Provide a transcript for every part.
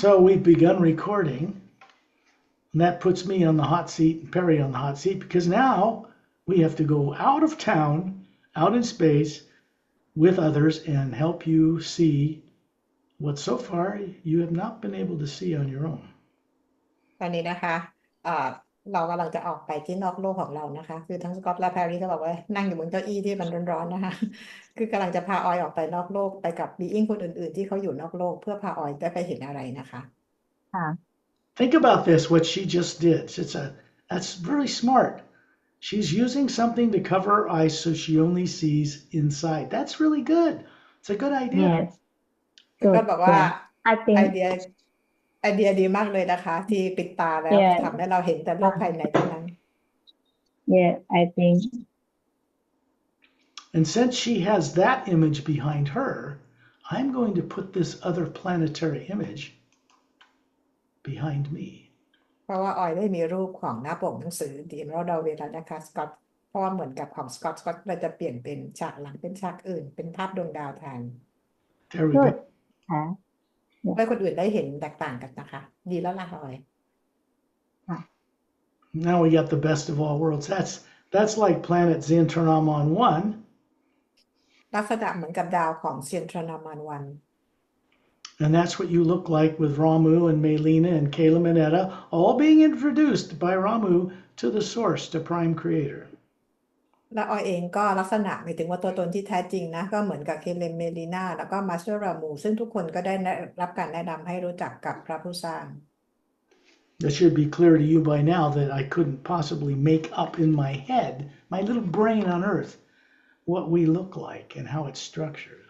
So we've begun recording, and that puts me on the hot seat and Pari on the hot seat because now we have to go out of town, out in space with others and help you see what so far you have not been able to see on your own. ตอนนี้นะคะเอ่อเรากำลังจะออกไปที่นอกโลกของเรานะคะคือทั้งสกอตและแพรรี่ก็บอกว่านั่งอยู่บนเก้าอี้ที่มันร้อนๆนะคะคือกำลังจะพาออยออกไปนอกโลกไปกับบีอิงคนอื่นๆที่เขาอยู่นอกโลกเพื่อพาออยได้ไปเห็นอะไรนะคะค่ะ Think about this, what she just did. That's really smart. She's using something to cover her eyes so she only sees inside. That's really good. It's a good idea. Yes ก็ good บอกว่า yeah I ไอ think เดียดีมากเลยนะคะ ที่ปิดตาแล้ว yeah ทำให้เราเห็นแต่โลกภายในเท่านั้น yeah I think And since she has that image behind her, I'm going to put this other planetary image behind me. เพราะว่าออยได้มีรูปของหน้าปกหนังสือดีเราเดาเวลานะคะสกอตเพราะว่าเหมือนกับของสกอตเราจะเปลี่ยนเป็นฉากหลังเป็นฉากอื่นเป็นภาพดวงดาวแทน There we good go. ค่ะ ให้คนอื่นได้เห็นแตกต่างกันนะคะ ดีแล้วล่ะออย Now we got the best of all worlds. That's like planet Xantramon 1. ลักษณะเหมือนกับดาวของเซียนทรานามานวัน And that's what you look like with Ramu and Melina and Caleb and Etta all being introduced by Ramu to the source, to Prime Creator. และออยเองก็ลักษณะหมายถึงว่าตัวตนที่แท้จริงนะก็เหมือนกับเคเลมเมลีนาแล้วก็มาสเตอร์รามูซึ่งทุกคนก็ได้รับการแนะนำให้รู้จักกับพระผู้สร้าง That should be clear to you by now that I couldn't possibly make up in my head, my little brain on Earth, what we look like and how it's structured.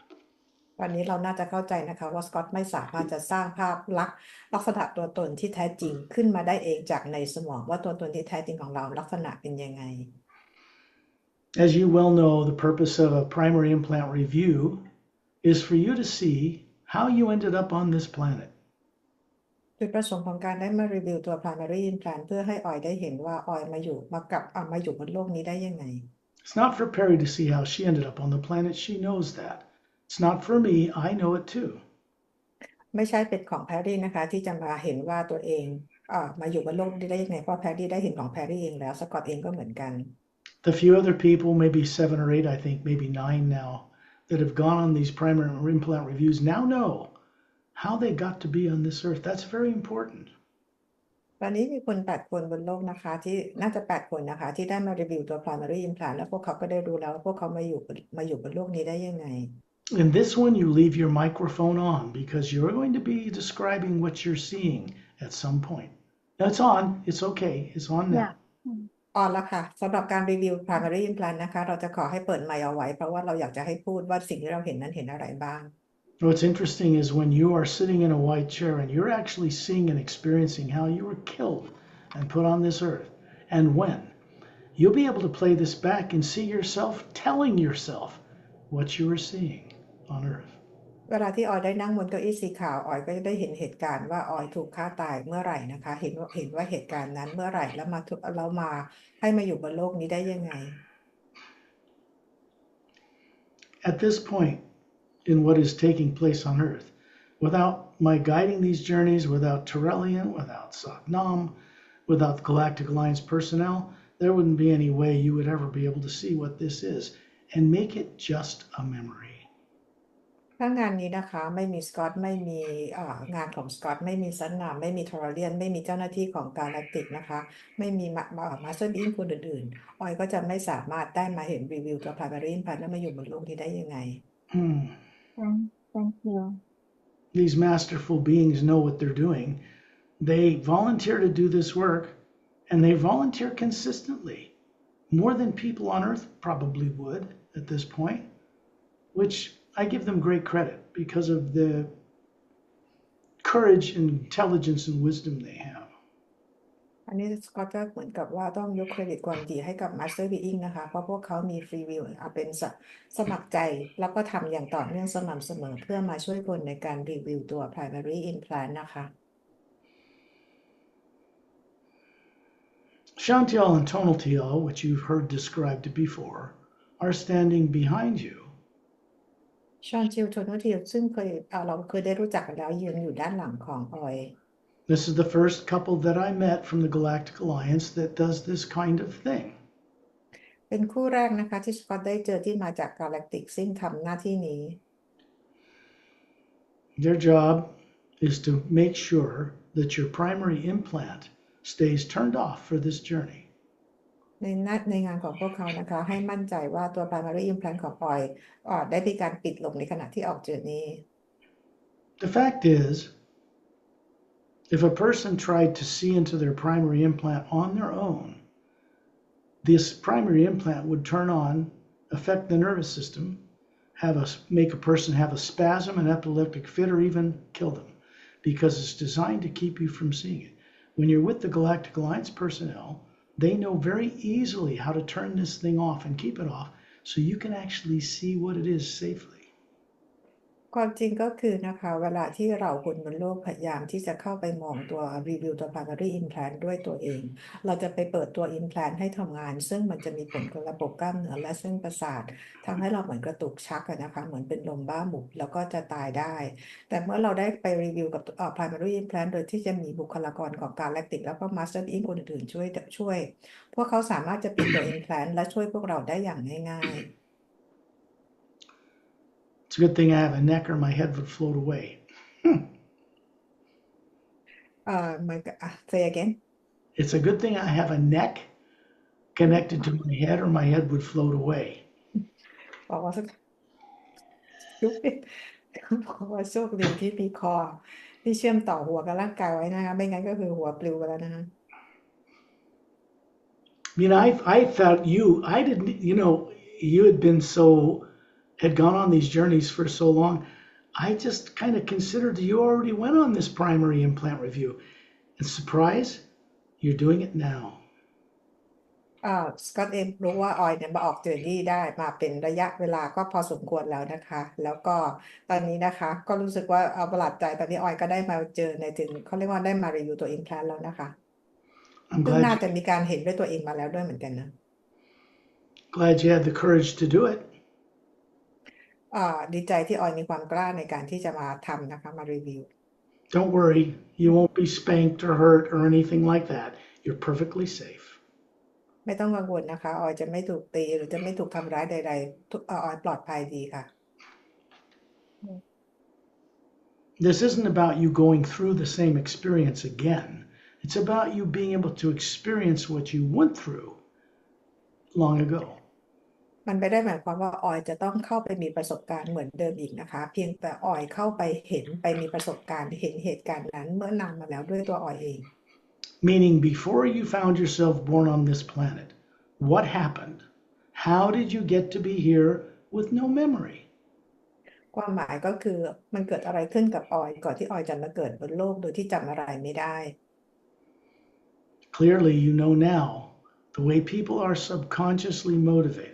วันนี้เราน่าจะเข้าใจนะคะว่าสกอตไม่สามารถจะสร้างภาพลักษณ์ลักษณะตัวตนที่แท้จริงขึ้นมาได้เองจากในสมองว่าตัวตนที่แท้จริงของเราลักษณะเป็นยังไง As you well know, the purpose of a primary implant review is for you to see how you ended up on this planet. จุดประสงค์ของการได้มารีวิวตัว primary implant เพื่อให้ออยได้เห็นว่าออยมาอยู่บนโลกนี้ได้ยังไง It's not for Pari to see how she ended up on the planet. She knows that. It's not for me. I know it too. ไม่ใช่เป็นของแพรรี่นะคะที่จะมาเห็นว่าตัวเองมาอยู่บนโลกนี้ได้ยังไงเพราะแพรรี่ได้เห็นของแพรรี่เองแล้วสกอตเองก็เหมือนกัน The few other people, maybe 7 or 8, I think, maybe 9 now, that have gone on these primary implant reviews now know how they got to be on this earth. That's very important. ตอนนี้มีคน8 คนบนโลกนะคะที่น่าจะ8 คนนะคะที่ได้มารีวิวตัว primary implant แล้วพวกเขาก็ได้รู้แล้วว่าพวกเขามาอยู่บนโลกนี้ได้ยังไง In this one, you leave your microphone on because you're going to be describing what you're seeing at some point. Now it's on. It's okay. It's on now. ออนแล้วค่ะสำหรับการรีวิว primary implant นะคะเราจะขอให้เปิดไมค์เอาไว้เพราะว่าเราอยากจะให้พูดว่าสิ่งที่เราเห็นนั้นเห็นอะไรบ้าง What's interesting is when you are sitting in a white chair and you're actually seeing and experiencing how you were killed and put on this earth and when, you'll be able to play this back and see yourself telling yourself what you were seeing on earth. เวลาที่ออยได้นั่งบนเก้าอี้สีขาวออยก็จะได้เห็นเหตุการณ์ว่าออยถูกฆ่าตายเมื่อไหร่นะคะเห็นว่าเหตุการณ์นั้นเมื่อไหร่แล้วมาให้มาอยู่บนโลกนี้ได้ยังไง At this point in what is taking place on earth, without my guiding these journeys, without Torellian, without Satnam, without the Galactic Alliance personnel, there wouldn't be any way you would ever be able to see what this is and make it just a memory. ถ้างานนี้นะคะไม่มีสกอตไม่มีงานของสกอตไม่มีซันนามไม่มีทอร์เรียนไม่มีเจ้าหน้าที่ของกาแล็กติกนะคะไม่มีมาสเตอร์บีอิงคนอื่นๆออยก็จะไม่สามารถได้มาเห็นรีวิวตัว primary implant แล้วมาอยู่บนโลกนี้ได้ยังไง thank you These masterful beings know what they're doing. They volunteer to do this work, and they volunteer consistently, more than people on Earth probably would at this point, which I give them great credit because of the courage and intelligence and wisdom they have. อันนี้สกอตก็เหมือนกับว่าต้องยกเครดิตความดีให้กับ Master Being นะคะเพราะพวกเขามีฟรีวิลเป็นสมัครใจแล้วก็ทำอย่างต่อเนื่องสม่ำเสมอเพื่อมาช่วยคนในการรีวิวตัว primary implant นะคะ Chantiel and Tonaltiel, which you've heard described before, are standing behind you. ชอนจิลโทนูทิลซึ่งเราเคยได้รู้จักกันแล้วยืนอยู่ด้านหลังของออย This is the first couple that I met from the Galactic Alliance that does this kind of thing. เป็นคู่แรกนะคะที่สกอตได้เจอที่มาจากกาแล็กติกซึ่งทำหน้าที่นี้ Their job is to make sure that your primary implant stays turned off for this journey. ในงานของพวกเขานะคะให้มั่นใจว่าตัว primary implant ของออยได้มีการปิดลงในขณะที่ออกเจอร์นี้ The fact is, if a person tried to see into their primary implant on their own, this primary implant would turn on, affect the nervous system, make a person have a spasm, an epileptic fit, or even kill them, because it's designed to keep you from seeing it. When you're with the Galactic Alliance personnel, they know very easily how to turn this thing off and keep it off so you can actually see what it is safely. ความจริงก็คือนะคะเวลาที่เราคนบนโลกพยายามที่จะเข้าไปมองตัวรีวิวตัว primary implant ด้วยตัวเองเราจะไปเปิดตัว implant ให้ทำงานซึ่งมันจะมีผลกับระบบกล้ามเนื้อและเส้นประสาททำให้เราเหมือนกระตุกชักนะคะเหมือนเป็นลมบ้าหมุนแล้วก็จะตายได้แต่เมื่อเราได้ไปรีวิวกับprimary implant โดยที่จะมีบุคลากรของ Galactic แล้วก็ Master Ink คนอื่นๆช่วยพวกเขาสามารถจะปิดตัว implant และช่วยพวกเราได้อย่างง่ายๆIt's a good thing I have a neck or my head would float away. Say again. It's a good thing I have a neck connected to my head or my head would float away. บอกว่าบอกว่าโชคดีที่มีคอที่เชื่อมต่อหัวกับร่างกายไว้นะคะไม่งั้นก็คือหัวปลิวไปแล้วนะคะ I felt I didn't, you had been had gone on these journeys for so long, I just kind of considered you already went on this primary implant review. And surprise, you're doing it now. สกอตเองรู้ว่าออยเนี่ยมาออกเจอร์นี่ได้มาเป็นระยะเวลาก็พอสมควรแล้วนะคะแล้วก็ตอนนี้นะคะก็รู้สึกว่าประหลาดใจตอนนี้ออยก็ได้มาเจอในถึงเขาเรียกว่าได้มารีวิวตัว implant แล้วนะคะซึ่งน่าจะมีการเห็นด้วยตัวเองมาแล้วด้วยเหมือนกันนะ Glad you had the courage to do it. ดีใจที่ออยมีความกล้าในการที่จะมาทำนะคะมารีวิว Don't worry, you won't be spanked or hurt or anything like that. You're perfectly safe. ไม่ต้องกังวลนะคะออยจะไม่ถูกตีหรือจะไม่ถูกทำร้ายใดๆออยปลอดภัยดีค่ะ This isn't about you going through the same experience again. It's about you being able to experience what you went through long ago. มันไม่ได้หมายความว่าออยจะต้องเข้าไปมีประสบการณ์เหมือนเดิมอีกนะคะเพียงแต่ออยเข้าไปเห็นไปมีประสบการณ์เห็นเหตุการณ์นั้นเมื่อนานมาแล้วด้วยตัวออยเอง Meaning before you found yourself born on this planet, what happened? How did you get to be here with no memory? ความหมายก็คือมันเกิดอะไรขึ้นกับออยก่อนที่ออยจะมาเกิดบนโลกโดยที่จำอะไรไม่ได้ Clearly, you know now the way people are subconsciously motivated.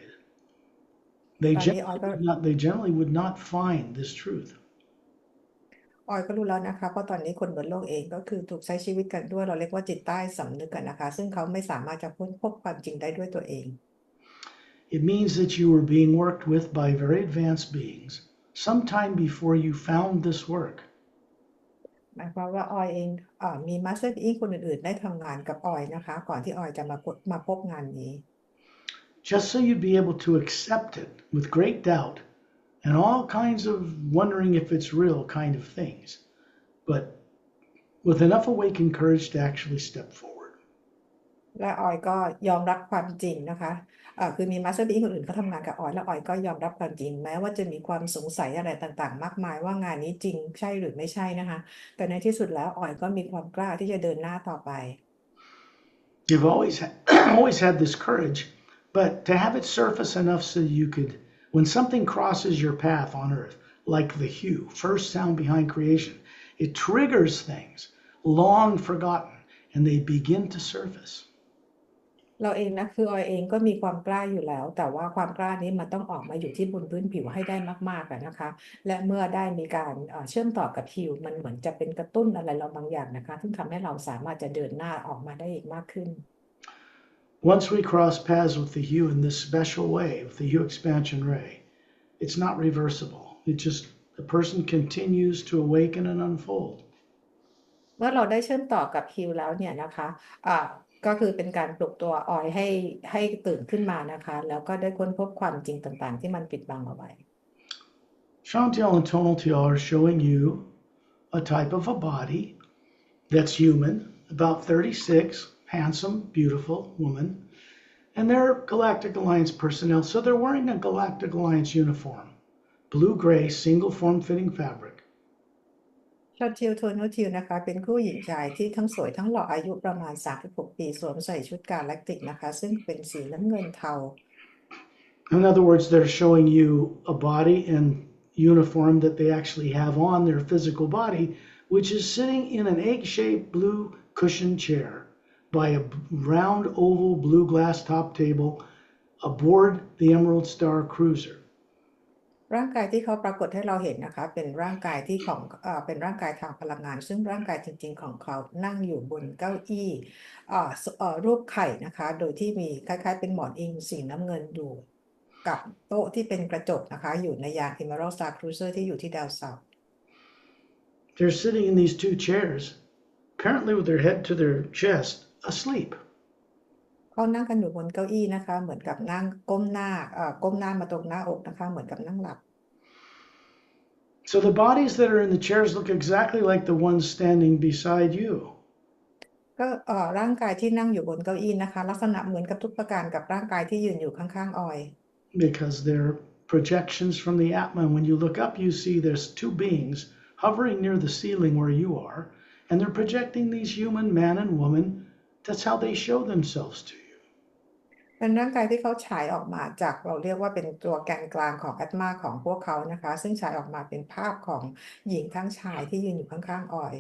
They generally would not find this truth. ออยก็รู้แล้วนะคะเพราะตอนนี้คนบนโลกเองก็คือถูกใช้ชีวิตกันด้วยเราเรียกว่าจิตใต้สำนึกกันนะคะซึ่งเขาไม่สามารถจะค้นพบความจริงได้ด้วยตัวเอง It means that you were being worked with by very advanced beings sometime before you found this work. หมายความว่าออยเองมีมาสเตอร์บีอิงคนอื่นๆได้ทำงานกับออยนะคะก่อนที่ออยจะมาพบงานนี้ Just so you'd be able to accept it with great doubt and all kinds of wondering if it's real kind of things, but with enough awakened courage to actually step forward. และออยก็ยอมรับความจริงนะคะคือมีมาสเตอร์บีอิงคนอื่นเขาทำงานกับออยและออยก็ยอมรับความจริงแม้ว่าจะมีความสงสัยอะไรต่างๆมากมายว่างานนี้จริงใช่หรือไม่ใช่นะคะแต่ในที่สุดแล้วออยก็มีความกล้าที่จะเดินหน้าต่อไป You've always had this courage, but to have it surface enough so you could, when something crosses your path on earth, like the hue, first sound behind creation, it triggers things long forgotten and they begin to surface. เราเองนะคือออยเองก็มีความกล้าอยู่แล้วแต่ว่าความกล้านี้มันต้องออกมาอยู่ที่บนพื้นผิวให้ได้มากๆนะคะและเมื่อได้มีการเชื่อมต่อกับฮิวมันเหมือนจะเป็นกระตุ้นอะไรเราบางอย่างนะคะซึ่งทำให้เราสามารถจะเดินหน้าออกมาได้อีกมากขึ้น Once we cross paths with the hue in this special way, with the hue expansion ray, it's not reversible. the person continues to awaken and unfold. เมื่อเราได้เชื่อมต่อกับฮิวแล้วเนี่ยนะคะก็คือเป็นการปลุกตัวออยให้ตื่นขึ้นมานะคะแล้วก็ได้ค้นพบความจริงต่างๆที่มันปิดบังเอาไว้ Chantel and Tonal Tial are showing you a type of a body that's human, about 36, handsome, beautiful woman, and they're Galactic Alliance personnel, so they're wearing a Galactic Alliance uniform, blue-gray, single form-fitting fabric. ชอนทิลโทนูทิลนะคะเป็นคู่หญิงชายที่ทั้งสวยทั้งหล่ออายุประมาณ36ปีสวมใส่ชุดกาแล็กติกนะคะซึ่งเป็นสีน้ำเงินเทา In other words, they're showing you a body and uniform that they actually have on their physical body, which is sitting in an egg-shaped blue cushion chair by a round oval blue glass top table aboard the Emerald Star Cruiser. ร่างกายที่เขาปรากฏให้เราเห็นนะคะเป็นร่างกายที่เป็นร่างกายทางพลังงานซึ่งร่างกายจริงๆของเขานั่งอยู่บนเก้าอี้รูปไข่นะคะโดยที่มีคล้ายๆเป็นหมอนอิงสีน้ำเงินอยู่กับโต๊ะที่เป็นกระจกนะคะอยู่ในยาน Emerald Star Cruiser ที่อยู่ที่ดาวเสาร์ They're sitting in these two chairs, apparently with their head to their chest, asleep. เขานั่งกันอยู่บนเก้าอี้นะคะเหมือนกับนั่งก้มหน้ามาตรงหน้าอกนะคะเหมือนกับนั่งหลับ So the bodies that are in the chairs look exactly like the ones standing beside you. ก็ร่างกายที่นั่งอยู่บนเก้าอี้นะคะลักษณะเหมือนกับทุกประการกับร่างกายที่ยืนอยู่ข้างๆออย Because they're projections from the Atma. When you look up, you see there's two beings hovering near the ceiling where you are, and they're projecting these human man and woman. That's how they show themselves to you. เป็นร่างกายที่เขาฉายออกมาจากเราเรียกว่าเป็นตัวแกนกลางของแอตมาของพวกเขานะคะซึ่งฉายออกมาเป็นภาพของหญิงทั้งชายที่ยืนอยู่ข้างๆออย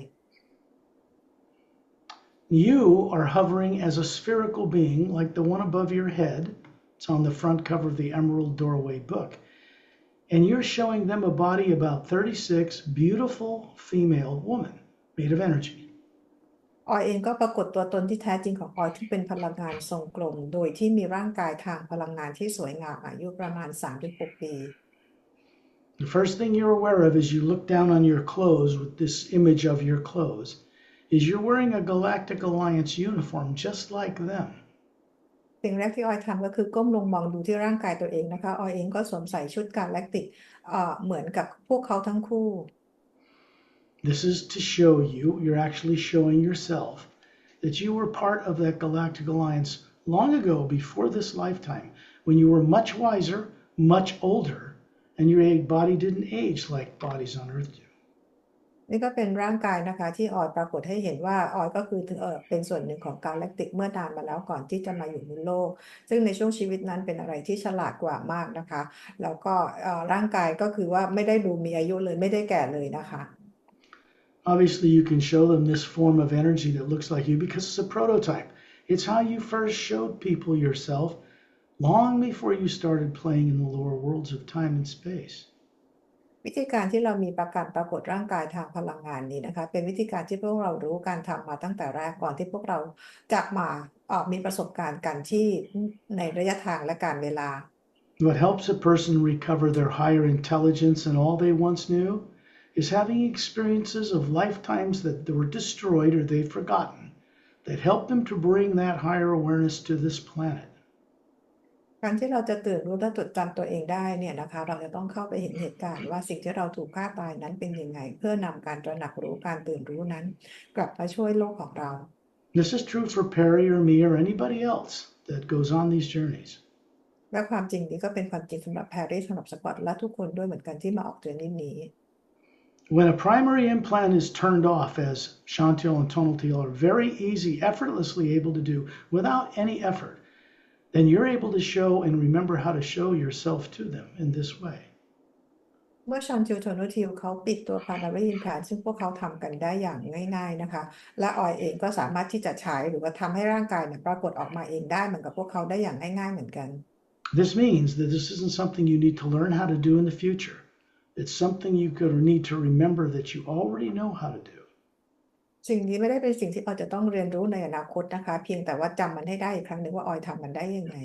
You are hovering as a spherical being like the one above your head. It's on the front cover of the Emerald Doorway book. And you're showing them a body about 36, beautiful female woman made of energy. ออยเองก็ปรากฏตัวตนที่แท้จริงของออยที่เป็นพลังงานทรงกลมโดยที่มีร่างกายทางพลังงานที่สวยงามอายุประมาณ 36 ปี The first thing you're aware of as you look down on your clothes with this image of your clothes is you're wearing a Galactic Alliance uniform just like them. สิ่งแรกที่ออยทำก็คือก้มลงมองดูที่ร่างกายตัวเองนะคะออยเองก็สวมใส่ชุดกาแล็กติกเหมือนกับพวกเขาทั้งคู่ This is to show you, you're actually showing yourself, that you were part of that Galactic Alliance long ago before this lifetime, when you were much wiser, much older, and your body didn't age like bodies on Earth do. นี่ก็เป็นร่างกายนะคะที่ออยปรากฏให้เห็นว่าออยก็คือเป็นส่วนหนึ่งของกาแล็กติกเมื่อนานมาแล้วก่อนที่จะมาอยู่บนโลกซึ่งในช่วงชีวิตนั้นเป็นอะไรที่ฉลาดกว่ามากนะคะแล้วก็ร่างกายก็คือว่าไม่ได้ดูมีอายุเลยไม่ได้แก่เลยนะคะ Obviously, you can show them this form of energy that looks like you because it's a prototype. It's how you first showed people yourself long before you started playing in the lower worlds of time and space. วิธีการที่เรามีปรากฏร่างกายทางพลังงานนี้นะคะเป็นวิธีการที่พวกเรารู้การทำมาตั้งแต่แรกก่อนที่พวกเราจะมามีประสบการณ์กันที่ในระยะทางและการเวลา What helps a person recover their higher intelligence and all they once knew is having experiences of lifetimes that were destroyed or they've forgotten that help them to bring that higher awareness to this planet. การที่เราจะตื่นรู้และจดจำตัวเองได้เนี่ยนะคะเราจะต้องเข้าไปเห็นเหตุการณ์ว่าสิ่งที่เราถูกฆ่าตายนั้นเป็นยังไงเพื่อนำการตระหนักรู้การตื่นรู้นั้นกลับมาช่วยโลกของเรา This is true for Pari or me or anybody else that goes on these journeys. และความจริงนี้ก็เป็นความจริงสำหรับแพรรี่สำหรับสกอตและทุกคนด้วยเหมือนกันที่มาออกเจอร์นี่นี้ When a primary implant is turned off, as Chantel and Tonal Tial are very easy, effortlessly able to do without any effort, then you're able to show and remember how to show yourself to them in this way. เมื่อชอนทิลโทนูทิลเขาปิดตัวพานารีอินแพลนซึ่งพวกเขาทำกันได้อย่างง่ายๆนะคะและออยเองก็สามารถที่จะใช้หรือว่าทำให้ร่างกายปรากฏออกมาเองได้เหมือนกับพวกเขาได้อย่างง่ายๆเหมือนกัน This means that this isn't something you need to learn how to do in the future. It's something you could need to remember that you already know how to do. สิ่งนี้ไม่ได้เป็นสิ่งที่ออยจะต้องเรียนรู้ในอนาคตนะคะเพียงแต่ว่าจำมันให้ได้อีกครั้งหนึ่งว่าออยทำมันได้ยังไง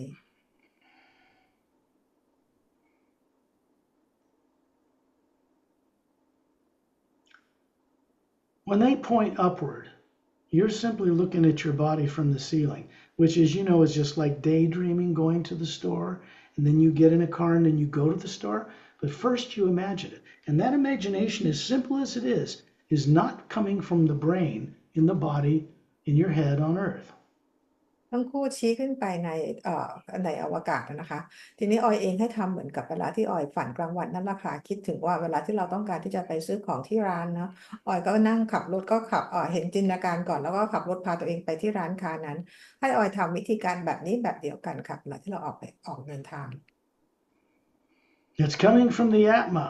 When they point upward, you're simply looking at your body from the ceiling, which, as you know, is just like daydreaming going to the store. And then you get in a car and then you go to the store. But first you imagine it. And that imagination, as simple as it is not coming from the brain in the body, in your head on earth. ทั้งคู่ชี้ขึ้นไปในอวกาศนะคะ ทีนี้ออยเองให้ทำเหมือนกับเวลาที่ออยฝันกลางวันนั่นแหละค่ะคิดถึงว่าเวลาที่เราต้องการที่จะไปซื้อของที่ร้านเนาะออยก็นั่งขับรถก็ขับเห็นจินตนาการก่อนแล้วก็ขับรถพาตัวเองไปที่ร้านค้านั้น ให้ออยทำวิธีการแบบนี้แบบเดียวกันค่ะเวลาที่เราออกเดินทาง It's coming from the Atma,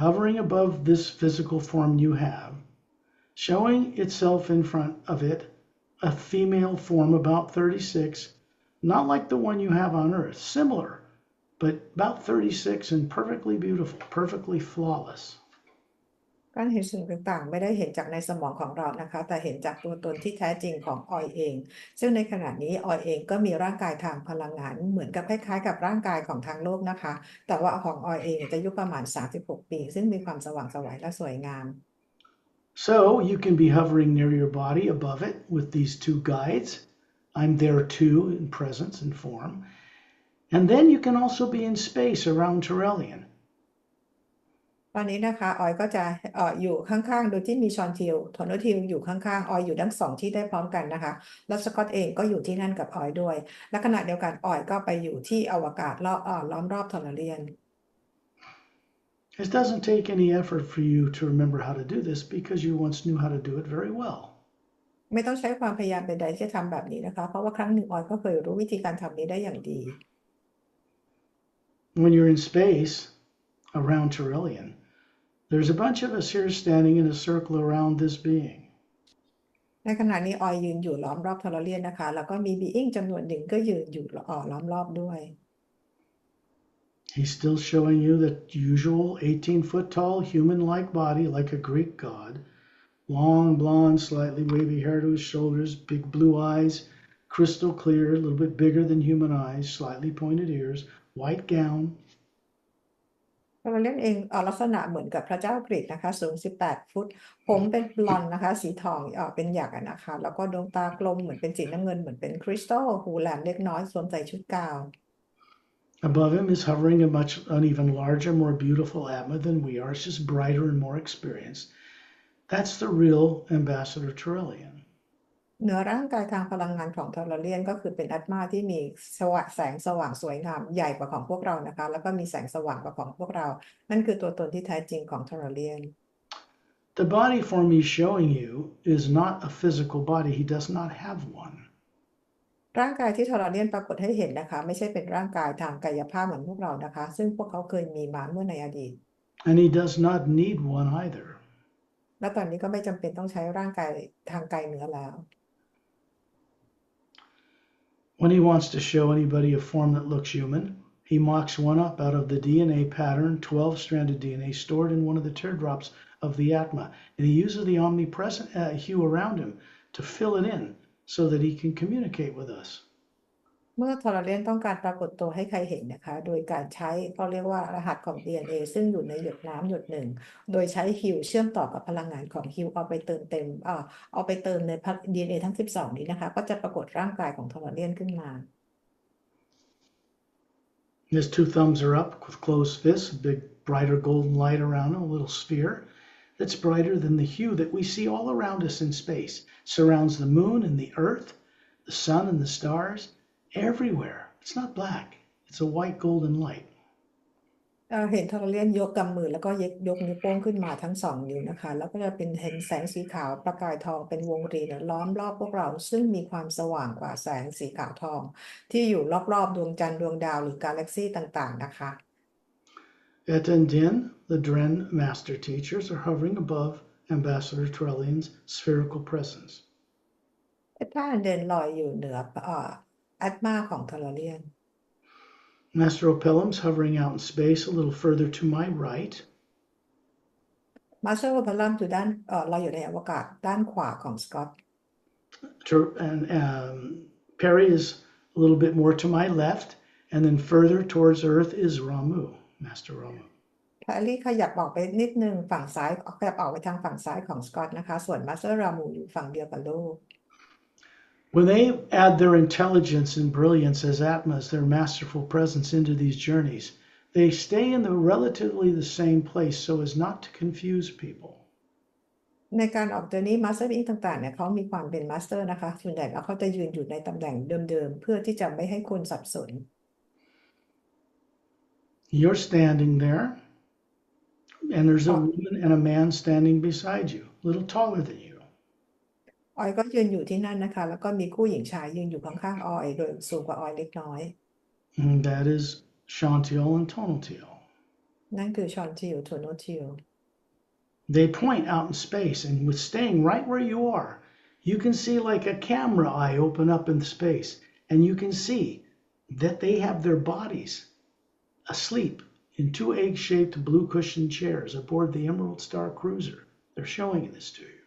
hovering above this physical form you have, showing itself in front of it, a female form about 36, not like the one you have on earth, similar, but about 36 and perfectly beautiful, perfectly flawless. การเห็นสิ่งต่างๆไม่ได้เห็นจากในสมองของเรานะคะแต่เห็นจากตัวตนที่แท้จริงของออยเองซึ่งในขณะนี้ออยเองก็มีร่างกายทางพลังงานเหมือนกับคล้ายๆกับร่างกายของทางโลกนะคะแต่ว่าของออยเองจะอายุประมาณ36ปีซึ่งมีความสว่างไสวและสวยงาม So you can be hovering near your body above it with these two guides. I'm there too in presence and form. And then you can also be in space around Turelian. ตอนนี้นะคะออยก็จะอยู่ข้างๆโดยที่มีชอนทิลทอนทิลอยู่ข้างๆออยอยู่ทั้งสองที่ได้พร้อมกันนะคะแล้วสกอตเองก็อยู่ที่นั่นกับออยด้วยและขณะเดียวกันออยก็ไปอยู่ที่อวกาศล้อมรอบทอร์เรียน It doesn't take any effort for you to remember how to do this because you once knew how to do it very well. ไม่ต้องใช้ความพยายามใดๆที่จะทำแบบนี้นะคะเพราะว่าครั้งหนึ่งออยก็เคยรู้วิธีการทำนี้ได้อย่างดี When you're in space around Turelian, there's a bunch of us here standing in a circle around this being. ในขณะนี้ออยยืนอยู่ล้อมรอบทอร์เรียนนะคะแล้วก็มีบีอิงจำนวนหนึ่งก็ยืนอยู่ล้อมรอบด้วย He's still showing you the usual 18-foot tall human-like body like a Greek god. Long, blonde, slightly wavy hair to his shoulders, big blue eyes, crystal clear, a little bit bigger than human eyes, slightly pointed ears, white gown. เราเล่นเองลักษณะเหมือนกับพระเจ้ากรีกนะคะสูง18 ฟุตผมเป็นบลอนด์นะคะสีทองเป็นหยักนะคะแล้วก็ดวงตากลมเหมือนเป็นสีน้ำเงินเหมือนเป็นคริสตัลหูแหลมเล็กน้อยสวมใส่ชุดกาว Above him is hovering an even larger, more beautiful Atma than we are. It's just brighter and more experienced. That's the real Ambassador Turelian. เหนือร่างกายทางพลังงานของทอร์เรียนก็คือเป็นอัตมาที่มีแสงสว่างสวยงามใหญ่กว่าของพวกเรานะคะแล้วก็มีแสงสว่างกว่าของพวกเรานั่นคือตัวตนที่แท้จริงของทอร์เรียน The body form he's showing you is not a physical body. He does not have one. ร่างกายที่ทอร์เรียนปรากฏให้เห็นนะคะไม่ใช่เป็นร่างกายทางกายภาพเหมือนพวกเรานะคะซึ่งพวกเขาเคยมีมาเมื่อในอดีต And he does not need one either. และตอนนี้ก็ไม่จำเป็นต้องใช้ร่างกายทางกายเนื้อแล้ว When he wants to show anybody a form that looks human, he mocks one up out of the DNA pattern, 12-stranded DNA stored in one of the teardrops of the Atma. And he uses the omnipresent hue around him to fill it in so that he can communicate with us. เมื่อทอร์เรียนต้องการปรากฏตัวให้ใครเห็นนะคะโดยการใช้เขาเรียกว่ารหัสของ DNA ซึ่งอยู่ในหยดน้ำหยดหนึ่งโดยใช้ฮิวเชื่อมต่อกับพลังงานของฮิวเอาไปเติมใน DNA ทั้ง12นี้นะคะก็จะปรากฏร่างกายของทอร์เรียนขึ้นมา His two thumbs are up with closed fists, a big brighter golden light around him, a little sphere that's brighter than the hue that we see all around us in space. Surrounds the moon and the earth, the sun and the stars, everywhere. It's not black. It's a white golden light. เห็นทอร์เรียนยกกำมือแล้วก็ยกนิ้วโป้งขึ้นมาทั้ง2 นิ้วนะคะแล้วก็จะเป็นเห็นแสงสีขาวประกายทองเป็นวงรีล้อมรอบพวกเราซึ่งมีความสว่างกว่าแสงสีขาวทองที่อยู่รอบๆดวงจันทร์ดวงดาวหรือกาแล็กซี่ต่างๆนะคะ Et and Din, the Dren master teachers, are hovering above Ambassador Turelian's spherical presence. ถ้าเดินลอยอยู่เหนืออัตมาของทอร์เรียน Master Opelum's hovering out in space a little further to my right. มาสเตอร์พลัมอยู่ด้านเราอยู่ในอวกาศด้านขวาของสกอต And Pari is a little bit more to my left, and then further towards Earth is Ramu, Master Ramu. แพรรี่ขยับออกไปนิดนึงฝั่งซ้ายขยับออกไปทางฝั่งซ้ายของสกอตนะคะส่วนมาสเตอร์รามูอยู่ฝั่งเดียวกับลูก When they add their intelligence and brilliance as Atmas, their masterful presence into these journeys, they stay in the relatively the same place so as not to confuse people. ในการออกเจอร์นี่มาสเตอร์อิงต่างๆเนี่ยเขามีความเป็นมาสเตอร์นะคะส่วนใหญ่แล้วเขาจะยืนอยู่ในตำแหน่งเดิมๆเพื่อที่จะไม่ให้คนสับสน You're standing there, and there's a woman and a man standing beside you, a little taller than you. ออยก็ยืนอยู่ที่นั่นนะคะแล้วก็มีผู้หญิงชายยืนอยู่ข้างๆออยโดยสูงกว่าออยเล็กน้อย And that is Chantiel and Tonatiel. นั่นคือชอนทิลโทโนทิล They point out in space, and with staying right where you are, you can see like a camera eye open up in space, and you can see that they have their bodies asleep in two egg-shaped blue cushioned chairs aboard the Emerald Star Cruiser. They're showing this to you.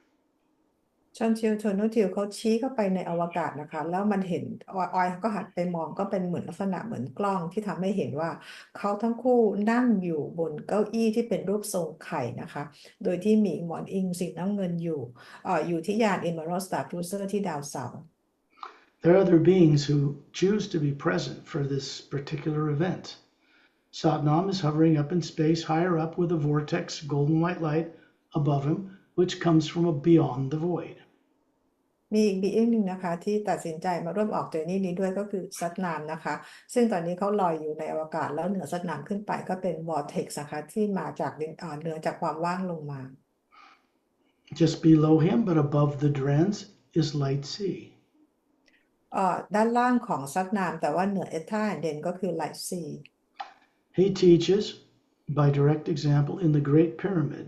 ชอนทิลโทโนทิลเขาชี้เข้าไปในอวกาศนะคะแล้วมันเห็นออยก็หันไปมองก็เป็นเหมือนลักษณะเหมือนกล้องที่ทำให้เห็นว่าเขาทั้งคู่นั่งอยู่บนเก้าอี้ที่เป็นรูปทรงไข่นะคะโดยที่มีหมอนอิงสีน้ำเงินอยู่ที่ยาน Emerald Star Cruiser ที่ดาวเสาร์ There are other beings who choose to be present for this particular event. Satnam is hovering up in space higher up with a vortex golden white light above him, which comes from beyond the void. มีอีกบีอิงหนึ่งนะคะที่ตัดสินใจมาร่วมออกเจอร์นี่นี้ด้วยก็คือซัตนามนะคะซึ่งตอนนี้เขาลอยอยู่ในอวกาศแล้วเหนือซัตนามขึ้นไปก็เป็นวอร์เท็กซ์นะคะที่มาจากเหนือจากความว่างลงมา Just below him, but above the Drens, is Light Sea. ด้านล่างของซัตนามแต่ว่าเหนือเอธาแอนเดนก็คือไลท์ซี He teaches, by direct example, in the Great Pyramid,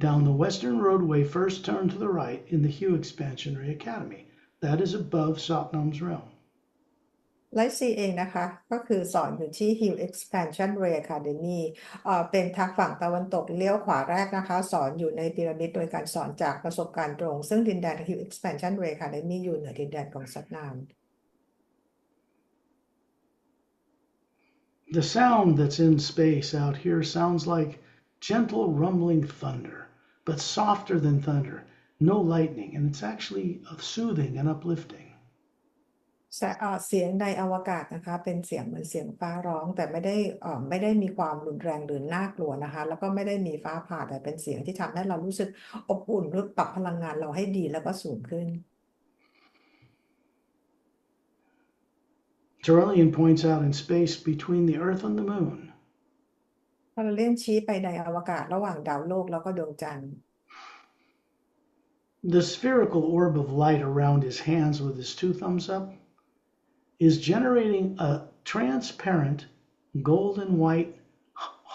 down the western roadway, first turn to the right in the Hugh Expansionary Academy. That is above Satnam's realm. ไลท์ซีเองนะคะก็คือสอนอยู่ที่ Hill Expansion Ray Academy เป็นทางฝั่งตะวันตกเลี้ยวขวาแรกนะคะสอนอยู่ในพีระมิดโดยการสอนจากประสบการณ์ตรงซึ่งดินแดน Hill Expansion Ray Academy อยู่เหนือดินแดนของซัตนาม The sound that's in space out here sounds like gentle rumbling thunder, but softer than thunder, no lightning, and it's actually soothing and uplifting. เสียงในอวกาศนะคะเป็นเสียงเหมือนเสียงฟ้าร้องแต่ไม่ได้มีความรุนแรงหรือน่ากลัวนะคะแล้วก็ไม่ได้มีฟ้าผ่าแต่เป็นเสียงที่ทำให้เรารู้สึกอบอุ่นหรือปรับพลังงานเราให้ดีแล้วก็สูงขึ้น Terrellian points out in space between the Earth and the Moon. พาราเลียนชี้ไปในอวกาศระหว่างดาวโลกแล้วก็ดวงจันทร์ The spherical orb of light around his hands with his two thumbs up is generating a transparent golden white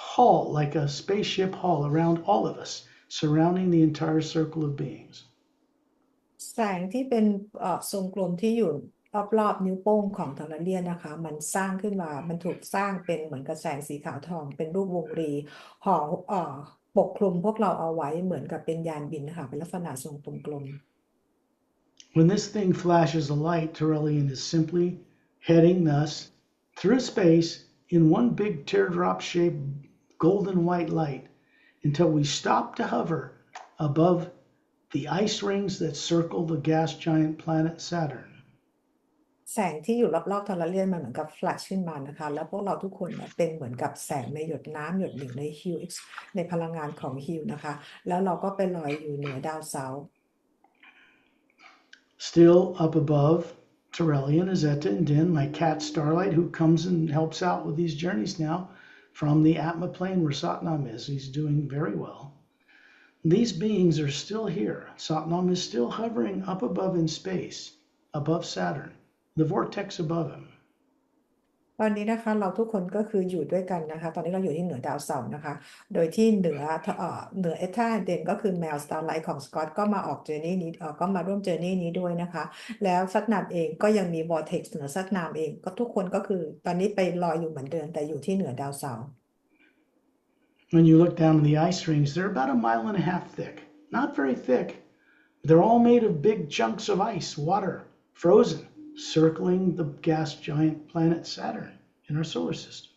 hall, like a spaceship hall around all of us, surrounding the entire circle of beings. แสงที่เป็นทรงกลมที่อยู่รอบๆนิ้วโป้งของทาราเลียนนะคะมันสร้างขึ้นมามันถูกสร้างเป็นเหมือนกับแสงสีขาวทองเป็นรูปวงรีห่อปกคลุมพวกเราเอาไว้เหมือนกับเป็นยานบินนะคะเป็นลักษณะทรงกลม When this thing flashes a light, Terrellian is simply heading us through space in one big teardrop-shaped golden white light until we stop to hover above the ice rings that circle the gas giant planet Saturn. แสงที่อยู่รอบๆทาราเลียนมันเหมือนกับแฟลชขึ้นมานะคะแล้วพวกเราทุกคนเนี่ยเป็นเหมือนกับแสงในหยดน้ำหยดหนึ่งในฮิลในพลังงานของฮิลนะคะแล้วเราก็ไปลอยอยู่เหนือดาวเสาร์ Still up above, Terrellian is Etta and Din, my cat Starlight, who comes and helps out with these journeys now from the Atma plane where Satnam is. He's doing very well. These beings are still here. Satnam is still hovering up above in space, above Saturn, the vortex above him. ตอนนี้นะคะเราทุกคนก็คืออยู่ด้วยกันนะคะตอนนี้เราอยู่ที่เหนือดาวเสาร์นะคะโดยที่เหนือเอธาเดนก็คือแมวสตาร์ไลท์ของสกอตก็มาออกเจอร์นี่นี้ก็มาร่วมเจอร์นี่นี้ด้วยนะคะแล้วซัตนามเองก็ยังมีวอร์เท็กซ์เหนือซัตนามเองก็ทุกคนก็คือตอนนี้ไปลอยอยู่เหมือนเดิมแต่อยู่ที่เหนือดาวเสาร์ When you look down in the ice rings, they're about 1.5 miles thick. Not very thick. They're all made of big chunks of ice, water, frozen, circling the gas giant planet Saturn in our solar system.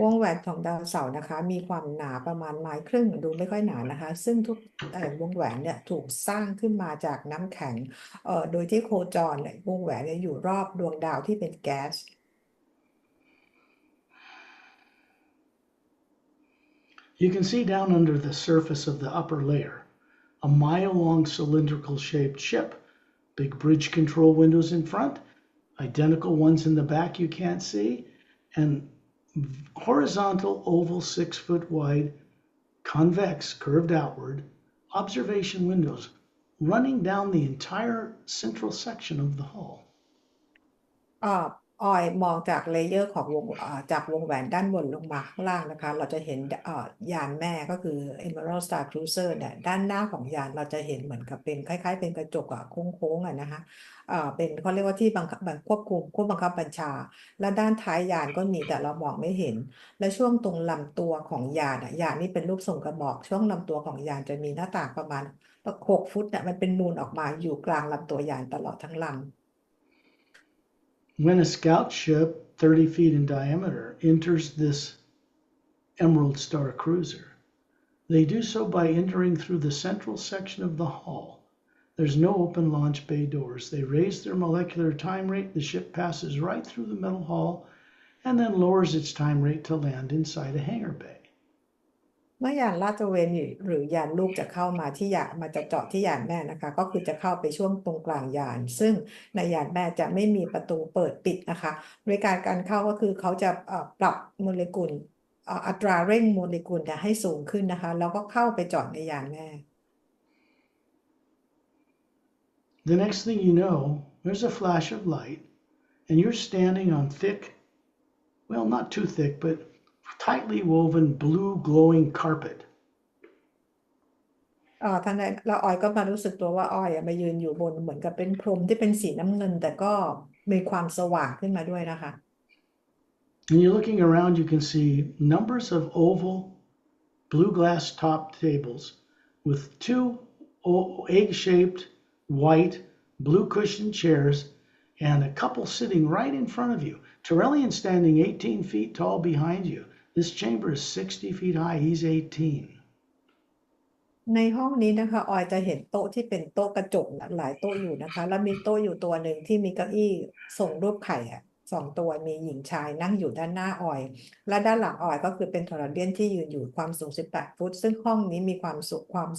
วงแหวนของดาวเสาร์นะคะมีความหนาประมาณไมล์ครึ่งดูไม่ค่อยหนานะคะซึ่งทุกวงแหวนเนี่ยถูกสร้างขึ้นมาจากน้ำแข็งโดยที่โคจรเนี่ยวงแหวนเนี่ยอยู่รอบดวงดาวที่เป็นแก๊ส You can see down under the surface of the upper layer a mile-long cylindrical-shaped ship, big bridge control windows in front, identical ones in the back you can't see, and horizontal oval 6-foot wide, convex, curved outward, observation windows running down the entire central section of the hull. ออยมองจากเลเยอร์ของจากวงแหวนด้านบนลงมาข้างล่างนะคะเราจะเห็นยานแม่ก็คือ Emerald Star Cruiser เนี่ยด้านหน้าของยานเราจะเห็นเหมือนกับเป็นคล้ายๆเป็นกระจกโค้งๆนะคะเป็นเขาเรียกว่าที่บังคับควบคุมผู้บังคับบัญชาและด้านท้ายยานก็มีแต่เรามองไม่เห็นและช่วงตรงลำตัวของยานยานนี่เป็นรูปทรงกระบอกช่วงลำตัวของยานจะมีหน้าต่างประมาณ6 ฟุตมันเป็นนูนออกมาอยู่กลางลำตัวยานตลอดทั้งลำWhen a scout ship 30 feet in diameter enters this Emerald Star Cruiser, they do so by entering through the central section of the hull. There's no open launch bay doors. They raise their molecular time rate. The ship passes right through the metal hull and then lowers its time rate to land inside a hangar bay. เมื่อยานลาดตระเวนหรือยานลูกจะเข้ามาที่ยานมาจะเจาะที่ยานแม่นะคะก็คือจะเข้าไปช่วงตรงกลางยานซึ่งในยานแม่จะไม่มีประตูเปิดปิดนะคะโดยการเข้าก็คือเขาจะปรับโมเลกุลอัตราเร่งโมเลกุลให้สูงขึ้นนะคะแล้วก็เข้าไปเจาะในยานแม่ The next thing you know, there's a flash of light and you're standing on thick, well, not too thick, but tightly woven blue glowing carpet. ทันใดแล้วออยก็มารู้สึกตัวว่าออยมายืนอยู่บนเหมือนกับเป็นพรมที่เป็นสีน้ำเงินแต่ก็มีความสว่างขึ้นมาด้วยนะคะ And you're looking around, you can see numbers of oval blue glass top tables with 2 egg-shaped white blue cushioned chairs and a couple sitting right in front of you. Terrellian standing 18 feet tall behind you. This chamber is 60 feet high. He's 18. ในห้องนี้นะคะออยจะเห็นโต๊ะที่เป็นโต๊ะกระจกหลายโต๊ะอยู่นะคะแล้วมีโต๊ะอยู่ตัวหนึ่งที่มีเก้าอี้ทรงรูปไข่2 ตัวมีหญิงชายนั่งอยู่ด้านหน้าออยและด้านหลังออยก็คือเป็นทอร์เรียนที่ยืนอยู่ความสูง18 ฟุตซึ่งห้องนี้มีความ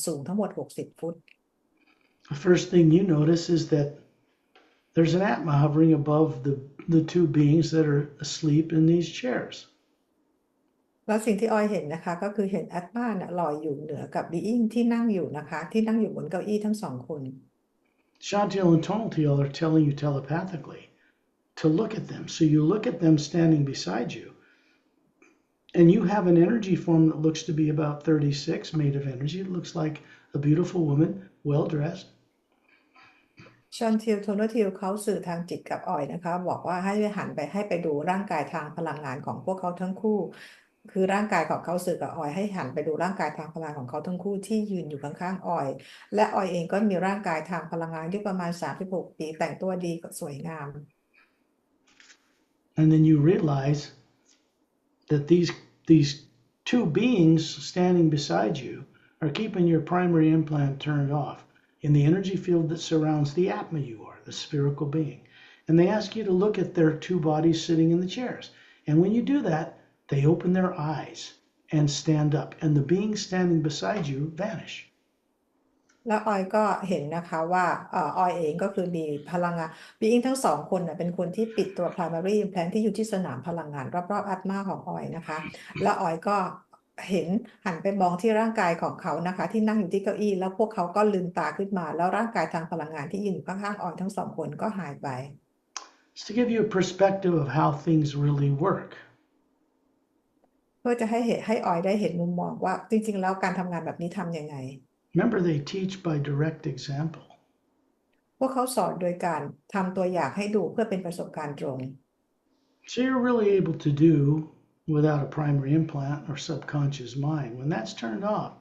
สูงทั้งหมด60 ฟุต The first thing you notice is that there's an Atma hovering above the 2 beings that are asleep in these chairs. แล้วสิ่งที่ออยเห็นนะคะก็คือเห็นแอตมาลอยอยู่เหนือกับบีอิงที่นั่งอยู่นะคะที่นั่งอยู่บนเก้าอี้ทั้ง2 คน Chantil and Tonaltiel are telling you telepathically to look at them. So you look at them standing beside you, and you have an energy form that looks to be about 36, made of energy. It looks like a beautiful woman, well dressed. ชอนทิลโทนทิลเขาสื่อทางจิตกับออยนะคะบอกว่าให้หันไปให้ไปดูร่างกายทางพลังงานของพวกเขาทั้งคู่คือร่างกายของเขาสื่อกับออยให้หันไปดูร่างกายทางพลังของเขาทั้งคู่ที่ยืนอยู่ข้างๆออยและออยเองก็มีร่างกายทางพลังงานที่ประมาณ36 ปีแต่งตัวดีสวยงาม And then you realize that these 2 beings standing beside you are keeping your primary implant turned off in the energy field that surrounds the Atma you are, the spherical being. And they ask you to look at their 2 bodies sitting in the chairs. And when you do that, they open their eyes and stand up, and the beings standing beside you vanish. แล้วออยก็เห็นนะคะว่าออยเองก็คือมีพลังงานบีอิงทั้ง2 คนเป็นคนที่ปิดตัว primary implant ที่อยู่ที่สนามพลังงานรอบๆอัตมาของออยนะคะแล้วออยก็เห็นหันไปมองที่ร่างกายของเขานะคะที่นั่งอยู่ที่เก้าอี้แล้วพวกเขาก็ลืมตาขึ้นมาแล้วร่างกายทางพลังงานที่ยืนอยู่ข้างๆออยทั้ง2 คนก็หายไป It's to give you a perspective of how things really work. เพื่อจะให้ออยได้เห็นมุมมองว่าจริงๆแล้วการทำงานแบบนี้ทำยังไง Remember, they teach by direct example. พวกเขาสอนโดยการทำตัวอย่างให้ดูเพื่อเป็นประสบการณ์ตรง So you're really able to do without a primary implant or subconscious mind. When that's turned off,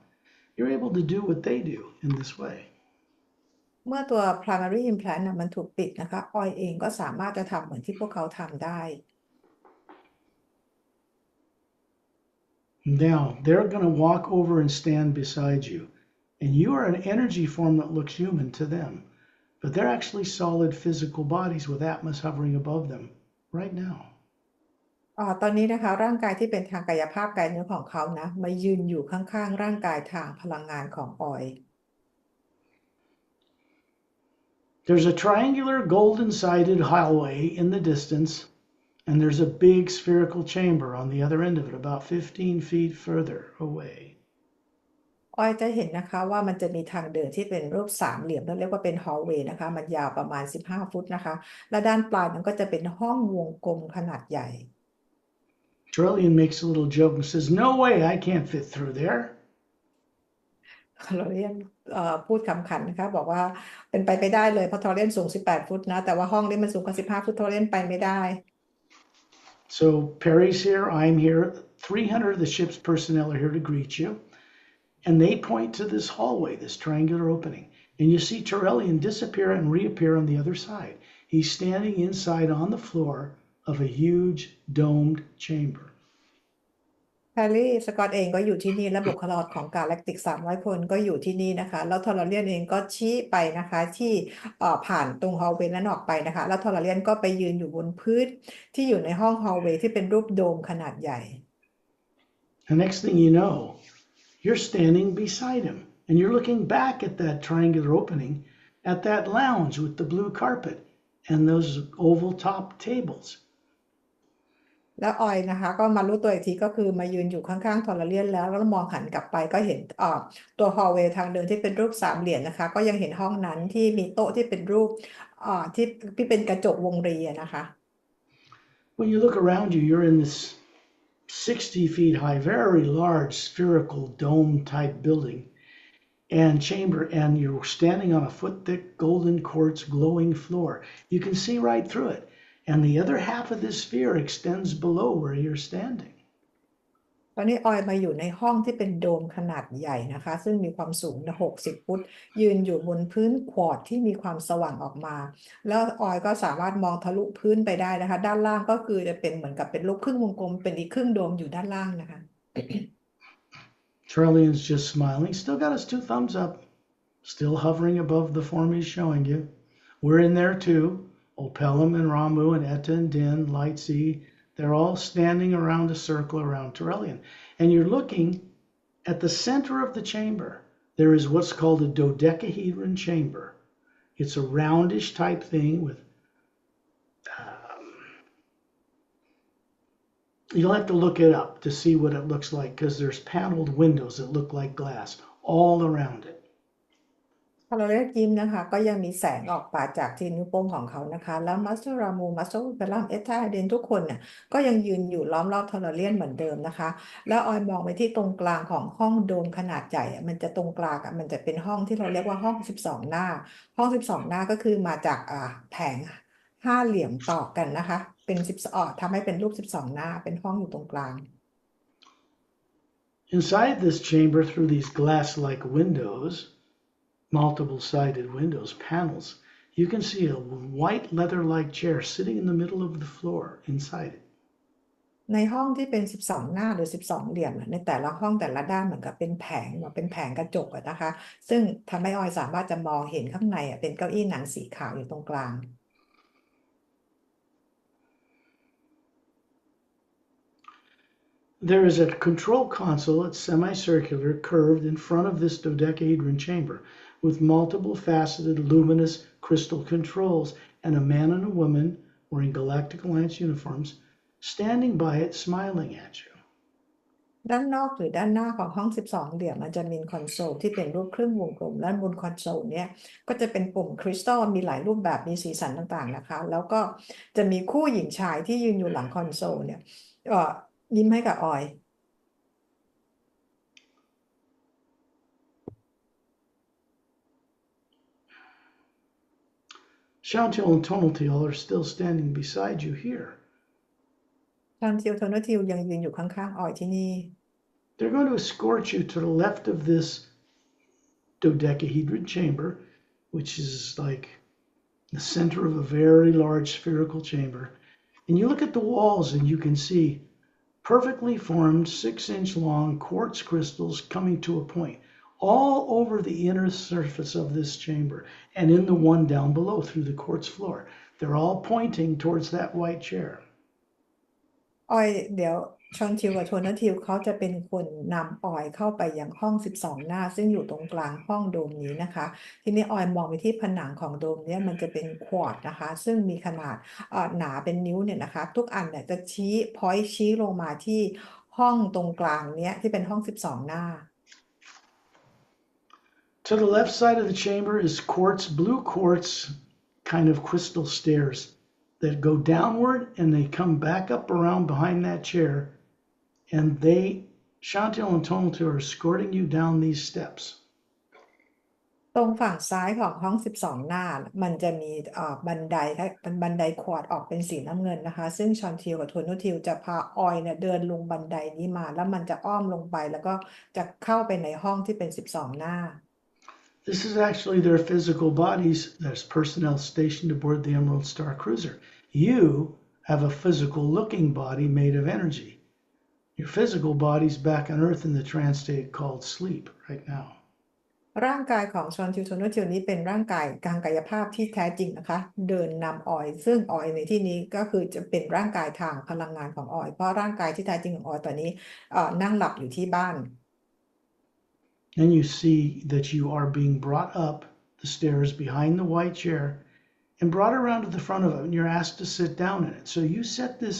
you're able to do what they do in this way. เมื่อตัว primary implant มันถูกปิดนะคะออยเองก็สามารถจะทำเหมือนที่พวกเขาทำได้ Now, they're going to walk over and stand beside you. And you are an energy form that looks human to them. But they're actually solid physical bodies with Atmos hovering above them right now. ตอนนี้นะคะร่างกายที่เป็นทางกายภาพกายเนื้อของเขานะมายืนอยู่ข้างๆร่างกายทางพลังงานของออย There's a triangular golden-sided hallway in the distance, and there's a big spherical chamber on the other end of it, about 15 feet further away. ออยจะเห็นนะคะว่ามันจะมีทางเดินที่เป็นรูปสามเหลี่ยมเราเรียกว่าเป็นฮอลเวย์นะคะมันยาวประมาณ15ฟุตนะคะและด้านปลายมันก็จะเป็นห้องวงกลมขนาดใหญ่ Trillian makes a little joke and says, "No way, I can't fit through there." เราเรียนพูดคำขันนะคะบอกว่าเป็นไปไม่ได้เลยเพราะทอเรนสูง18ฟุตนะแต่ว่าห้องนี้มันสูงกว่า15ฟุตทอเรนไปไม่ได้ So Pari's here, I'm here, 300 of the ship's personnel are here to greet you. And they point to this hallway, this triangular opening. And you see Trillian disappear and reappear on the other side. He's standing inside on the floor of a huge domed chamber. แฮร์รี่สกอตเองก็อยู่ที่นี่และบุคลากรของกาแล็กติก300 คนก็อยู่ที่นี่นะคะแล้วทอร์เรียนเองก็ชี้ไปนะคะที่ผ่านตรงฮอลเวย์นั้นออกไปนะคะแล้วทอร์เรียนก็ไปยืนอยู่บนพื้นที่อยู่ในห้องฮอลเวย์ที่เป็นรูปโดมขนาดใหญ่ The next thing you know, you're standing beside him and you're looking back at that triangular opening, at that lounge with the blue carpet and those oval top tables. แล้วออยนะคะก็มารู้ตัวอีกทีก็คือมายืนอยู่ข้างๆทอร์เรียนแล้วมองหันกลับไปก็เห็นตัวฮอลเวย์ทางเดินที่เป็นรูปสามเหลี่ยมนะคะก็ยังเห็นห้องนั้นที่มีโต๊ะที่เป็นรูปที่เป็นกระจกวงรีนะคะ When you look around you, you're in this 60 feet high, very large spherical dome type building and chamber, and you're standing on a foot thick golden quartz glowing floor. You can see right through it. And the other half of this sphere extends below where you're standing. ตอนนี้ออยมาอยู่ในห้องที่เป็นโดมขนาดใหญ่นะคะซึ่งมีความสูง60 ฟุตยืนอยู่บนพื้นควอร์ตที่มีความสว่างออกมาแล้วออยก็สามารถมองทะลุพื้นไปได้นะคะด้านล่างก็คือจะเป็นเหมือนกับเป็นรูปครึ่งวงกลมเป็นอีกครึ่งโดมอยู่ด้านล่างนะคะ Trillian's just smiling, still got his 2 thumbs up, still hovering above the form he's showing you. We're in there too. Opelum and Ramu and Etta and Din, Lightsea, they're all standing around a circle around Trillian. And you're looking at the center of the chamber. There is what's called a dodecahedron chamber. It's a roundish type thing with, you'll have to look it up to see what it looks like because there's paneled windows that look like glass all around it. ทอร์เรียนยิ้มนะคะก็ยังมีแสงออกมาจากที่นิ้วโป้งของเขานะคะแล้วมัสเตอร์รามูมัสเตอร์เบลลัมเอตาเดนทุกคนเนี่ยก็ยังยืนอยู่ล้อมรอบทอร์เรียนเหมือนเดิมนะคะแล้วออยมองไปที่ตรงกลางของห้องโดมขนาดใหญ่มันจะตรงกลางมันจะเป็นห้องที่เราเรียกว่าห้อง12 หน้าห้อง12 หน้าก็คือมาจากแผง5 เหลี่ยมต่อกันนะคะเป็นทำให้เป็นรูป12 หน้าเป็นห้องอยู่ตรงกลาง Inside this chamber, through these glass-like windows, multiple-sided windows, panels, you can see a white leather-like chair sitting in the middle of the floor inside it. ในห้องที่เป็น12 หน้าหรือ12 เหลี่ยมในแต่ละห้องแต่ละด้านเหมือนกับเป็นแผงกระจกนะคะซึ่งทำให้ออยสามารถจะมองเห็นข้างในเป็นเก้าอี้หนังสีขาวอยู่ตรงกลาง There is a control console. It's semicircular, curved in front of this dodecahedron chamber with multiple faceted luminous crystal controls and a man and a woman wearing Galactic Alliance uniforms standing by it smiling at you. ด้านนอกหรือด้านหน้าของห้อง12 เหลี่ยมมันจะมีคอนโซลที่เป็นรูปครึ่งวงกลมและบนคอนโซลเนี่ยก็จะเป็นปุ่มคริสตัลมีหลายรูปแบบมีสีสันต่างๆนะคะแล้วก็จะมีคู่หญิงชายที่ยืนอยู่หลังคอนโซลเนี่ยยิ้มให้กับออย Chantil and Tonaltil are still standing beside you here. ชานทิลโทนทิลยังยืนอยู่ข้างๆออยที่นี่ They're going to escort you to the left of this dodecahedron chamber, which is like the center of a very large spherical chamber. And you look at the walls and you can see perfectly formed 6-inch long quartz crystals coming to a point all over the inner surface of this chamber and in the one down below through the quartz floor. They're all pointing towards that white chair. ออยเดี๋ยวชอนทิวกับโทนทิวเขาจะเป็นคนนำออยเข้าไปยังห้อง12หน้าซึ่งอยู่ตรงกลางห้องโดมนี้นะคะทีนี้ออยมองไปที่ผนังของโดมเนี่ยมันจะเป็นควอร์ตนะคะซึ่งมีขนาดหนาเป็นนิ้วเนี่ยนะคะทุกอันเนี่ยจะชี้พอยต์ชี้ลงมาที่ห้องตรงกลางเนี้ยที่เป็นห้อง12หน้า To the left side of the chamber is blue quartz kind of crystal stairs that go downward and they come back up around behind that chair, and Chantal and Tonalty are escorting you down these steps. ตรงฝั่งซ้ายของห้อง12หน้ามันจะมีบันไดเป็นบันไดควอร์ดออกเป็นสีน้ำเงินนะคะซึ่งชอนทิวกับโทนูทิวจะพาออยเนี่ยเดินลงบันไดนี้มาแล้วมันจะอ้อมลงไปแล้วก็จะเข้าไปในห้องที่เป็น12หน้า This is actually their physical bodies. There's personnel stationed aboard the Emerald Star Cruiser. You have a physical looking body made of energy. Your physical body's back on Earth in the trance state called sleep right now. ร่างกายของชอนทิวโทนูทิวนี้เป็นร่างกายทางกายภาพที่แท้จริงนะคะเดินนำออยซึ่งออยในที่นี้ก็คือจะเป็นร่างกายทางพลังงานของออยเพราะร่างกายที่แท้จริงของออยตอนนี้นั่งหลับอยู่ที่บ้าน And you see that you are being brought up the stairs behind the white chair and brought around to the front of it, and you're asked to sit down in it. So you set this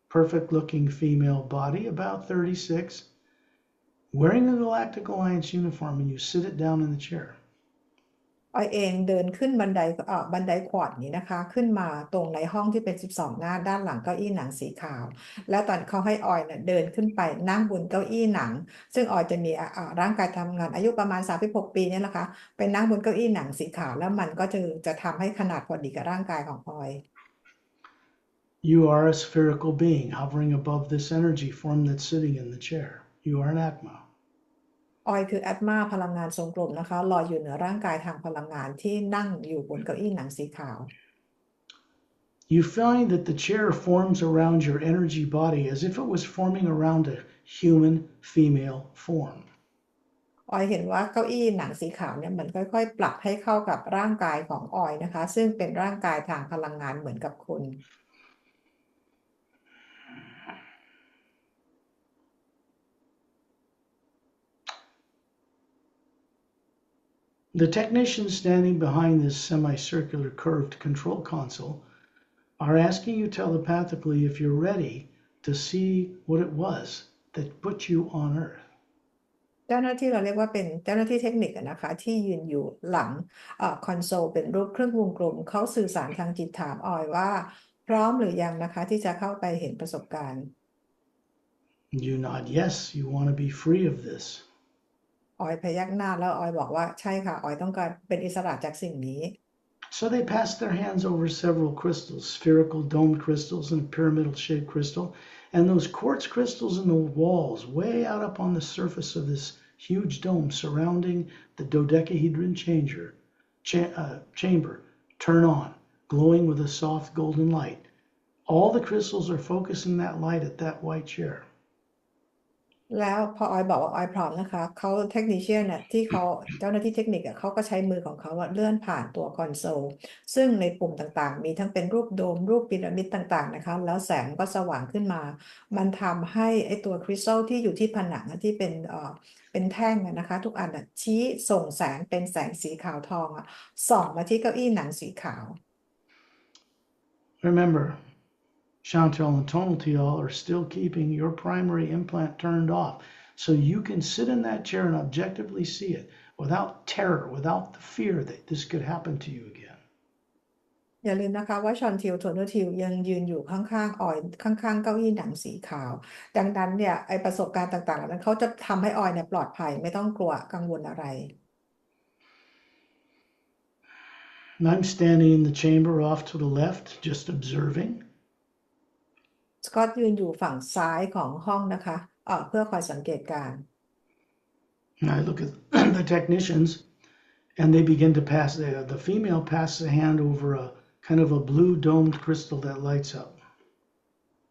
perfect-looking female body, about 36, wearing a Galactic Alliance uniform, and you sit it down in the chair. ออยเองเดินขึ้นบันไดควอร์ดนี้นะคะขึ้นมาตรงในห้องที่เป็น12หน้าด้านหลังเก้าอี้หนังสีขาวแล้วตอนเขาให้ออยเนี่ยเดินขึ้นไปนั่งบนเก้าอี้หนังซึ่งออยจะมีร่างกายทำงานอายุประมาณ36ปีเนี่ยนะคะไปนั่งบนเก้าอี้หนังสีขาวแล้วมันก็จะทำให้ขนาดพอดีกับร่างกายของออย You are a spherical being hovering above this energy form that's sitting in the chair. You are an Atma. ออยคือแอตมาพลังงานทรงกลมนะคะลอยอยู่เหนือร่างกายทางพลังงานที่นั่งอยู่บนเก้าอี้หนังสีขาว You find that the chair forms around your energy body as if it was forming around a human female form. ออยเห็นว่าเก้าอี้หนังสีขาวเนี่ยมันค่อยๆปรับให้เข้ากับร่างกายของออยนะคะซึ่งเป็นร่างกายทางพลังงานเหมือนกับคน The technicians standing behind this semicircular curved control console are asking you telepathically if you're ready to see what it was that put you on Earth. เจ้าหน้าที่เราเรียกว่าเป็นเจ้าหน้าที่เทคนิคนะคะที่ยืนอยู่หลังคอนโซลเป็นรูปเครื่องวงกลมเขาสื่อสารทางจิตถามออยว่าพร้อมหรือยังนะคะที่จะเข้าไปเห็นประสบการณ์ You nod yes, you want to be free of this. ออยพยักหน้าแล้วออยบอกว่าใช่ค่ะออยต้องการเป็นอิสระจากสิ่งนี้ So they pass their hands over several crystals, spherical domed crystals and a pyramidal shaped crystal, and those quartz crystals in the walls way out up on the surface of this huge dome surrounding the dodecahedron chamber turn on, glowing with a soft golden light. All the crystals are focusing that light at that white chair. แล้วพอออยบอกว่าออยพร้อมนะคะเขาเทคนิชเชียนเนี่ยที่เขาเจ้าหน้าที่เทคนิคเขาก็ใช้มือของเขาเลื่อนผ่านตัวคอนโซลซึ่งในปุ่มต่างๆมีทั้งเป็นรูปโดมรูปพีระมิดต่างๆนะคะแล้วแสงก็สว่างขึ้นมามันทำให้ไอตัวคริสตัลที่อยู่ที่ผนังที่เป็นแท่งนะคะทุกอันชี้ส่งแสงเป็นแสงสีขาวทองส่องมาที่เก้าอี้หนังสีขาว Remember, Chantal and Tonalty are still keeping your primary implant turned off, so you can sit in that chair and objectively see it without terror, without the fear that this could happen to you again. อย่าลืมนะคะว่าชอนทิวโทนูทิวยังยืนอยู่ข้างๆออยข้างๆเก้าอี้หนังสีขาวดังนั้นเนี่ยไอประสบการณ์ต่างๆเหล่านั้นเขาจะทำให้ออยเนี่ยปลอดภัยไม่ต้องกลัวกังวลอะไร And I'm standing in the chamber off to the left, just observing. สกอตยืนอยู่ฝั่งซ้ายของห้องนะคะเพื่อคอยสังเกตการณ์ And I look at the technicians, and they begin to pass. The female passes a hand over a kind of a blue domed crystal that lights up.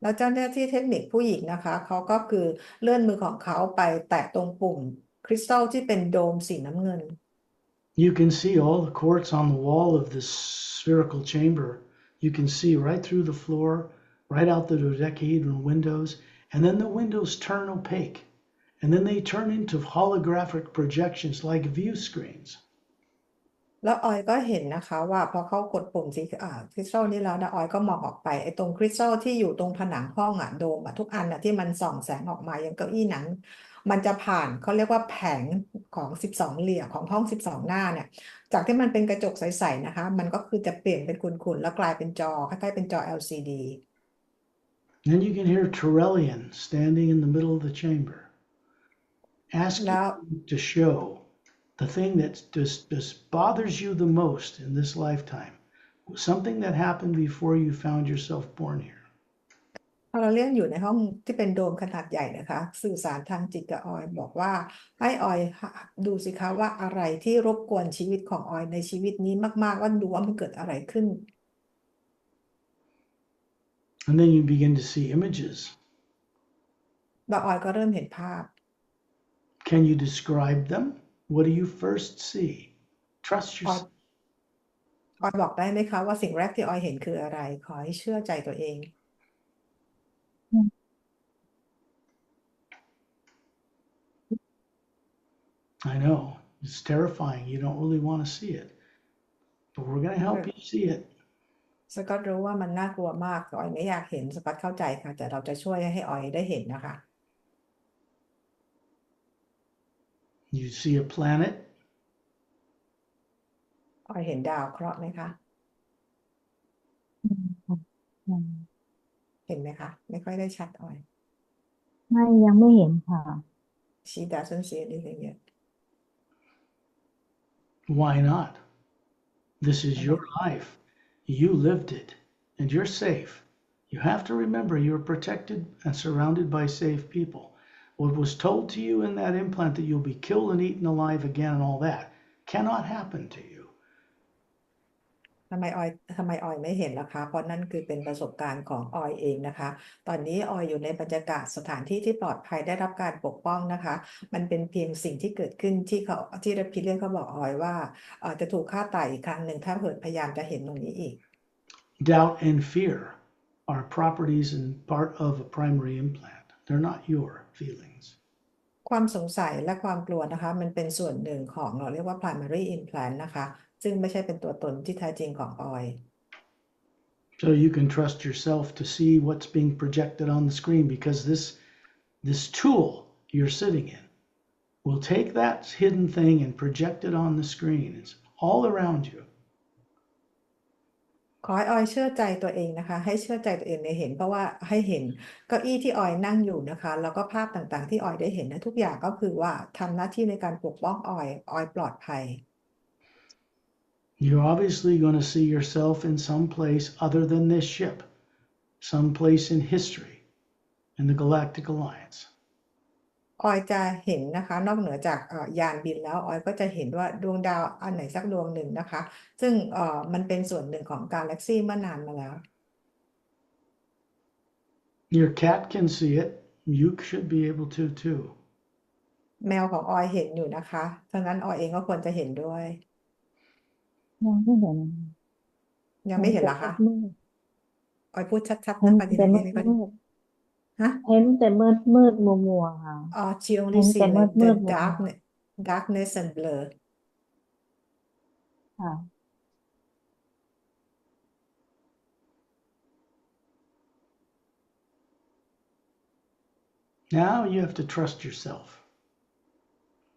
แล้วเจ้าหน้าที่เทคนิคผู้หญิงนะคะเขาก็คือเลื่อนมือของเขาไปแตะตรงปุ่มคริสตัลที่เป็นโดมสีน้ำเงิน You can see all the quartz on the wall of this spherical chamber. You can see right through the floor, right out the dodecahedron windows, and then the windows turn opaque. And then they turn into holographic projections like view screens. แล้วออยก็เห็นนะคะว่าพอเขากดปุ่มสีคริสตัลนี้แล้วนะออยก็มองออกไปไอ้ตรงคริสตัลที่อยู่ตรงผนังห้องโดมทุกอันที่มันส่องแสงออกมาอย่างเก้าอี้หนังมันจะผ่านเขาเรียกว่าแผงของ12เหลี่ยมของห้อง12หน้าเนี่ยจากที่มันเป็นกระจกใสๆนะคะมันก็คือจะเปลี่ยนเป็นขุ่นๆแล้วกลายเป็นจอคล้ายๆเป็นจอ LCD Then you can hear Torellian standing in the middle of the chamber, asking แล้ว you to show the thing that just bothers you the most in this lifetime, something that happened before you found yourself born here. พอเราเรียนอยู่ในห้องที่เป็นโดมขนาดใหญ่นะคะสื่อสารทางจิตกับออยบอกว่าให้ออยดูสิคะว่าอะไรที่รบกวนชีวิตของออยในชีวิตนี้มากๆว่าดูว่ามันเกิดอะไรขึ้น And then you begin to see images. แล้วออยก็เริ่มเห็นภาพ Can you describe them? What do you first see? Trust ออย yourself. ออยบอกได้ไหมคะว่าสิ่งแรกที่ออยเห็นคืออะไรขอให้เชื่อใจตัวเอง I know it's terrifying. You don't really want to see it, but we're going to help you see it. สกอตรู้ว่ามันน่ากลัวมากออยไม่อยากเห็นสกอตเข้าใจค่ะแต่เราจะช่วยให้ออยได้เห็นนะคะ You see a planet. ออยเห็นดาวเคราะห์ไหมคะ เห็นไหมคะไม่ค่อยได้ชัดออย ไม่ยังไม่เห็นค่ะ She doesn't see anything yet Why not? This is your life. You lived it, and you're safe. You have to remember you're protected and surrounded by safe people. What was told to you in that implant that you'll be killed and eaten alive again and all that cannot happen to you. ทำไมออยไม่เห็นล่ะคะเพราะนั่นคือเป็นประสบการณ์ของออยเองนะคะ ตอนนี้ออยอยู่ในบรรยากาศสถานที่ที่ปลอดภัยได้รับการปกป้องนะคะ มันเป็นเพียงสิ่งที่เกิดขึ้นที่พิเลียนเขาบอกออยว่าจะถูกฆ่าตายอีกครั้งหนึ่งถ้าเกิดพยายามจะเห็นตรงนี้อีก Doubt and fear are properties and part of a primary implant. They're not your feelings. ความสงสัยและความกลัวนะคะมันเป็นส่วนหนึ่งของเราเรียกว่า primary implant นะคะซึ่งไม่ใช่เป็นตัวตนที่แท้จริงของออย So you can trust yourself to see what's being projected on the screen because this tool you're sitting in will take that hidden thing and project it on the screen. It's all around you. ขอให้ออยเชื่อใจตัวเองนะคะให้เชื่อใจตัวเองในเห็นเพราะว่าให้เห็นเก้าอี้ที่ออยนั่งอยู่นะคะแล้วก็ภาพต่างๆที่ออยได้เห็นนะทุกอย่างก็คือว่าทำหน้าที่ในการปกป้องออยปลอดภัย You're obviously going to see yourself in some place other than this ship, some place in history, in the Galactic Alliance. ออยจะเห็นนะคะนอกเหนือจากยานบินแล้วออยก็จะเห็นว่าดวงดาวอันไหนสักดวงหนึ่งนะคะซึ่งมันเป็นส่วนหนึ่งของกาแล็กซี่เมื่อนานมาแล้ว Your cat can see it. You should be able to too. แมวของออยเห็นอยู่นะคะดังนั้นออยเองก็ควรจะเห็นด้วย ยังไม่เห็น ยังไม่เห็นเหรอคะ มืด ออยพูดชัดๆ เห็ นะ น ประเด็น แต่มื นี้ ด ก็ มืด ฮะ เห็นแต่มืดมัวค่ะ she only เห็น see แต่ like มื the ดมัว darkness and blur ค่ะ Now you have to trust yourself.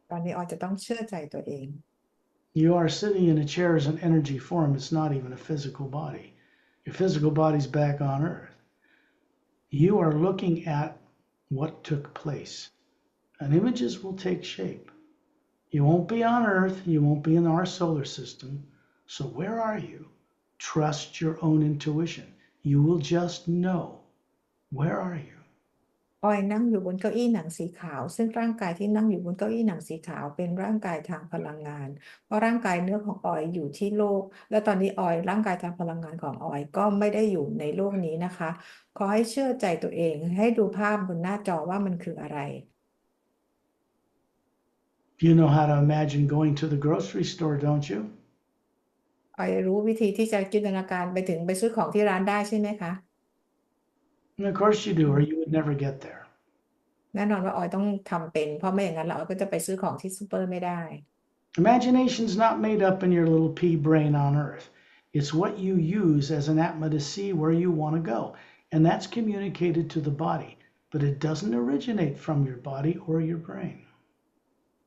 ตอนนี้ออยจะต้องเชื่อใจตัวเอง You are sitting in a chair as an energy form. It's not even a physical body. Your physical body's back on Earth. You are looking at what took place. And images will take shape. You won't be on Earth. You won't be in our solar system. So where are you? Trust your own intuition. You will just know. Where are you? ออยนั่งอยู่บนเก้าอี้หนังสีขาวซึ่งร่างกายที่นั่งอยู่บนเก้าอี้หนังสีขาวเป็นร่างกายทางพลังงานเพราะร่างกายเนื้อของออยอยู่ที่โลกและตอนนี้ออยร่างกายทางพลังงานของออยก็ไม่ได้อยู่ในโลกนี้นะคะขอให้เชื่อใจตัวเองให้ดูภาพบนหน้าจอว่ามันคืออะไร You know how to imagine going to the grocery store, don't you? ออยรู้วิธีที่จะจินตนาการไปถึงไปซื้อของที่ร้านได้ใช่ไหมคะ And of course you do, or you would never get there. แน่นอนว่าออยต้องทำเป็นเพราะไม่อย่างนั้นเราออยก็จะไปซื้อของที่ซูเปอร์ไม่ได้ Imagination's not made up in your little pea brain on earth. It's what you use as an atma to see where you want to go. And that's communicated to the body. But it doesn't originate from your body or your brain.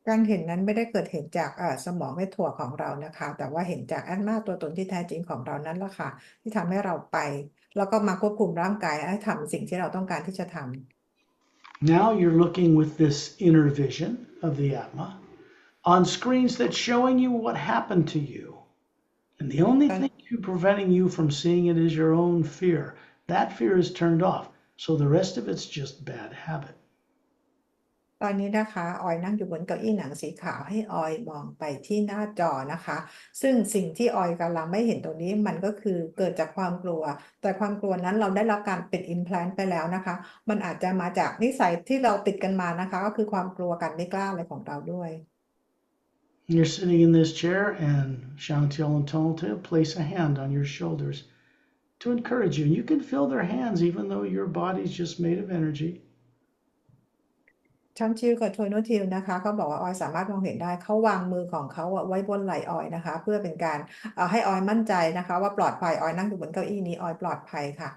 การเห็นนั้นไม่ได้เกิดเห็นจากสมองในถั่วของเรานะคะ แต่ว่าเห็นจากอัตมาตัวตนที่แท้จริงของเรานั้นแหละค่ะที่ทำให้เราไป แล้วก็มาควบคุมร่างกายให้ทำสิ่งที่เราต้องการที่จะทำ Now you're looking with this inner vision of the atma on screens that's showing you what happened to you. And the only thing preventing you from seeing it is your own fear. That fear is turned off. So the rest of it's just bad habit. ตอนนี้นะคะออยนั่งอยู่บนเก้าอี้หนังสีขาวให้ออยมองไปที่หน้าจอนะคะ ซึ่งสิ่งที่ออยกำลังไม่เห็นตรงนี้มันก็คือเกิดจากความกลัว แต่ความกลัวนั้นเราได้รับการเป็น implant ไปแล้วนะคะ มันอาจจะมาจากนิสัยที่เราติดกันมานะคะ ก็คือความกลัวกันไม่กล้าอะไรของเราด้วย You're sitting in this chair and Shantiel and Tonalta place a hand on your shoulders to encourage you. And you can feel their hands even though your body's just made of energy. ช่างชิวกับโทยโนทิวนะคะเขาบอกว่าออยสามารถมองเห็นได้เขาวางมือของเขาไว้บนไหล่ออยนะคะ เพื่อเป็นการให้ออยมั่นใจนะคะว่าปลอดภัยออยนั่งอยู่บนเก้าอี้นี้ออยปลอดภัยค่ะ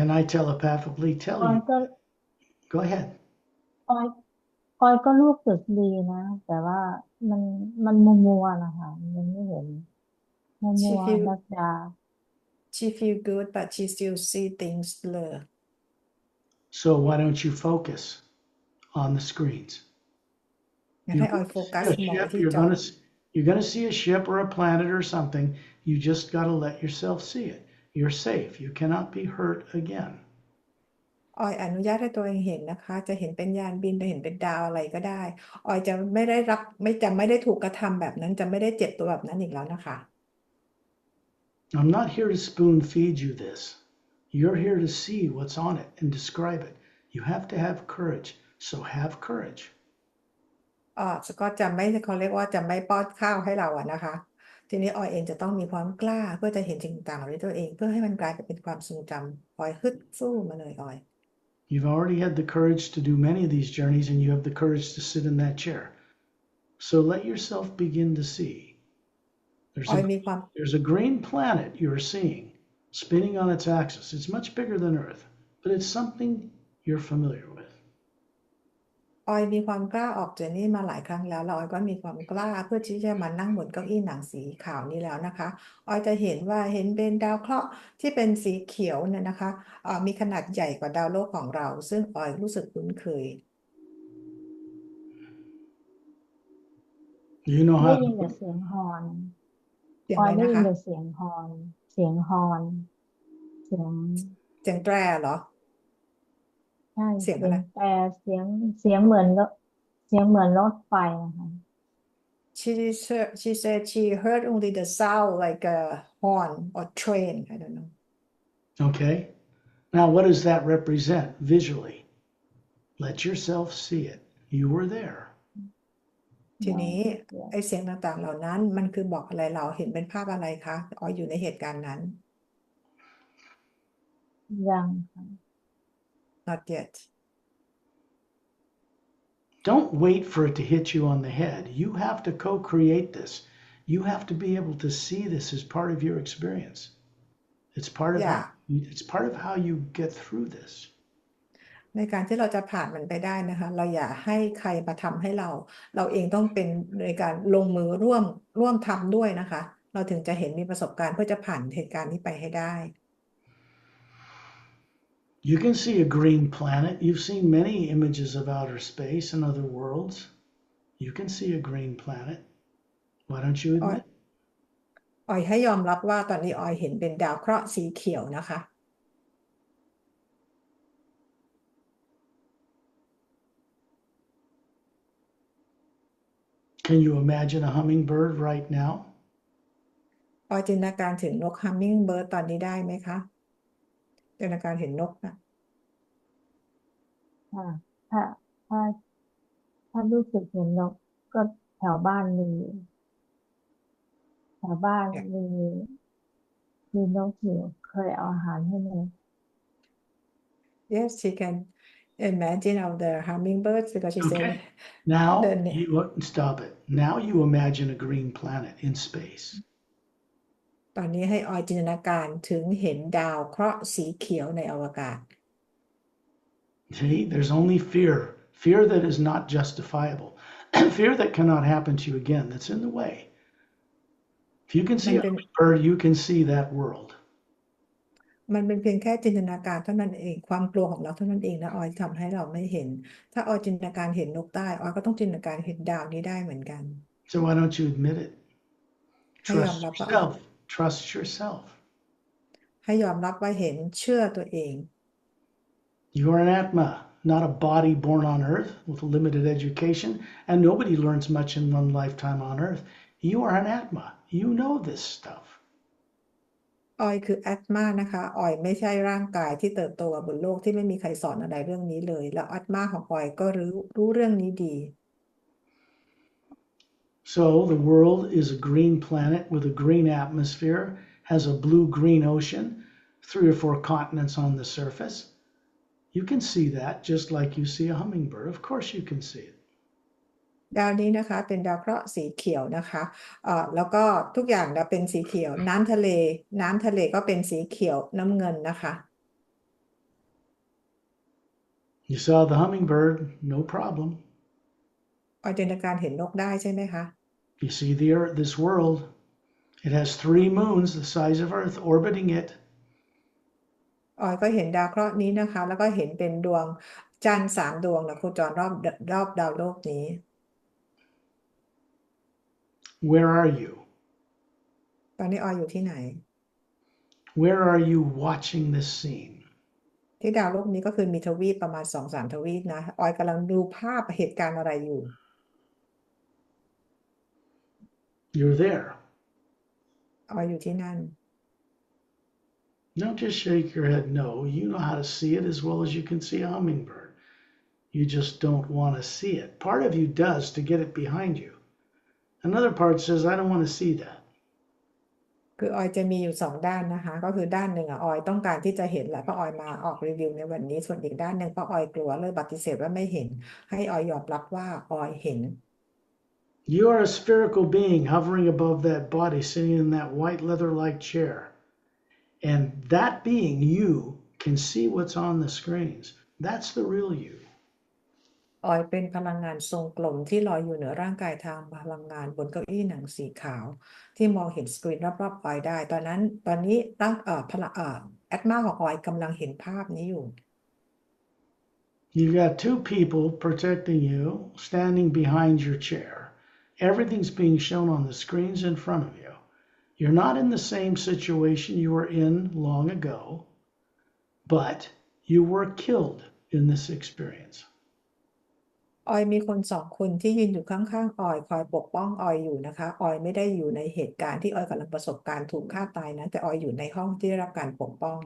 And I telepathically อ tell อย you, ก็ go ahead. ออยออยก็รู้สึกดีนะ แต่ว่ามันมัวๆนะคะมันไม่เห็นมั she ว feel ๆดักดา she feel good but she still see things blur So why don't you focus on the screens? งั้นให้ออยโฟกัสมองไปที่จอ You're gonna see a ship or a planet or something. You just gotta let yourself see it. You're safe. You cannot be hurt again. ออยอนุญาตให้ตัวเองเห็นนะคะ จะเห็นเป็นยานบินจะเห็นเป็นดาวอะไรก็ได้ ออยจะไม่ได้ถูกกระทำแบบนั้นจะไม่ได้เจ็บตัวแบบนั้นอีกแล้วนะคะ I'm not here to spoon feed you this. You're here to see what's on it and describe it. You have to have courage. So have courage. ก็จะไม่เขาเรียกว่าจะไม่ป้อนข้าวให้เราอะนะคะ ทีนี้ออยเองจะต้องมีความกล้าเพื่อจะเห็นสิ่งต่างๆเหล่านี้ตัวเองเพื่อให้มันกลายเป็นความทรงจำออยฮึดสู้มาเลยออย You've already had the courage to do many of these journeys and you have the courage to sit in that chair. So let yourself begin to see. ออยมีความ There's a green planet you're seeing spinning on its axis. It's much bigger than Earth, but it's something you're familiar with. ออยมีความกล้าออกเจอร์นี่มาหลายครั้งแล้วออยก็มีความกล้าเพื่อที่จะมานั่งบนเก้าอี้หนังสีขาวนี้แล้วนะคะออยจะเห็นว่าเห็นเป็นดาวเคราะห์ที่เป็นสีเขียวเนี่ยนะคะมีขนาดใหญ่กว่าดาวโลกของเรา ซึ่งออยรู้สึกคุ้นเคย You know ได้ how ยิน to แต่เสียงฮอร์น เสียง ออ อะ ย ไร ได้ นะ ยิน คะ แต่เสียงฮอร์นเสียงฮอร์นเสียง เสียงแตรเหรอ ใช่ เสียง เสี อะ ย ไร งแต่เสียงเหมือนรถเสียงเหมือนรถไฟนะคะ she said she heard only the sound like a horn or train I don't know Okay. Now, what does that represent visually? Let yourself see it. You were there. ทีนี้ไอเสียงต่างๆเหล่านั้นมันคือบอกอะไรเราเห็นเป็นภาพอะไรคะออยอยู่ในเหตุการณ์นั้น ยังค่ะ not yet Don't wait for it to hit you on the head. You have to co-create this. You have to be able to see this as part of your experience. It's part of how you get through this. ในการที่เราจะผ่านมันไปได้นะคะ เราอย่าให้ใครมาทำให้เรา เราเองต้องเป็นในการลงมือร่วมทำด้วยนะคะ เราถึงจะเห็นมีประสบการณ์เพื่อจะผ่านเหตุการณ์นี้ไปให้ได้ You can see a green planet. You've seen many images of outer space and other worlds. You can see a green planet. Why don't you admit? ออยให้ยอมรับว่าตอนนี้ออยเห็นเป็นดาวเคราะห์สีเขียวนะคะ Can you imagine a hummingbird right now? ออยจินตนาการถึงนก hummingbird ตอนนี้ได้ไหมคะจินตนาการเห็นนกนะ ค่ะถ้าถ้าถ้ารู้สึกเห็นนกก็แถวบ้านมีนกอยู่เคยเอาอาหารให้นก Yes she can imagine of the hummingbirds because she said Okay. Now the you stop it. Now you imagine a green planet in space. ตอนนี้ให้ออยจินตนาการถึงเห็นดาวเคราะห์สีเขียวในอวกาศ See, there's only fear that is not justifiable, fear that cannot happen to you again, that's in the way. If you can see a hummingbird, you can see that world. มันเป็นเพียงแค่จินตนาการเท่านั้นเองความกลัวของเราเท่านั้นเองนะออยทำให้เราไม่เห็น ถ้าออยจินตนาการเห็นนกได้ออยก็ต้องจินตนาการเห็นดาวนี้ได้เหมือนกัน So why don't you admit it? ให้ยอม Trust รับว่า yourself. Trust yourself. ให้ยอมรับว่าเห็นเชื่อตัวเอง You are an Atma, not a body born on earth with a limited education, and nobody learns much in one lifetime on earth. You are an Atma. You know this stuff. ออยคือแอตมานะคะออยไม่ใช่ร่างกายที่เติบโตบนโลกที่ไม่มีใครสอนอะไรเรื่องนี้เลยแล้วแอตมาของออยก็รู้เรื่องนี้ดี So the world is a green planet with a green atmosphere, has a blue-green ocean, 3 or 4 continents on the surface. You can see that just like you see a hummingbird. Of course you can see it. ดาวนี้นะคะเป็นดาวเคราะห์สีเขียวนะคะแล้วก็ทุกอย่างเป็นสีเขียวน้ำทะเลก็เป็นสีเขียวน้ำเงินนะคะ You saw the hummingbird, no problem. ออยจินตนาการเห็นนกได้ใช่ไหมคะ You see the Earth, this world. It has 3 moons the size of Earth orbiting it. ออยก็เห็นดาวเคราะห์นี้นะคะ แล้วก็เห็นเป็นดวงจันทร์3 ดวงนะโคจรรอบดาวโลกนี้ Where are you? ตอนนี้ออยอยู่ที่ไหน Where are you watching this scene? ที่ดาวโลกนี้ก็คือมีทวีปประมาณ 2-3 ทวีปนะออยกำลังดูภาพเหตุการณ์อะไรอยู่ You're there. ออยอยู่ที่นั่น Don't just shake your head no. You know how to see it as well as you can see a hummingbird. You just don't want to see it. Part of you does to get it behind you. Another part says, I don't want to see that. คือออยจะมีอยู่2 ด้านนะคะก็คือด้านหนึ่งออยต้องการที่จะเห็นแหละเพราะออยมาออกรีวิวในวันนี้ส่วนอีกด้านหนึ่งเพราะออยกลัวเลยปฏิเสธว่าไม่เห็นให้ออยยอมรับว่าออยเห็น You are a spherical being hovering above that body, sitting in that white leather-like chair. And that being, you, can see what's on the screens. That's the real you. ออยเป็นพลังงานทรงกลมที่ลอยอยู่เหนือร่างกายทางพลังงานบนเก้าอี้หนังสีขาวที่มองเห็นสกรีนรอบๆออยได้ตอนนี้ตั้งพลังแอตมาของออยกำลังเห็นภาพนี้อยู่ You've got 2 people protecting you, standing behind your chair. Everything's being shown on the screens in front of you. You're not in the same situation you were in long ago, but you were killed in this experience. ออยมีคน2 คนที่ยืนอยู่ข้างๆออยคอยปกป้องออยอยู่นะคะออยไม่ได้อยู่ในเหตุการณ์ที่ออยกำลังประสบการณ์ถูกฆ่าตายนะแต่ออยอยู่ในห้องที่ได้รับการปกป้อง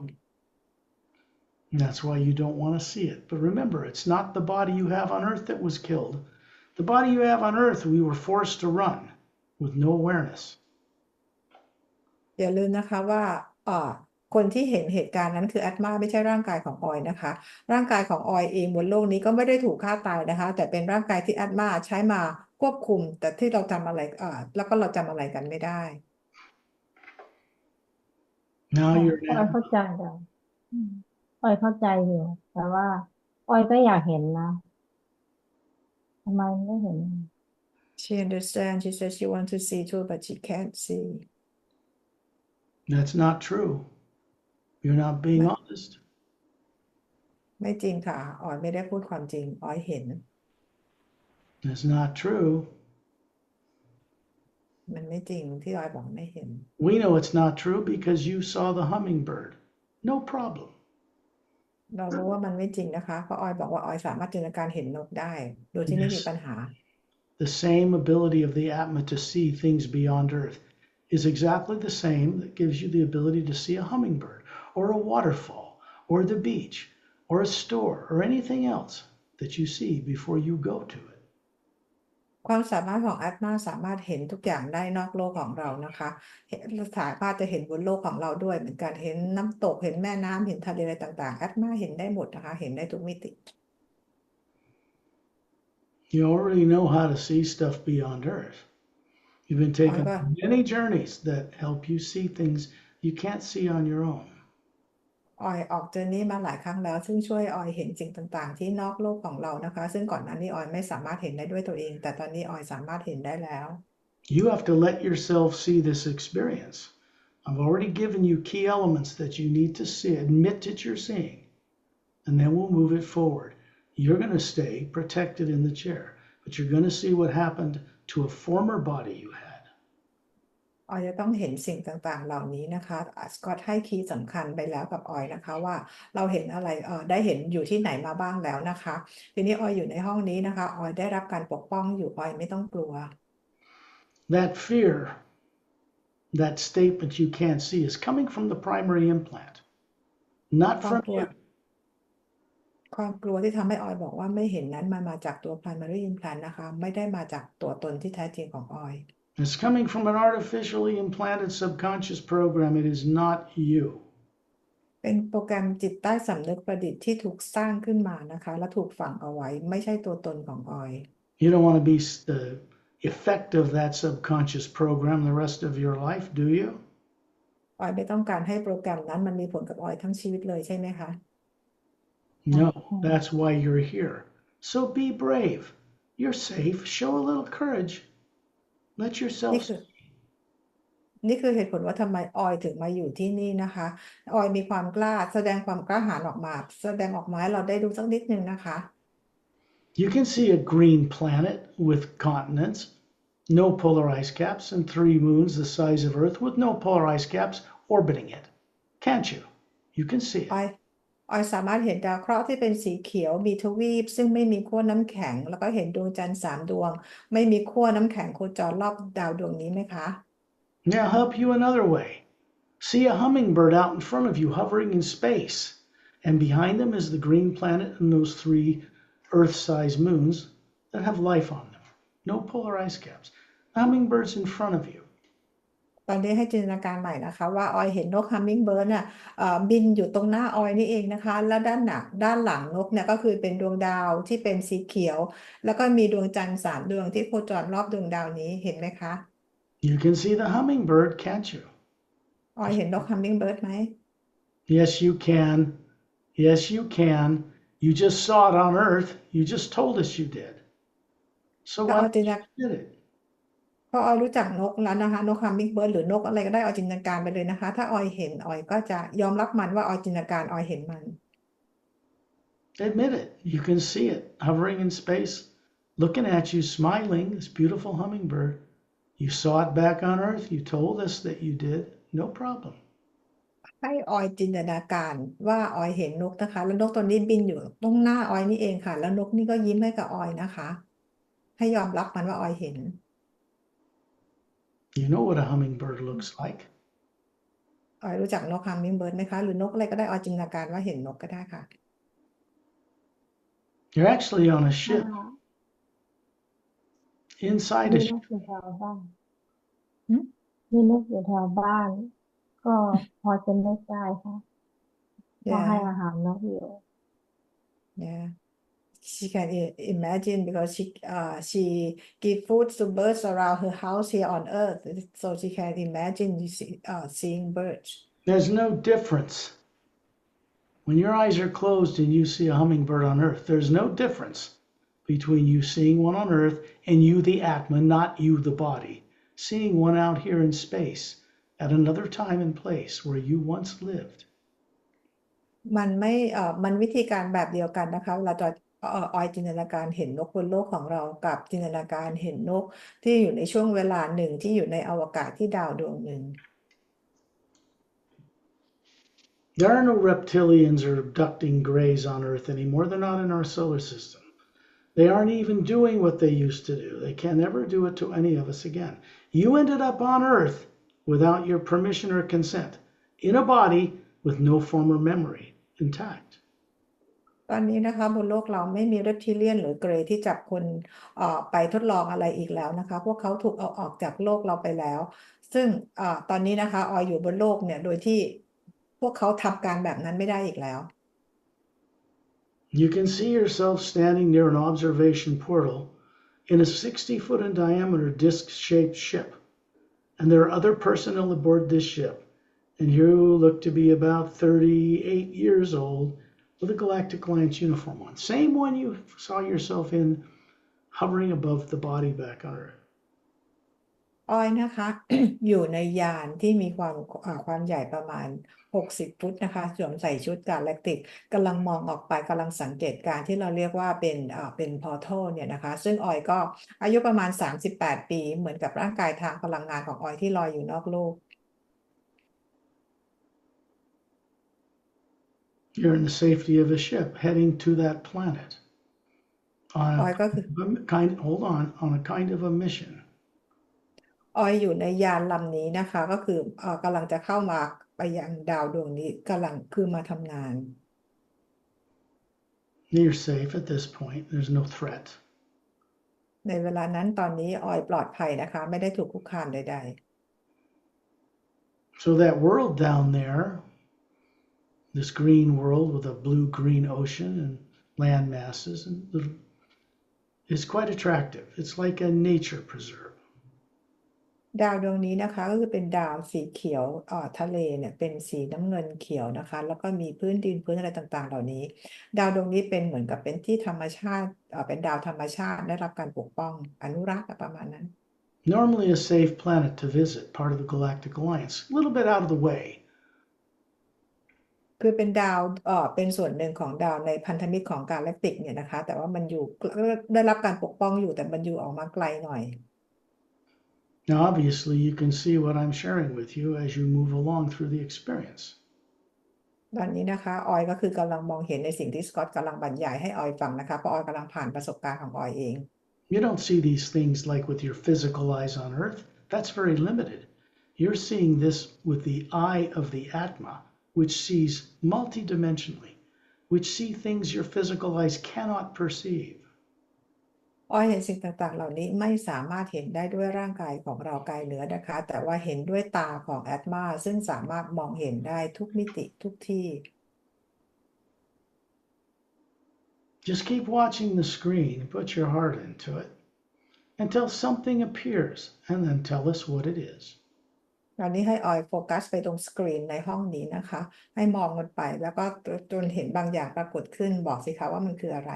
And that's why you don't want to see it. But remember, it's not the body you have on earth that was killed. The body you have on earth, we were forced to run with no awareness. อย่าลืมนะคะว่าคนที่เห็นเหตุการณ์นั้นคือแอตมาไม่ใช่ร่างกายของออยนะคะร่างกายของออยเองบนโลกนี้ก็ไม่ได้ถูกฆ่าตายนะคะแต่เป็นร่างกายที่แอตมาใช้มาควบคุมแต่ที่เราจำอะไรแล้วก็เราจำอะไรกันไม่ได้ Now you're ออย an เข้าใจแล้วออยเข้าใจอยู่แต่ว่าออยก็อยากเห็นนะทำไมไม่เห็น She understands she says she wants to see too but she can't see That's not true. You're not being honest. ไม่จริงค่ะออยไม่ได้พูดความจริงออยเห็น That's not true. มันไม่จริงที่ออยบอกไม่เห็น We know it's not true because you saw the hummingbird. No problem. เรารู้ว่ามันไม่จริงนะคะเพราะออยบอกว่าออยสามารถจินตนาการเห็นนกได้โดยที่ไม่มีปัญหา the same ability of the Atma to see things beyond Earth is exactly the same that gives you the ability to see a hummingbird or a waterfall or the beach or a store or anything else that you see before you go to it. ความสามารถของอาตมาสามารถเห็นทุกอย่างได้นอกโลกของเรานะคะสามารถจะเห็นบนโลกของเราด้วยเหมือนกันเห็นน้ำตกเห็นแม่น้ำเห็นทะเลอะไรต่างๆอาตมาเห็นได้หมดนะคะเห็นได้ทุกมิติ You already know how to see stuff beyond Earth. You've been taking many journeys that help you see things you can't see on your own. ออยออกเจอร์นี่มาหลายครั้งแล้วซึ่งช่วยออยเห็นสิ่งต่างๆที่นอกโลกของเรานะคะซึ่งก่อนหน้านี้ออยไม่สามารถเห็นได้ด้วยตัวเองแต่ตอนนี้ออยสามารถเห็นได้แล้ว You have to let yourself see this experience. I've already given you key elements that you need to see, admit that you're seeing, and then we'll move it forward. You're going to stay protected in the chair, but you're going to see what happened to a former body you had. ออยจะต้องเห็นสิ่งต่างๆเหล่านี้นะคะสกอตให้คีย์สำคัญไปแล้วกับออยนะคะว่าเราเห็นอะไรได้เห็นอยู่ที่ไหนมาบ้างแล้วนะคะทีนี้ออยอยู่ในห้องนี้นะคะออยได้รับการปกป้องอยู่ออยไม่ต้องกลัว That fear, that statement you can't see is coming from the primary implant, not from you. ความกลัวที่ทำให้ออยบอกว่าไม่เห็นนั้นมันมาจากตัว primary implant นะคะไม่ได้มาจากตัวตนที่แท้จริงของออย It's coming from an artificially implanted subconscious program. It is not you. เป็นโปรแกรมจิตใต้สำนึกประดิษฐ์ที่ถูกสร้างขึ้นมานะคะและถูกฝังเอาไว้ไม่ใช่ตัวตนของออย You don't want to be the effect of that subconscious program the rest of your life, do you? ออยไม่ต้องการให้โปรแกรมนั้นมันมีผลกับออยทั้งชีวิตเลยใช่ไหมคะ No, that's why you're here. So be brave. You're safe. Show a little courage. Let yourself นี่คือเหตุผลว่าทำไมออยถึงมาอยู่ที่นี่นะคะออยมีความกล้าแสดงความกล้าหาญออกมาแสดงออกมาให้เราได้ดูสักนิดนึงนะคะ You can see a green planet with continents, no polar ice caps, and 3 moons the size of Earth with no polar ice caps orbiting it. Can't you? You can see it. ออยสามารถเห็นดาวเคราะห์ที่เป็นสีเขียวมีทวีปซึ่งไม่มีขั้วน้ำแข็งแล้วก็เห็นดวงจันทร์3 ดวงไม่มีขั้วน้ำแข็งโคจรรอบดาวดวงนี้ไหมคะ Now help you another way. See a hummingbird out in front of you hovering in space, and behind them is the green planet and those 3 Earth-sized moons that have life on them. No polar ice caps. The hummingbird's in front of you. ตอนนี้ให้จินตนาการใหม่นะคะว่าออยเห็นนกฮัมมิงเบิร์ดน่ะบินอยู่ตรงหน้าออยนี่เองนะคะแล้วด้านหลังนกเนี่ยก็คือเป็นดวงดาวที่เป็นสีเขียวแล้วก็มีดวงจันทร์3 ดวงที่โคจรรอบดวงดาวนี้เห็นไหมคะ You can see the hummingbird, can't you? ออยเห็นนกฮัมมิงเบิร์ดไหม Yes, you can. Yes, you can. You just saw it on Earth. You just told us you did. So why did it? เพราะออยรู้จักนกแล้วนะคะนกฮัมมิงเบิร์ดหรือนกอะไรก็ได้ออยจินตนาการไปเลยนะคะถ้าออยเห็นออยก็จะยอมรับมันว่าออยจินตนาการออยเห็นมัน Admit it. You can see it hovering in space, looking at you, smiling, this beautiful hummingbird. You saw it back on Earth. You told us that you did. No problem. ให้ออยจินตนาการว่าออยเห็นนกนะคะแล้วนกตัวนี้บินอยู่ตรงหน้าออยนี่เองค่ะแล้วนกนี่ก็ยิ้มให้กับออยนะคะให้ยอมรับมันว่าออยเห็น You know what a hummingbird looks like. ออยรู้จักนกฮัมมิงเบิร์ดไหมคะหรือนกอะไรก็ได้ออยจินตนาการว่าเห็นนกก็ได้ค่ะ You're actually on a ship. Inside มี a น ship. กอยู่แถวบ้านมีนกอยู่แถวบ้านก็พอจะนึกได้ค่ะพอให้อาหารนกอยู่ Yeah she can imagine because she give food to birds around her house here on earth so she can imagine seeing birds There's no difference. When your eyes are closed and you see a hummingbird on Earth, there's no difference between you seeing one on Earth and you, the Atma, not you, the body, seeing one out here in space at another time and place where you once lived. มันไม่มันวิธีการแบบเดียวกันนะคะเราจะออยจินตนาการเห็นนกบนโลกของเรากับจินตนาการเห็นนกที่อยู่ในช่วงเวลาหนึ่งที่อยู่ในอวกาศที่ดาวดวงหนึ่ง There are no reptilians or abducting grays on Earth anymore. They're not in our solar system. They aren't even doing what they used to do. They can never do it to any of us again. You ended up on earth without your permission or consent, in a body with no former memory intact. ตอนนี้นะคะบนโลกเราไม่มีเรปทิเลียนหรือเกรย์ที่จับคนไปทดลองอะไรอีกแล้วนะคะพวกเขาถูกเอาออกจากโลกเราไปแล้ว ซึ่งตอนนี้นะคะออยอยู่บนโลกเนี่ยโดยที่พวกเขาทำการแบบนั้นไม่ได้อีกแล้ว You can see yourself standing near an observation portal in a 60-foot in diameter disc-shaped ship. And there are other personnel aboard this ship. And you look to be about 38 years old with a Galactic Alliance uniform on. Same one you saw yourself in, hovering above the body back on Earth. ออยนะคะ อยู่ในยานที่มีความใหญ่ประมาณ60 ฟุตนะคะสวมใส่ชุดกาแล็กติกกำลังมองออกไปกำลังสังเกตการที่เราเรียกว่าเป็นพอร์ทัลเนี่ยนะคะซึ่งออยก็อายุประมาณ38 ปีเหมือนกับร่างกายทางพลังงานของออยที่ลอยอยู่นอกโลก You're in the safety of a ship heading to that planet on a kind of a mission. ออยอยู่ในยานลำนี้นะคะก็คือกำลังจะเข้ามาไปยังดาวดวงนี้กำลังคือมาทำงาน You're safe at this point. There's no threat. ในเวลานั้นตอนนี้ออยปลอดภัยนะคะไม่ได้ถูกคุกคามใดๆ So that world down there, this green world with a blue-green ocean and land masses, is quite attractive. It's like a nature preserve. ดาวดวงนี้นะคะก็คือเป็นดาวสีเขียวทะเลเนี่ยเป็นสีน้ำเงินเขียวนะคะแล้วก็มีพื้นดินพื้นอะไรต่างๆเหล่านี้ดาวดวงนี้เป็นเหมือนกับเป็นที่ธรรมชาติเป็นดาวธรรมชาติได้รับการปกป้องอนุรักษ์ประมาณนั้น Normally a safe planet to visit, part of the Galactic Alliance, a little bit out of the way. คือเป็นดาวเป็นส่วนหนึ่งของดาวในพันธมิตรของกาแล็กติกเนี่ยนะคะแต่ว่ามันอยู่ได้รับการปกป้องอยู่แต่มันอยู่ออกมาไกลหน่อย Now, obviously, you can see what I'm sharing with you as you move along through the experience. ตอนนี้นะคะออยก็คือกำลังมองเห็นในสิ่งที่สกอตกำลังบรรยายให้ออยฟังนะคะเพราะออยกำลังผ่านประสบการณ์ของออยเอง You don't see these things like with your physical eyes on Earth. That's very limited. You're seeing this with the eye of the Atma, which sees multidimensionally, which see things your physical eyes cannot perceive. ออยเห็นสิ่งต่างๆเหล่านี้ไม่สามารถเห็นได้ด้วยร่างกายของเรากายเนื้อนะคะแต่ว่าเห็นด้วยตาของแอตมาซึ่งสามารถมองเห็นได้ทุกมิติทุกที่ Just keep watching the screen and put your heart into it until something appears and then tell us what it is. ตอนนี้ให้ออยโฟกัสไปตรงสกรีนในห้องนี้นะคะให้มองมันไปแล้วก็จนเห็นบางอย่างปรากฏขึ้นบอกสิคะว่ามันคืออะไร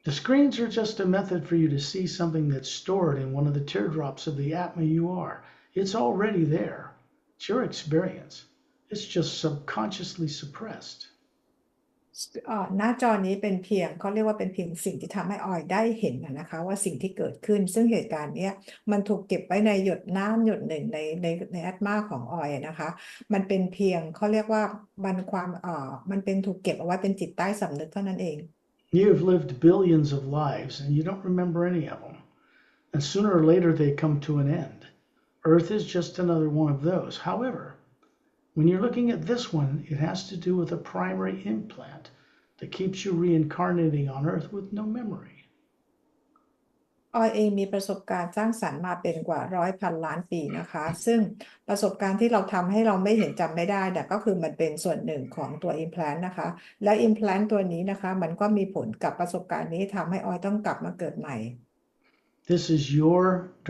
The screens are just a method for you to see something that's stored in one of the teardrops of the Atma you are. It's already there. It's your experience. It's just subconsciously suppressed. หน้าจอนี้เป็นเพียงเขาเรียกว่าเป็นเพียงสิ่งที่ทำให้ออยได้เห็นนะคะว่าสิ่งที่เกิดขึ้นซึ่งเหตุการณ์นี้มันถูกเก็บไว้ในหยดน้ำหยดหนึ่งในแอตมาของออยนะคะมันเป็นเพียงเขาเรียกว่ามันเป็นถูกเก็บเอาไว้เป็นจิตใต้สำนึกเท่านั้นเอง You've lived billions of lives and you don't remember any of them. And sooner or later they come to an end. Earth is just another one of those. However, when you're looking at this one, it has to do with a primary implant that keeps you reincarnating on Earth with no memory. ออยเองมีประสบการณ์สร้างสรรค์มาเป็นกว่า100,000 ล้านปีนะคะซึ่งประสบการณ์ที่เราทำให้เราไม่เห็นจำไม่ได้แต่ก็คือมันเป็นส่วนหนึ่งของตัว Implant นะคะและ Implant ตัวนี้นะคะมันก็มีผลกับประสบการณ์นี้ทำให้ออยต้องกลับมาเกิดใหม่ This is your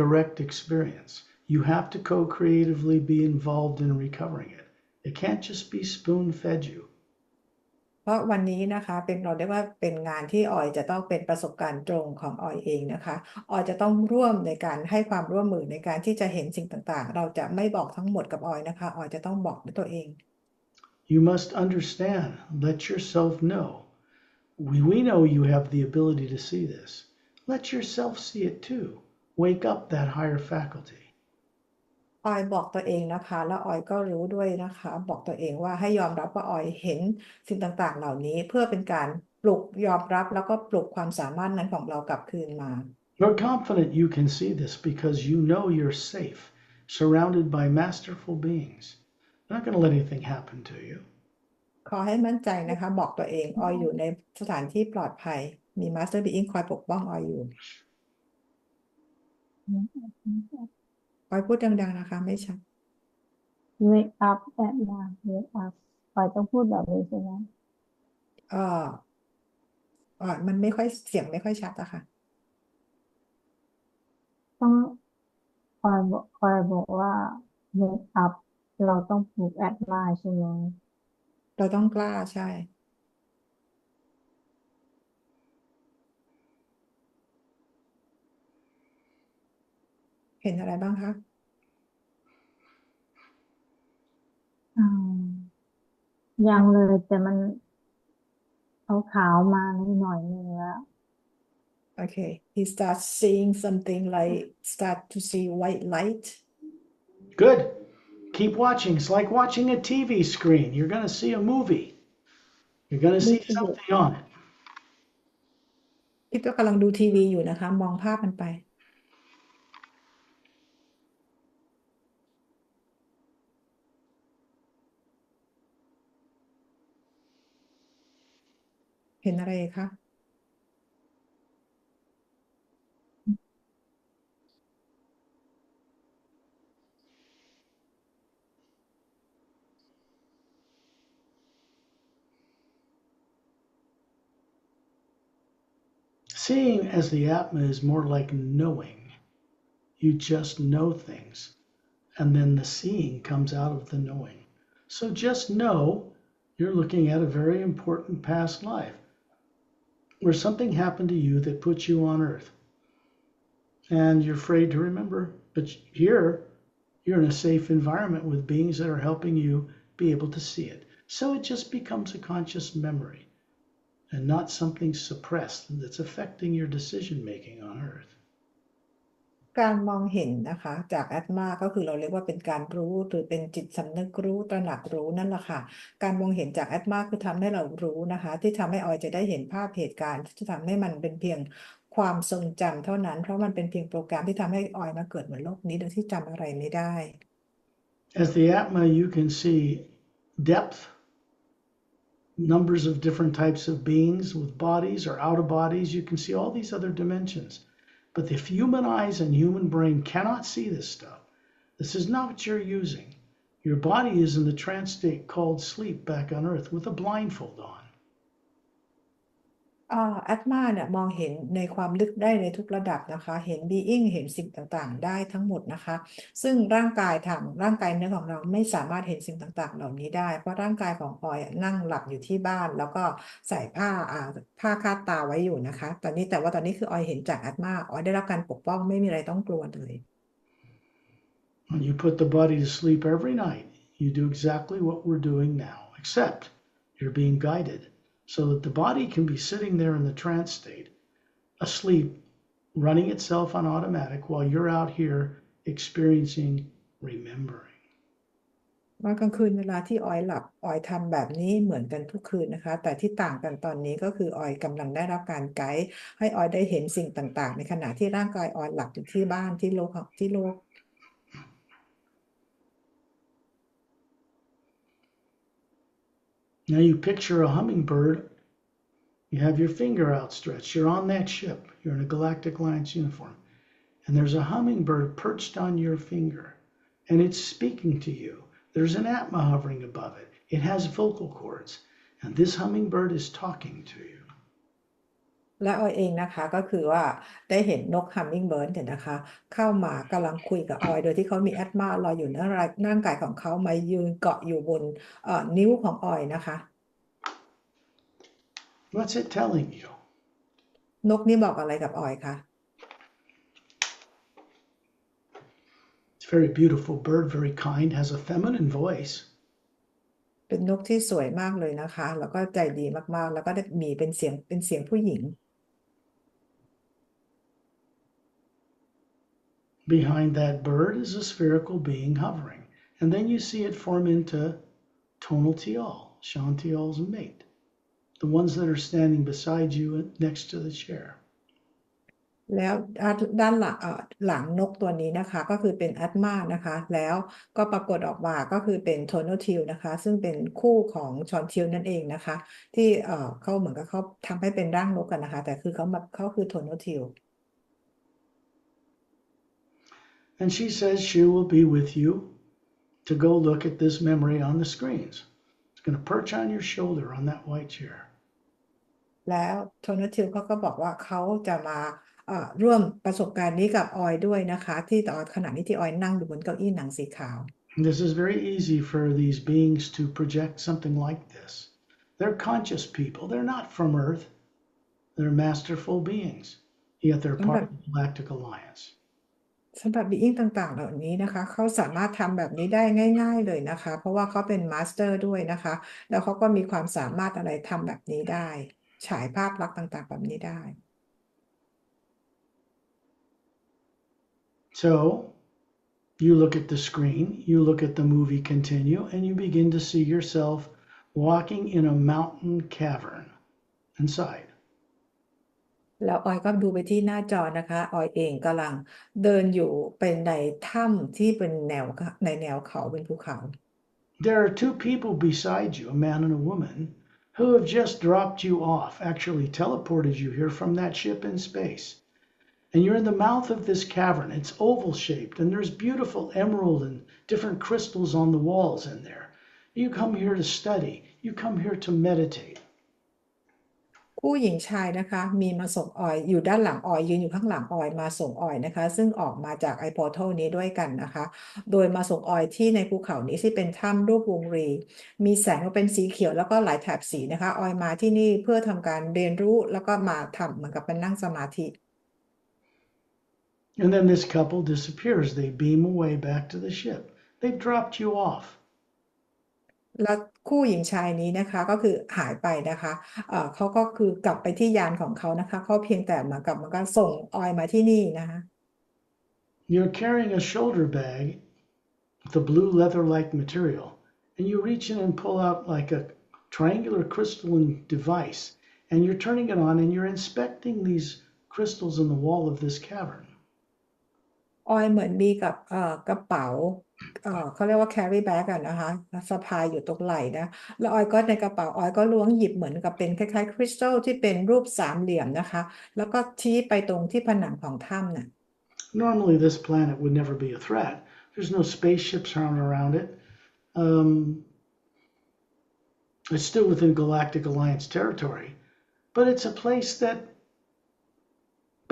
direct experience. You have to co-creatively be involved in recovering it. It can't just be spoon-fed you. เพราะวันนี้นะคะเราเรียกว่าเป็นงานที่ออยจะต้องเป็นประสบการณ์ตรงของออยเองนะคะออยจะต้องร่วมในการให้ความร่วมมือในการที่จะเห็นสิ่งต่างๆเราจะไม่บอกทั้งหมดกับออยนะคะออยจะต้องบอกด้วยตัวเอง You must understand. Let yourself know. We know you have the ability to see this. Let yourself see it too. Wake up that higher faculty. ออยบอกตัวเองนะคะแล้วออยก็รู้ด้วยนะคะบอกตัวเองว่าให้ยอมรับว่าออยเห็นสิ่งต่างๆเหล่านี้เพื่อเป็นการ ปลุกยอมรับแล้วก็ปลุกความสามารถนั้นของเรากลับคืนมา You're confident you can see this because you know you're safe, surrounded by masterful beings. They're not going to let anything happen to you. ขอให้มั่นใจนะคะบอกตัวเองออยอยู่ในสถานที่ปลอดภัยมี Master Being คอยปกป้องออยอยู่ออยพูดดังๆนะคะไม่ชัด wake up at night wake up ปอยต้องพูดแบบนี้ใช่ไหมเออมันไม่ค่อยเสียงไม่ค่อยชัดอะค่ะต้องปอยบอกว่า wake up เราต้องพูด at night ใช่ไหมเราต้องกล้าใช่เห็นอะไรบ้างคะอืมยังเลยแต่มันขาวๆมาหน่อยนึงแล้ว Okay he starts seeing something like start to see white light Good. Keep watching. It's like watching a TV screen. You're going to see a movie. You're going to see little bit something on it. คิดว่ากำลังดูทีวีอยู่นะคะมองภาพมันไปเห็นอะไรคะ Seeing as the Atma is more like knowing. You just know things, and then the seeing comes out of the knowing. So just know you're looking at a very important past life where something happened to you that put you on earth. And you're afraid to remember. But here, you're in a safe environment with beings that are helping you be able to see it. So it just becomes a conscious memory and not something suppressed that's affecting your decision making on earth. การมองเห็นนะคะจากแอตมาก็คือเราเรียกว่าเป็นการรู้หรือเป็นจิตสำนึกรู้ตระหนักรู้นั่นแหละค่ะการมองเห็นจากแอตมาคือทำให้เรารู้นะคะที่ทำให้ออยจะได้เห็นภาพเหตุการณ์ที่ทำให้มันเป็นเพียงความทรงจำเท่านั้นเพราะมันเป็นเพียงโปรแกรมที่ทำให้ออยมาเกิดบนโลกนี้โดยที่จำอะไรไม่ได้ As the Atma, you can see depth, numbers of different types of beings with bodies or out of bodies. You can see all these other dimensions. But if human eyes and human brain cannot see this stuff, this is not what you're using. Your body is in the trance state called sleep back on earth with a blindfold on. แอตมาเนี่ยมองเห็นในความลึกได้ในทุกระดับนะคะเห็นบีอิงเห็นสิ่งต่างๆได้ทั้งหมดนะคะซึ่งร่างกายร่างกายเนื้อของเราไม่สามารถเห็นสิ่งต่างๆเหล่านี้ได้เพราะร่างกายของออยนั่งหลับอยู่ที่บ้านแล้วก็ใส่ผ้าคาดตาไว้อยู่นะคะแต่ว่าตอนนี้คือออยเห็นจากแอตมาออยได้รับการปกป้องไม่มีอะไรต้องกลัวเลย When you put the body to sleep every night, you do exactly what we're doing now, except you're being guided so that the body can be sitting there in the trance state, asleep, running itself on automatic while you're out here experiencing remembering. ว่ากลางคืนเวลาที่ออยหลับออยทำแบบนี้เหมือนกันทุกคืนนะคะแต่ที่ต่างกันตอนนี้ก็คือออยกำลังได้รับการไกด์ให้ออยได้เห็นสิ่งต่างๆในขณะที่ร่างกายออยหลับอยู่ที่บ้านที่โลก Now you picture a hummingbird. You have your finger outstretched. You're on that ship. You're in a Galactic Alliance uniform. And there's a hummingbird perched on your finger. And it's speaking to you. There's an Atma hovering above it. It has vocal cords. And this hummingbird is talking to you. และออยเองนะคะก็คือว่าได้เห็นนกฮัมมิงเบิร์ดเนี่ยนะคะเข้ามากำลังคุยกับออยโดยที่เขามีแอตมาลอยอยู่ในร่างกายของเขามายืนเกาะอยู่บนนิ้วของออยนะคะ What's it telling you? นกนี่บอกอะไรกับออยคะ It's a very beautiful bird, very kind, has a feminine voice. เป็นนกที่สวยมากเลยนะคะแล้วก็ใจดีมากๆแล้วก็ได้มีเป็นเสียงผู้หญิง Behind that bird is a spherical being hovering. And then you see it form into tonal tial, Shantial's mate. the ones that are standing beside you next to the chair. แล้วด้านหลังนกตัวนี้นะคะก็คือเป็นอัตมานะคะแล้วก็ปรากฏออกมาก็คือเป็นโทโนทิลนะคะซึ่งเป็นคู่ของชอนทิลนั่นเองนะคะที่เขาเหมือนกับเขาทำให้เป็นร่างนกกันนะคะแต่คือเขาคือโทโนทิล And she says she will be with you to go look at this memory on the screens. It's going to perch on your shoulder on that white chair. แล้วโทนทิลเขาก็บอกว่าเขาจะมาร่วมประสบการณ์นี้กับออยด้วยนะคะที่ตอนขณะนี้ที่ออยนั่งอยู่บนเก้าอี้หนังสีขาว This is very easy for these beings to project something like this. They're conscious people. They're not from Earth. They're masterful beings. Yet they're part of the Galactic Alliance. สำหรับบีอิงต่างๆเหล่านี้นะคะเขาสามารถทำแบบนี้ได้ง่ายๆเลยนะคะเพราะว่าเขาเป็นมาสเตอร์ด้วยนะคะแล้วเขาก็มีความสามารถอะไรทำแบบนี้ได้ฉายภาพลักษณ์ต่างๆแบบนี้ได้ So you look at the screen, you look at the movie continue, and you begin to see yourself walking in a mountain cavern inside. แล้วออยก็ดูไปที่หน้าจอนะคะออยเองกำลังเดินอยู่เป็นในถ้ำที่เป็นในแนวเขาเป็นภูเขา There are two people beside you, a man and a woman, who have just dropped you off, actually teleported you here from that ship in space. And you're in the mouth of this cavern. It's oval shaped, and there's beautiful emerald and different crystals on the walls in there. You come here to study, you come here to meditate. คู่หญิงชายนะคะมีมาส่งออยอยู่ด้านหลังออยยืนอยู่ข้างหลังออยมาส่งออยนะคะซึ่งออกมาจากไอพอร์ทัลนี้ด้วยกันนะคะโดยมาส่งออยที่ในภูเขานี้ที่เป็นถ้ำรูปวงรีมีแสงเป็นสีเขียวแล้วก็หลายแถบสีนะคะออยมาที่นี่เพื่อทำการเรียนรู้แล้วก็มาทำเหมือนกับเป็นนั่งสมาธิ And then this couple disappears. They beam away back to the ship. They've dropped you off. แล้วคู่หญิงชายนี้นะคะก็คือหายไปนะคะเขาก็คือกลับไปที่ยานของเขานะคะเขาเพียงแต่มันก็ส่งออยมาที่นี่นะคะ You're carrying a shoulder bag with a blue leather-like material, and you reach in and pull out like a triangular crystalline device, and you're turning it on and you're inspecting these crystals in the wall of this cavern. ออยเหมือนมีกับกระเป๋าเขาเรียกว่า carry bag อะนะคะสะพายอยู่ตรงไหล่นะแล้วออยก็ในกระเป๋าออยก็ล้วงหยิบเหมือนกับเป็นคล้ายๆคริสตัลที่เป็นรูปสามเหลี่ยมนะคะแล้วก็ชี้ไปตรงที่ผนังของถ้ำน่ะ Normally, this planet would never be a threat. There's no spaceships around it. It's still within Galactic Alliance territory, but it's a place that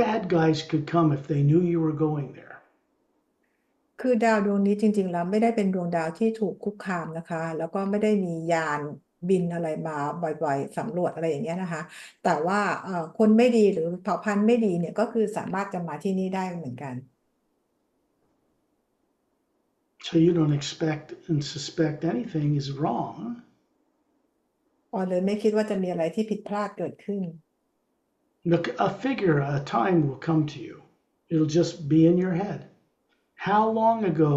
bad guys could come if they knew you were going there. คือดาวดวงนี้จริงๆแล้วไม่ได้เป็นดวงดาวที่ถูกคุกคามนะคะแล้วก็ไม่ได้มียานบินอะไรมาบ่อยๆสำรวจอะไรอย่างเงี้ยนะคะแต่ว่าคนไม่ดีหรือเผ่าพันธุ์ไม่ดีเนี่ยก็คือสามารถจะมาที่นี่ได้เหมือนกัน So you don't expect and suspect anything is wrong. ออยเลยไม่คิดว่าจะมีอะไรที่ผิดพลาดเกิดขึ้น Look, a figure, a time will come to you. It'll just be in your head. How long ago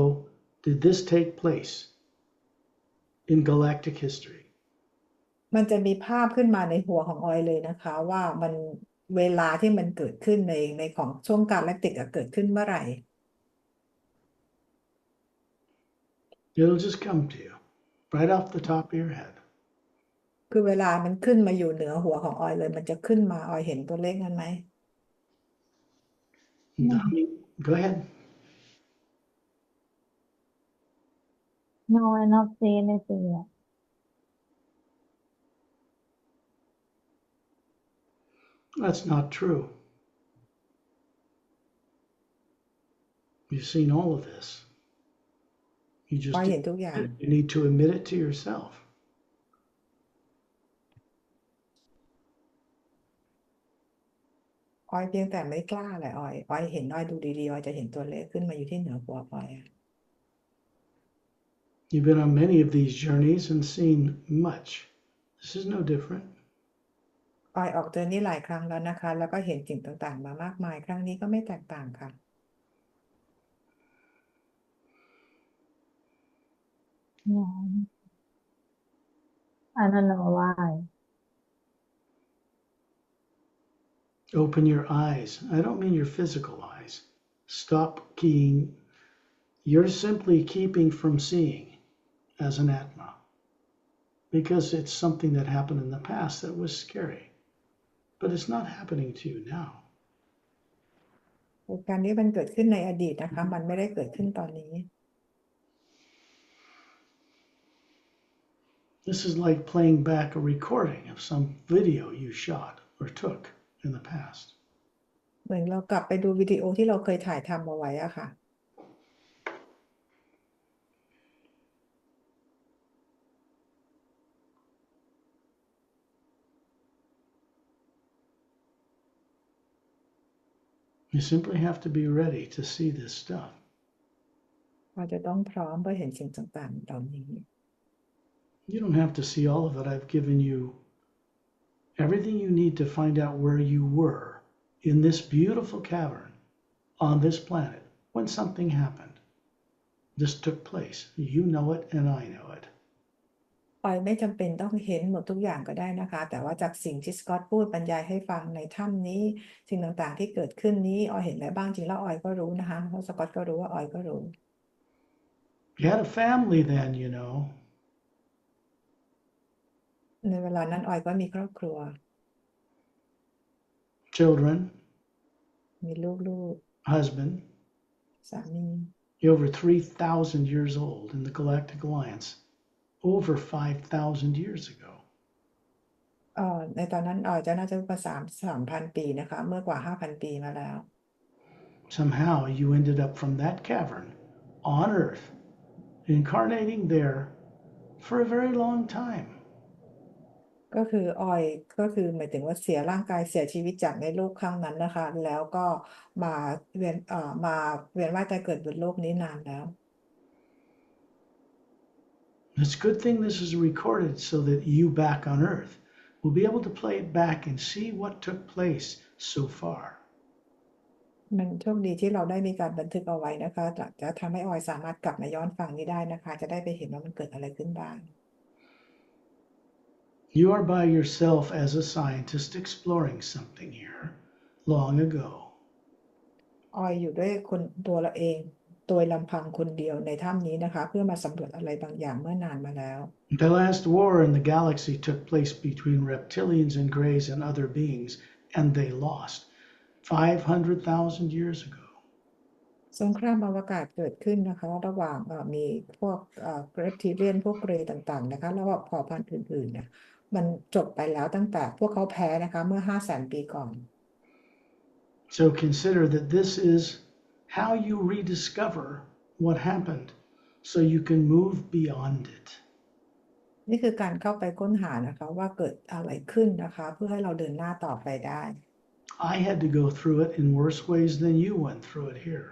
did this take place in galactic history? มันจะมีภาพขึ้นมาในหัวของออยเลยนะคะว่ามันเวลาที่มันเกิดขึ้นในของช่วงกาแล็กติกเกิดขึ้นเมื่อไหร่ It'll just come to you right off the top of your head. คือเวลามันขึ้นมาอยู่เหนือหัวของออยเลยมันจะขึ้นมาออยเห็นตัวเลขนั้นไหม Go ahead. No, I not say anything yet. That's not true. You've seen all of this. You ออย just เห็นทุกอย่าง you need to admit it to yourself. ออยเพียงแต่ไม่กล้าแหละออยเห็นออยดูดีๆออยจะเห็นตัวเลขขึ้นมาอยู่ที่เหนือหัวออย You've been on many of these journeys and seen much. This is no different. ออยออกเจอนี่หลายครั้งแล้วนะคะแล้วก็เห็นสิ่งต่างๆมามากมายครั้งนี้ก็ไม่แตกต่างค่ะ Yeah. I don't know why. Open your eyes. I don't mean your physical eyes. Stop keying. You're simply keeping from seeing as an Atma because it's something that happened in the past that was scary. But it's not happening to you now. เหตุการณ์นี้มันเกิดขึ้นในอดีตนะคะมันไม่ได้เกิดขึ้นตอนนี้ This is like playing back a recording of some video you shot or took in the past. เหมือนเรากลับไปดูวิดีโอที่เราเคยถ่ายทำเอาไว้อะค่ะ You simply have to be ready to see this stuff. เราจะต้องพร้อมเพื่อเห็นสิ่งต่างๆเหล่านี้ You don't have to see all of it. I've given you everything you need to find out where you were in this beautiful cavern on this planet when something happened. This took place. You know it and I know it. ออยไม่จำเป็นต้องเห็นหมดทุกอย่างก็ได้นะคะแต่ว่าจากสิ่งที่สกอตพูดบรรยายให้ฟังในถ้ำนี้สิ่งต่างๆที่เกิดขึ้นนี้ออยเห็นอะไรบ้างจริงแล้วออยก็รู้นะคะเพราะสกอตก็รู้ว่าออยก็รู้ You had a family then, you know. ในเวลานั้นออยก็มีครอบครัว Children, มีลูก husband. ๆสามี You're over 3,000 years old in the Galactic Alliance. Over 5,000 years ago. ในตอนนั้นออยจะน่าจะประมาณ3,000 ปีนะคะเมื่อกว่า 5,000 ปีมาแล้ว Somehow you ended up from that cavern on Earth, incarnating there for a very long time. ก็คือออยก็คือหมายถึงว่าเสียร่างกายเสียชีวิตจากในโลกครั้งนั้นนะคะแล้วก็มามาเวียนว่ายตายเกิดบนโลกนี้นานแล้ว It's a good thing this is recorded so that you back on Earth will be able to play it back and see what took place so far. มันโชคดีที่เราได้มีการบันทึกเอาไว้นะคะจะทำให้ออยสามารถกลับมาย้อนฟังนี้ได้นะคะจะได้ไปเห็นว่ามันเกิดอะไรขึ้นบ้าง You are by yourself as a scientist exploring something here long ago. ออยอยู่ด้วยตัวเราเองโดยลำพังคนเดียวในถ้ำนี้นะคะเพื่อมาสำรวจอะไรบางอย่างเมื่อนานมาแล้ว The last war in the galaxy took place between reptilians and greys and other beings, and they lost 500,000 years ago. สงครามอวกาศเกิดขึ้นนะคะระหว่างมีพวกเรปทิเลียนพวกเกรย์ต่างๆนะคะแล้วก็เผ่าพันธุ์อื่นๆเนี่ยมันจบไปแล้วตั้งแต่พวกเขาแพ้นะคะเมื่อ 500,000 ปีก่อน So consider that this is how you rediscover what happened so you can move beyond it. นี่คือการเข้าไปค้นหานะคะว่าเกิดอะไรขึ้นนะคะเพื่อให้เราเดินหน้าต่อไปได้ I had to go through it in worse ways than you went through it here.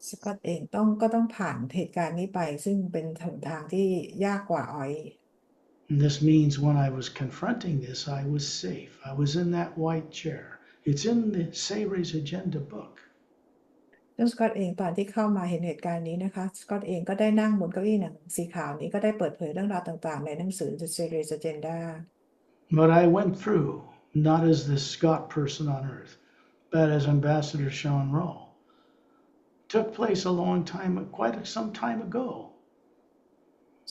สกอตเองก็ต้องผ่านเหตุการณ์นี้ไปซึ่งเป็นหนทางที่ยากกว่าออย And this means when I was confronting this, I was safe. I was in that white chair. It's in the Sayre's Agenda book. ซึ่งสกอตเองตอนที่เข้ามาเห็นเหตุการณ์นี้นะคะสกอตเองก็ได้นั่งบนเก้าอี้หนังสีขาวนี้ก็ได้เปิดเผยเรื่องราวต่างๆในหนังสือ The Sayre's Agenda But I went through, not as this Scott person on Earth, but as Ambassador Sean Roll. Took place a long time, quite some time ago.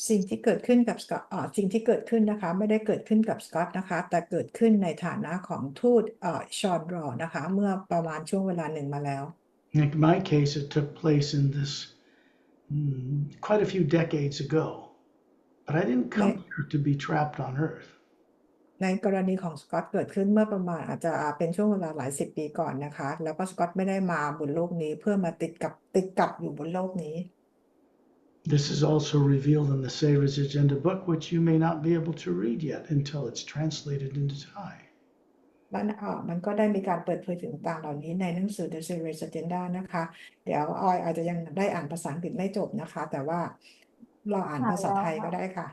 สิ่งที่เกิดขึ้นกับสกอตสิ่งที่เกิดขึ้นนะคะไม่ได้เกิดขึ้นกับสกอตนะคะแต่เกิดขึ้นในฐานะของทูตชอนรอนะคะเมื่อประมาณช่วงเวลาหนึ่งมาแล้ว In my case, it took place in this quite a few decades ago. But I didn't come here to be trapped on Earth. ในกรณีของสกอตเกิดขึ้นเมื่อประมาณอาจจะเป็นช่วงเวลาหลายสิบปีก่อนนะคะแล้วก็สกอตไม่ได้มาบนโลกนี้เพื่อมาติดกับอยู่บนโลกนี้ This is also revealed in the Sayre's Agenda book, which you may not be able to read yet until it's translated into Thai. มันก็ได้มีการเปิดเผยถึงต่างเหล่านี้ในหนังสือ The Sayre's Agenda นะคะเดี๋ยวออยอาจจะยังได้อ่านภาษาอังกฤษไม่จบนะคะแต่ว่าเราอ่านภาษาไทยก็ได้ค่ะ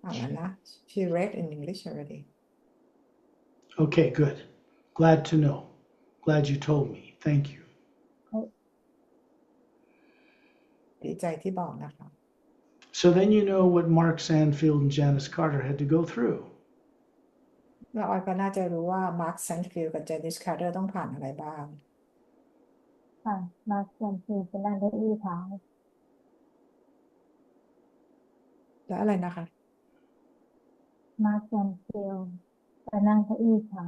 อ่านแล้วนะ She read in English already. Okay, good. Glad to know. Glad you told me. Thank you. ดีใจที่บอกนะคะ So then you know what Mark Sandfield and Janice Carter had to go through. แล้วออยก็น่าจะรู้ว่ามาร์คแซนฟิลด์กับเจนนิสคาร์เตอร์ต้องผ่านอะไรบ้างค่ะมาเซียนคือไปนั่งเก้าอี้เท้าแล้วอะไรนะคะมาเซียนฟิลไปนั่งเก้าอี้เท้า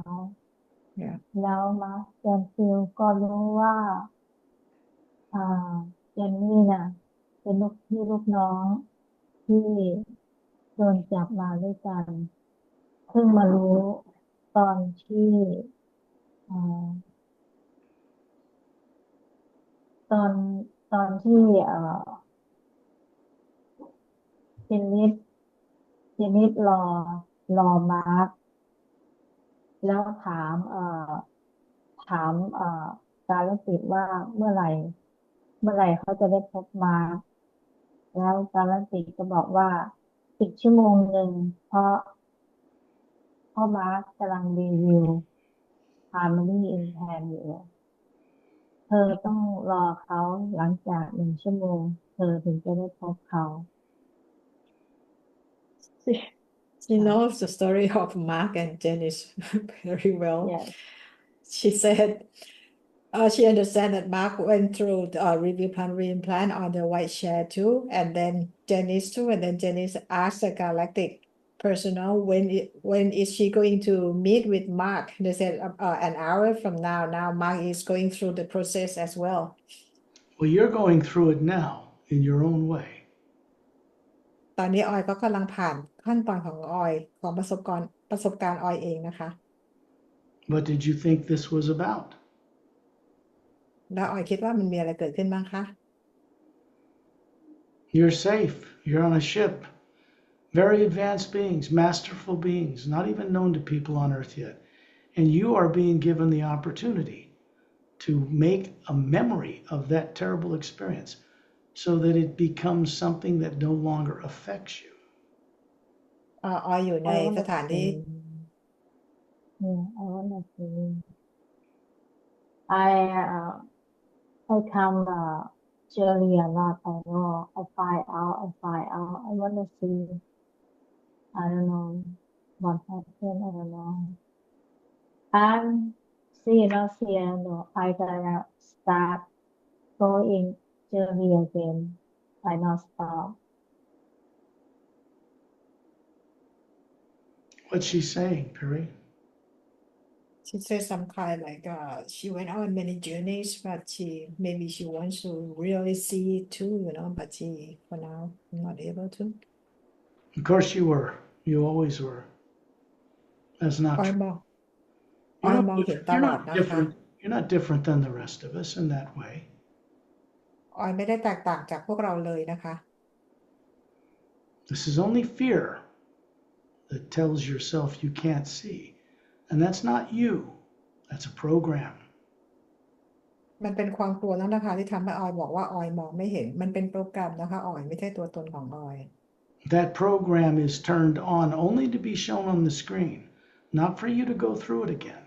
เนี่ย แล้วมาเซียนฟิลก็รู้ว่าอ่าเจนนี่น่ะเป็นลูกพี่ลูกน้องที่โดนจับมาด้วยกันเพิ่งมารู้ตอนที่อ่าตอนตอนที่เจนนิสเจนนิสรอมาร์คแล้วถามการละติดว่าเมื่อไหร่เขาจะได้พบมาร์คแล้วการละติดก็บอกว่าอีก1 ชั่วโมงเพราะมาร์คกำลังรีวิว Pari Implant อยู่เธอต้องรอเขาหลังจาก1 ชั่วโมงเธอถึงจะได้พบเขา She knows the story of Mark and Janice very well. Yes. She said she understands that Mark went through the review plan reimplant on the white chair too, and then Janice too, and then Janice asked the galactic personnel when is she going to meet with Mark. They said an hour from now. Now Mark is going through the process as well. Well, you're going through it now in your own way. ตอนนี้ออยก็กำลังผ่านขั้นตอนของออยของประสบการณ์ออยเองนะคะ What did you think this was about? แล้วออยคิดว่ามันมีอะไรเกิดขึ้นบ้างคะ You're safe. You're on a ship. Very advanced beings, masterful beings, not even known to people on Earth yet. And you are being given the opportunity to make a memory of that terrible experience so that it becomes something that no longer affects you. ออยอยู่ใน I ส wanna ถานที่ see. Yeah, I wanna see. I come Australia a lot. I know. I find out. I wanna see. I don't know what happened. I don't know. I'm seeing Australia. I gonna start going journey again. I not stop. What's she saying, Pari? She said some kind like she went on many journeys, but maybe she wants to really see it too, but she for now not able to. Of course you were. You always were. That's อ not อย true. มองอ You're อย not มองเห็น different. ต You're ลอด not นะคะ different. You're not different than the rest of us in that way. ออยไม่ได้แตกต่างจากพวกเราเลยนะคะ This is only fear that tells yourself you can't see. And that's not you. That's a program. มันเป็นความกลัวแล้วนะคะที่ทำให้ออยบอกว่าออยมองไม่เห็นมันเป็นโปรแกรมนะคะออยไม่ใช่ตัวตนของออย That program is turned on only to be shown on the screen, not for you to go through it again.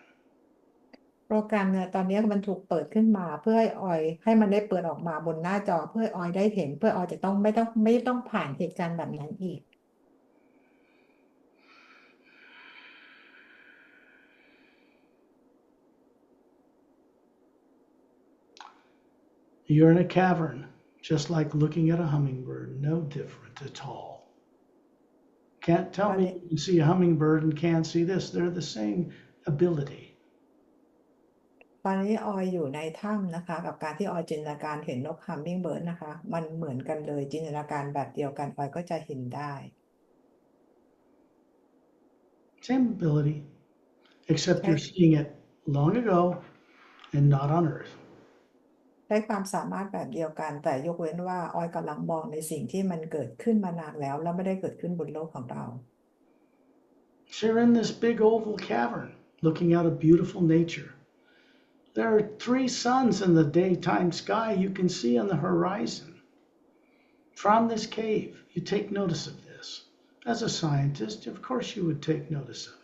โปรแกรมเนี่ยตอนนี้มันถูกเปิดขึ้นมาเพื่อให้ออยให้มันได้เปิดออกมาบนหน้าจอเพื่อออยได้เห็นเพื่อออยจะต้องไม่ต้องผ่านเหตุการณ์แบบนั้นอีก You're in a cavern, just like looking at a hummingbird, no different at all. Can't tell me you can see a hummingbird and can't see this. They're the same ability. ตอนนี้ออยอยู่ในถ้ำนะคะกับการที่ออยจินตนาการเห็นนกฮัมมิงเบิร์ดนะคะมันเหมือนกันเลยจินตนาการแบบเดียวกันออยก็จะเห็นได้ Same ability, except you're seeing it long ago and not on Earth. ใช้ความสามารถแบบเดียวกันแต่ยกเว้นว่าออยกำลังมองในสิ่งที่มันเกิดขึ้นมานานแล้วแล้วไม่ได้เกิดขึ้นบนโลกของเรา So you're in this big oval cavern, looking out at beautiful nature. There are 3 suns in the daytime sky you can see on the horizon. From this cave, you take notice of this. As a scientist, of course you would take notice of it.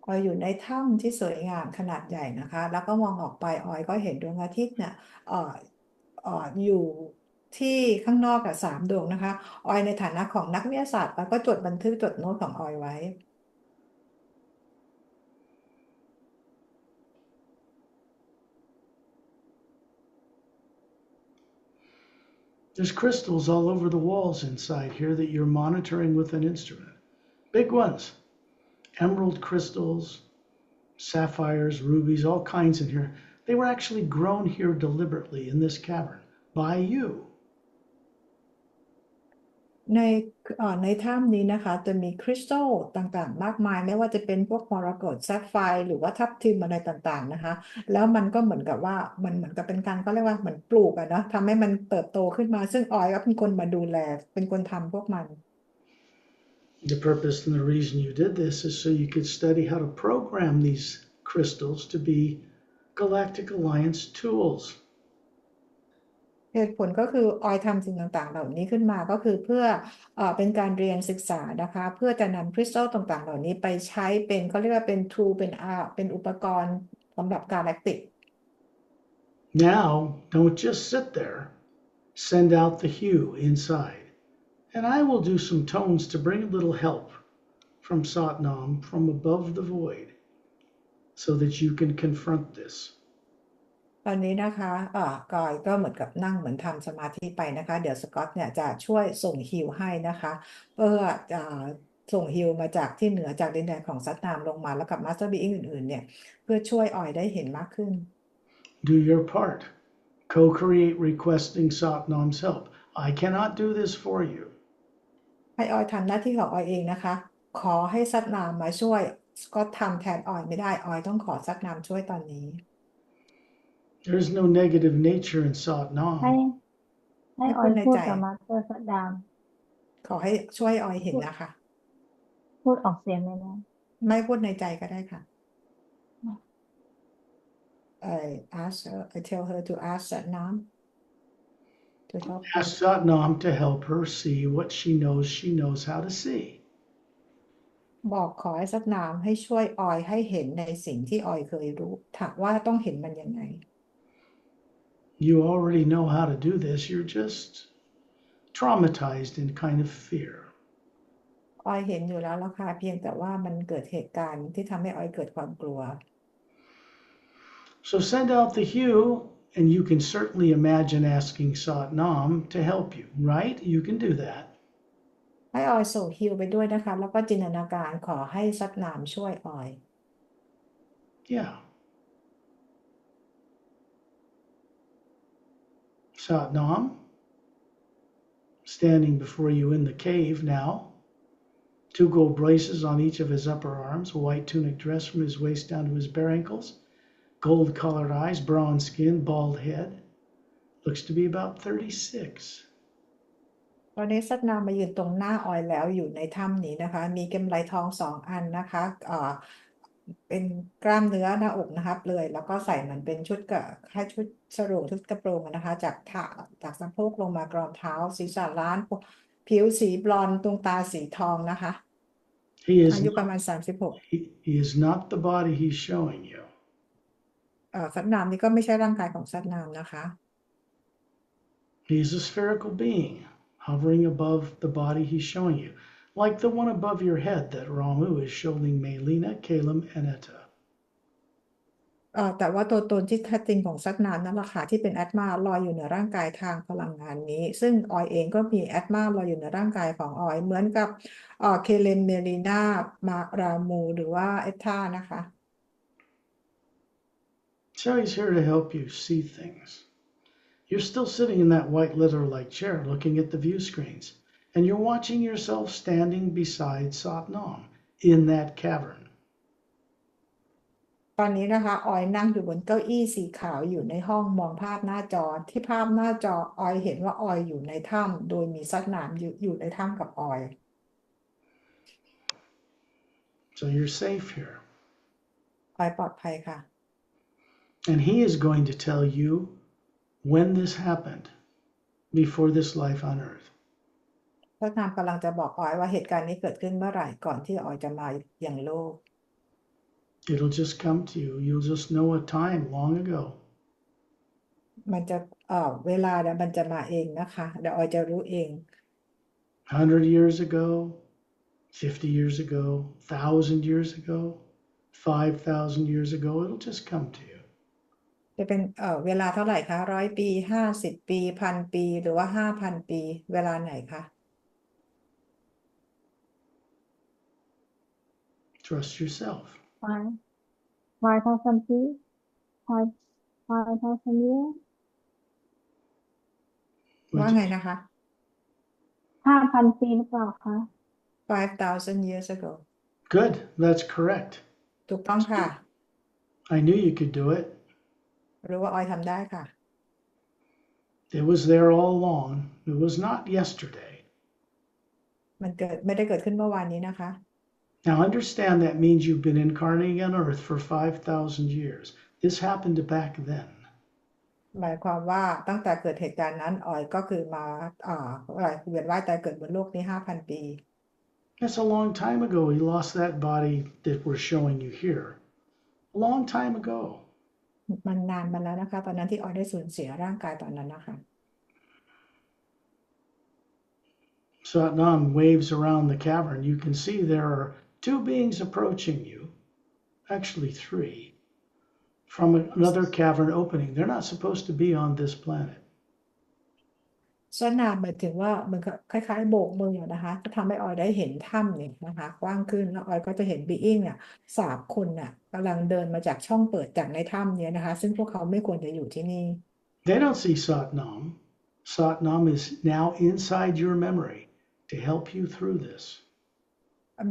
ออยอยู่ในถ้ำที่สวยงามขนาดใหญ่นะคะแล้วก็มองออกไปออยก็เห็นดวงอาทิตย์เนี่ยอยู่ที่ข้างนอก3 ดวงนะคะออยในฐานะของนักวิทยาศาสตร์ออยก็จดบันทึกจดโน้ตของออยไว้ There's crystals all over the walls inside here that you're monitoring with an instrument. Big ones. Emerald crystals, sapphires, rubies, all kinds in here. They were actually grown here deliberately in this cavern by you. ในในถ้ำนี้นะคะจะมีคริสตัลต่างๆมากมายไม่ว่าจะเป็นพวกมรกตแซฟไฟร์หรือว่าทับทิมอะไรต่างๆนะคะแล้วมันก็เหมือนกับว่ามันเหมือนกับเป็นการก็เรียกว่าเหมือนปลูกอะนะทำให้มันเติบโตขึ้นมาซึ่งออยก็เป็นคนมาดูแลเป็นคนทำพวกมัน The purpose and the reason you did this is so you could study how to program these crystals to be Galactic Alliance tools. เหตุผลก็คือออยทำสิ่งต่างๆเหล่านี้ขึ้นมาก็คือเพื่อเป็นการเรียนศึกษานะคะเพื่อจะนำคริสตัลต่างๆเหล่านี้ไปใช้เป็นเขาเรียกว่าเป็น tool เป็นอุปกรณ์สำหรับกาแล็กติก Now, don't just sit there. Send out the hue inside. And I will do some tones to bring a little help from Satnam from above the void so that you can confront this. ตอนนี้นะคะกอยก็เหมือนกับนั่งเหมือนทำสมาธิไปนะคะเดี๋ยวสกอตเนี่ยจะช่วยส่งฮิวให้นะคะเพื่อจะส่งฮิวมาจากที่เหนือจากดินแดนของซัตนามลงมาแล้วกับมาสเตอร์บีอิงอื่นๆเนี่ยเพื่อช่วยออยได้เห็นมากขึ้น Do your part. Co-create requesting Satnam's help. I cannot do this for you. ให้ออยทำหน้าที่ของออยเองนะคะขอให้ซัตนามมาช่วยสกอตทำแทนออยไม่ได้ออยต้องขอซัตนามช่วยตอนนี้ There is no negative nature in ให้ Satnam. ให้ออยพูดกับมาสเตอร์สัดดาม ขอให้ช่วยออยเห็นนะคะ พูดออกเสียงเลยนะ ไม่พูดในใจก็ได้ค่ะ I tell her to ask Satnam to help her. Ask Satnam to help her see what she knows how to see. บอกขอให้ซัตนามให้ช่วยออยให้เห็นในสิ่งที่ออยเคยรู้ถามว่าต้องเห็นมันยังไง You already know how to do this. You're just traumatized in kind of fear. ออยเห็นอยู่แล้วค่ะเพียงแต่ว่ามันเกิดเหตุการณ์ที่ทำให้ออยเกิดความกลัว So send out the hue, and you can certainly imagine asking Satnam to help you, right? You can do that. ให้ออยส่งฮิวไปด้วยนะคะแล้วก็จินตนาการขอให้ซัตนามช่วยออย Yeah. Satnam, standing before you in the cave now. 2 gold braces on each of his upper arms, a white tunic dress from his waist down to his bare ankles, gold-colored eyes, bronze skin, bald head. Looks to be about 36. ตอนนี้ซัตนามมายืนตรงหน้าออยแล้วอยู่ในถ้ำนี้นะคะมีกำไลทอง2 อันนะคะเป็นกล้ามเนื้อหน้าอกนะคะเลยแล้วก็ใส่เหมือนเป็นชุดชุดสรุงชุดกระโปรงนะคะจากสะโพกลงมากรอมเท้าศีรษะล้านผิวสีบลอนด์ดวงตาสีทองนะคะ อายุประมาณ36 he is not the body he's showing you. ซัตนามนี่ก็ไม่ใช่ร่างกายของซัตนามนะคะ He is a spherical being hovering above the body he's showing you, like the one above your head that Ramu is showing Melina, Caleb, and Etta. แต่ว่าตัวตนที่แท้จริงของซัตนามนั่นแหละค่ะที่เป็นแอตมาลอยอยู่เหนือร่างกายทางพลังงานนี้ซึ่งออยเองก็มีแอตมาลอยอยู่เหนือร่างกายของออยเหมือนกับเคเลมเมลิน่ามารามูหรือว่าเอตตานะคะ So he's here to help you see things. You're still sitting in that white leather-like chair looking at the view screens, and you're watching yourself standing beside Satnam in that cavern. ตอนนี้นะคะออยนั่งอยู่บนเก้าอี้สีขาวอยู่ในห้องมองภาพหน้าจอที่ภาพหน้าจอออยเห็นว่าออยอยู่ในถ้ำโดยมีซัตนามอยู่ในถ้ำกับออย So you're safe here. ออยปลอดภัยค่ะ And he is going to tell you when this happened before this life on earth. ซัตนามกำลังจะบอกออยว่าเหตุการณ์นี้เกิดขึ้นเมื่อไหร่ก่อนที่ออยจะมาอย่างโลก It'll just come to you. You'll just know a time long ago. มันจะเวลาเนี่ยมันจะมาเองนะคะเดี๋ยวออยจะรู้เอง 100 years ago, 50 years ago, 1,000 years ago, 5,000 years ago, it'll just come to you. จะเป็นเวลาเท่าไหร่คะ100 ปี50 ปี1,000 ปีหรือว่า5,000 ปีเวลาไหนคะ Trust yourself. 5,000 feet, 5,000 years, ว่า What'd ไง you- นะคะ 5,000 ปีหรือเปล่าคะ 5,000 years ago Good. That's correct. ถูกต้องค่ะ I knew you could do it. รู้ว่าออยทำได้ค่ะ It was there all along. It was not yesterday. มันไม่ได้เกิดขึ้นเมื่อวานนี้นะคะ Now understand that means you've been incarnating on Earth for 5,000 years. This happened back then. หมายความว่าตั้งแต่เกิดเหตุการณ์นั้นออยก็คือมาเวียนว่ายตายเกิดบนโลกนี้ 5,000 ปี That's a long time ago. He lost that body that we're showing you here. A long time ago. มันนานมาแล้วนะคะ ตอนนั้นที่ออยได้สูญเสียร่างกายตอนนั้นนะคะ Satnam waves around the cavern. You can see there are two beings approaching you. Actually, three. From another cavern opening. They're not supposed to be on this planet. สวนน้ำหมายถึงว่ามันก็คล้ายๆโบกมือนะคะจะทำให้ออยได้เห็นถ้ำเนี่ยนะคะกว้างขึ้นแล้วออยก็จะเห็นบีอิงเนี่ย3 คนน่ะกำลังเดินมาจากช่องเปิดจากในถ้ำเนี่ยนะคะซึ่งพวกเขาไม่ควรจะอยู่ที่นี่ They don't see Satnam. Satnam is now inside your memory to help you through this.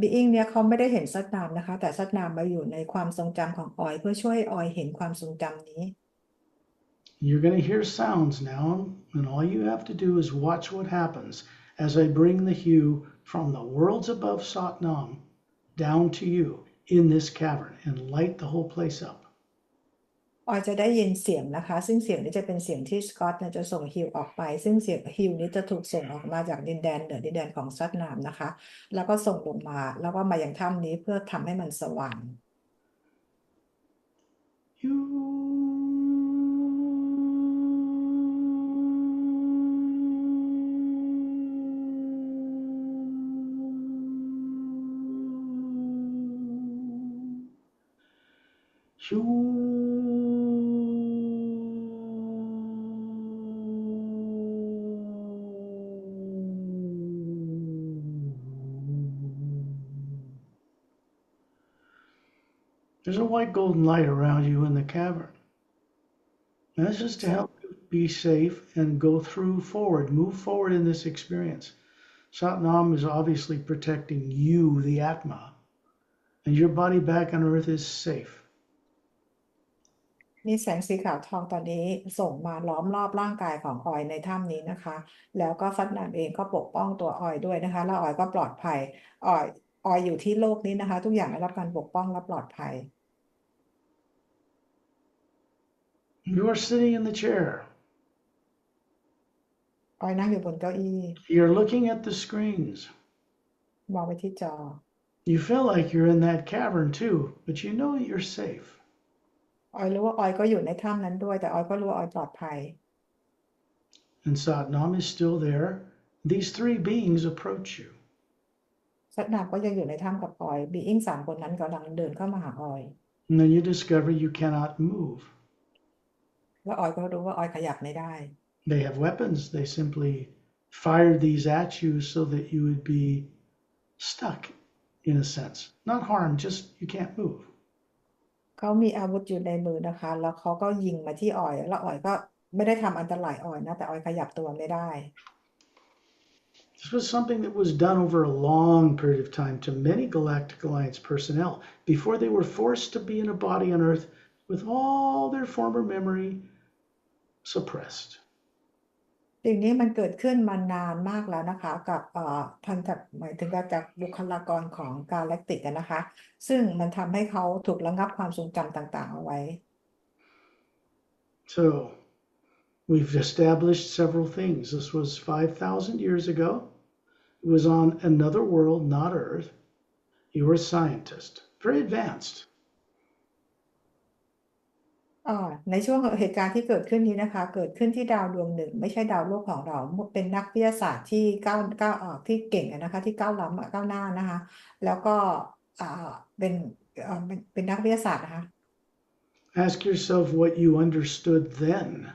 บีอิงเนี่ยเขาไม่ได้เห็นสัตนามนะคะแต่สัตนามมาอยู่ในความทรงจำของออยเพื่อช่วยออยเห็นความทรงจำนี้ You're going to hear sounds now, and all you have to do is watch what happens as I bring the hue from the worlds above Satnam down to you in this cavern and light the whole place up. ออยจะได้ยินเสียงนะคะซึ่งเสียงนี้จะเป็นเสียงที่สกอตเนี่ยจะส่งฮิวออกไปซึ่งเสียงฮิวนี้จะถูกส่งออกมาจากดินแดนเหนือดินแดนของซัตนามนะคะแล้วก็ส่งลงมาแล้วก็มาอย่างถ้ำนี้เพื่อทำให้มันสว่าง There's a white golden light around you in the cavern. And that's just to help you be safe and go through forward, move forward in this experience. Satnam is obviously protecting you, the Atma, and your body back on earth is safe. มีแสงสีขาวทองตอนนี้ส่งมาล้อมรอบร่างกายของออยในถ้ำนี้นะคะแล้วก็ซัตนามเองก็ปกป้องตัวออยด้วยนะคะแล้วออยก็ปลอดภัยออยอยู่ที่โลกนี้นะคะทุกอย่างได้รับการปกป้องและปลอดภัย You are sitting in the chair. ออยนั่งอยู่บนเก้าอี้ You're looking at the screens. มองไปที่จอ You feel like you're in that cavern too, but you know you're safe. ออยรู้ว่าออยก็อยู่ในถ้ำนั้นด้วยแต่ออยก็รู้ว่าออยปลอดภัย And Satnam is still there. These three beings approach you. ซัตนามก็ยังอยู่ในถ้ำกับออยบีอิง3 คนนั้นกำลังเดินเข้ามาหาออย And then you discover you cannot move. แล้วออยก็รู้ว่าออยขยับไม่ได้ They have weapons. They simply fired these at you so that you would be stuck, in a sense. Not harmed, just you can't move. เขามีอาวุธอยู่ในมือนะคะแล้วเขาก็ยิงมาที่ออยแล้วออยก็ไม่ได้ทำอันตรายออยนะแต่ออยขยับตัวไม่ได้ This was something that was done over a long period of time to many Galactic Alliance personnel before they were forced to be in a body on Earth with all their former memory suppressed. สิ่งนี้มันเกิดขึ้นมานานมากแล้วนะคะกับหมายถึงจากบุคลากรของกาแล็กติกนะคะซึ่งมันทำให้เขาถูกระงับความทรงจำต่างๆเอาไว้ So we've established several things. This was 5,000 years ago. It was on another world, not Earth. You were a scientist, very advanced. ในช่วงเหตุการณ์ที่เกิดขึ้นนี้นะคะเกิดขึ้นที่ดาวดวงหนึ่งไม่ใช่ดาวโลกของเราเป็นนักวิทยาศาสตร์ที่ก้าวที่เก่งนะคะที่ก้าวล้ำก้าวหน้านะคะแล้วก็เป็นนักวิทยาศาสตร์นะคะ Ask yourself what you understood then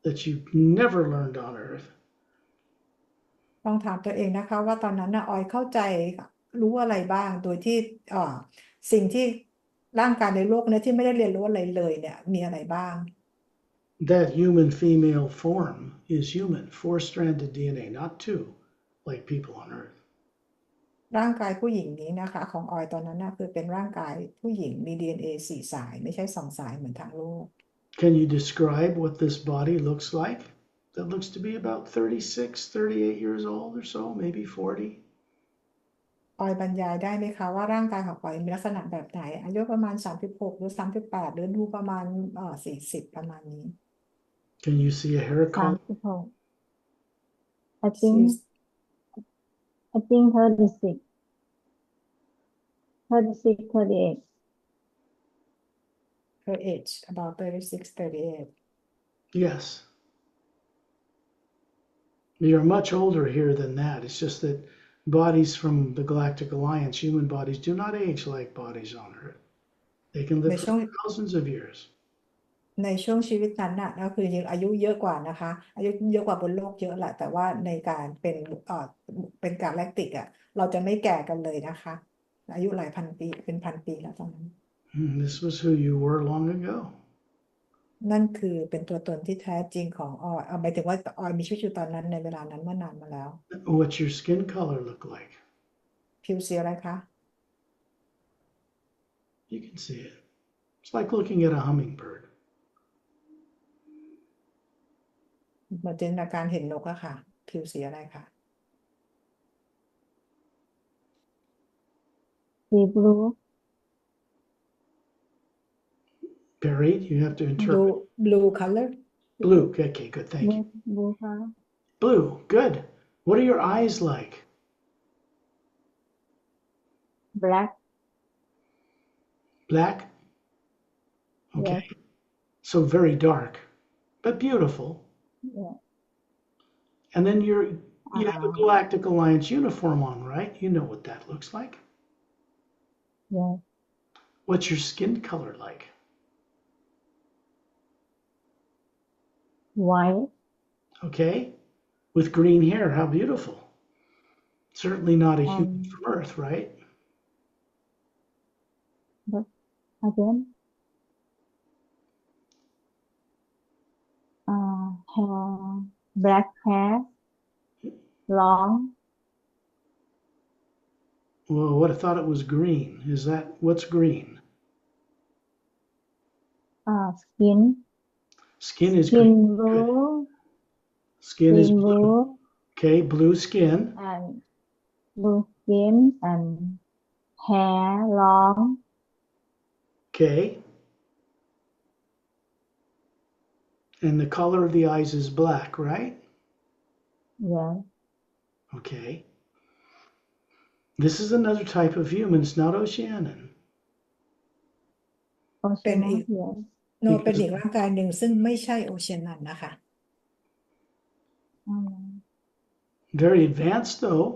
that you never learned on earth. ลองถามตัวเองนะคะว่าตอนนั้นออยเข้าใจรู้อะไรบ้างโดยที่สิ่งที่ร่างกายในโลกนี้ที่ไม่ได้เรียนรู้อะไรเลยเนี่ยมีอะไรบ้าง That human female form is human, 4-stranded DNA, not 2, like people on earth. ร่างกายผู้หญิงนี้นะคะของออยตอนนั้นคือเป็นร่างกายผู้หญิงมี DNA 4 สายไม่ใช่2 สายเหมือนทางโลก Can you describe what this body looks like? That looks to be about 36, 38 years old or so, maybe 40. ออยบรรยายได้ไหมคะว่าร่างกายของออยมีลักษณะแบบไหนอายุประมาณ36หรือ38หรือดูประมาณ40ประมาณนี้ Can you see a hair color? 36 I think 36 38 her age about 36 38 Yes. You're much older here than that. It's just that bodies from the Galactic Alliance, human bodies, do not age like bodies on Earth. They can live for thousands of years. ในช่วงชีวิตนั้นก็คือยังอายุเยอะกว่านะคะอายุเยอะกว่าบนโลกเยอะแหละแต่ว่าในการเป็นกาแล็กติกเราจะไม่แก่กันเลยนะคะอายุหลายพันปีเป็นพันปีแล้วตอนนั้น This was who you were long ago. นั่นคือเป็นตัวตนที่แท้จริงของออยหมายถึงว่าออยมีชีวิตอยู่ตอนนั้นในเวลานั้นเมื่อนานมาแล้ว What's your skin color look like? ผิวสีอะไรคะ You can see it. It's like looking at a hummingbird. เหมือนจินตนาการเห็นนกอะค่ะผิวสีอะไรคะ Sea blue Pari, you have to interpret. blue color Blue. Okay, good. Thank you. blue color Blue. Good. What are your eyes like? black Black? Okay. Yes. So very dark, but beautiful. Yeah. And then you have a Galactic Alliance uniform on, right? You know what that looks like. Yes. What's your skin color like? White Okay. With green hair. How beautiful. Certainly not a human from Earth, right? but again hair black hair long Well, what I thought it was green. Is that what's green? skin Skin is green. blue Skin is skin blue. blue Okay, blue skin. and blue skin and hair long Okay. And the color of the eyes is black, right? yes Okay. This is another type of human. It's not Oceanian. เป็นอีก yes โนเป็นอีกร่างกายหนึ่งซึ่งไม่ใช่โอเชียนันนะคะ Very advanced, though.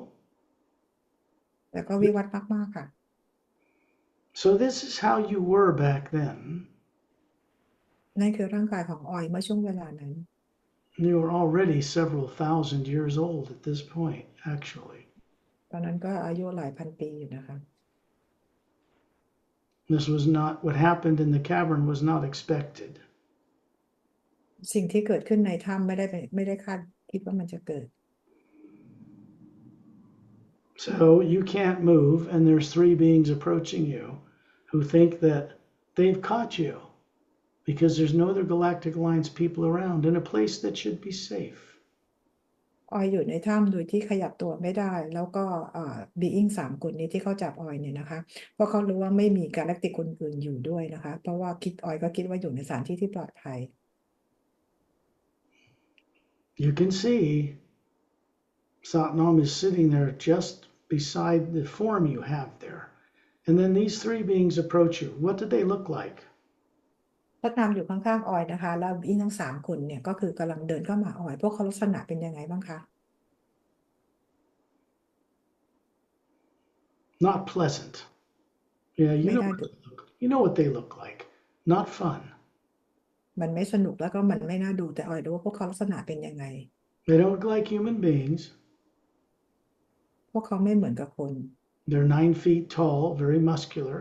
แต่ก็วิวัฒน์มากๆค่ะ So this is how you were back then. นั่นคือร่างกายของออยเมื่อช่วงเวลานั้น You were already several thousand years old at this point, actually. ตอนนั้นก็อายุหลายพันปีอยู่นะคะ This was not what happened in the cavern was not expected. สิ่งที่เกิดขึ้นในถ้ำไม่ได้คาดคิดว่ามันจะเกิด So you can't move, and there's 3 beings approaching you who think that they've caught you because there's no other Galactic Alliance people around in a place that should be safe. ออยอยู่ในถ้ำโดยที่ขยับตัวไม่ได้แล้วก็บีอิง3 คนนี้ที่เขาจับออยเนี่ยนะคะเพราะเขารู้ว่าไม่มีกาแล็กติกคนอื่นอยู่ด้วยนะคะเพราะว่าออยก็คิดว่าอยู่ในสถานที่ที่ปลอดภัย You can see Satnam is sitting there just beside the form you have there. And then these 3 beings approach you. What did they look like? พระนามอยู่ข้างๆออยนะคะแล้วบีอิงทั้ง3 คนเนี่ยก็คือกำลังเดินเข้ามาออยพวกเขาลักษณะเป็นยังไงบ้างคะ Not pleasant. Yeah, you know what they look like. Not fun. มันไม่สนุกแล้วก็มันไม่น่าดูแต่ออยดูว่าพวกเขาลักษณะเป็นยังไง They don't look like human beings. พวกเขาไม่เหมือนกับคน They're 9 feet tall, very muscular.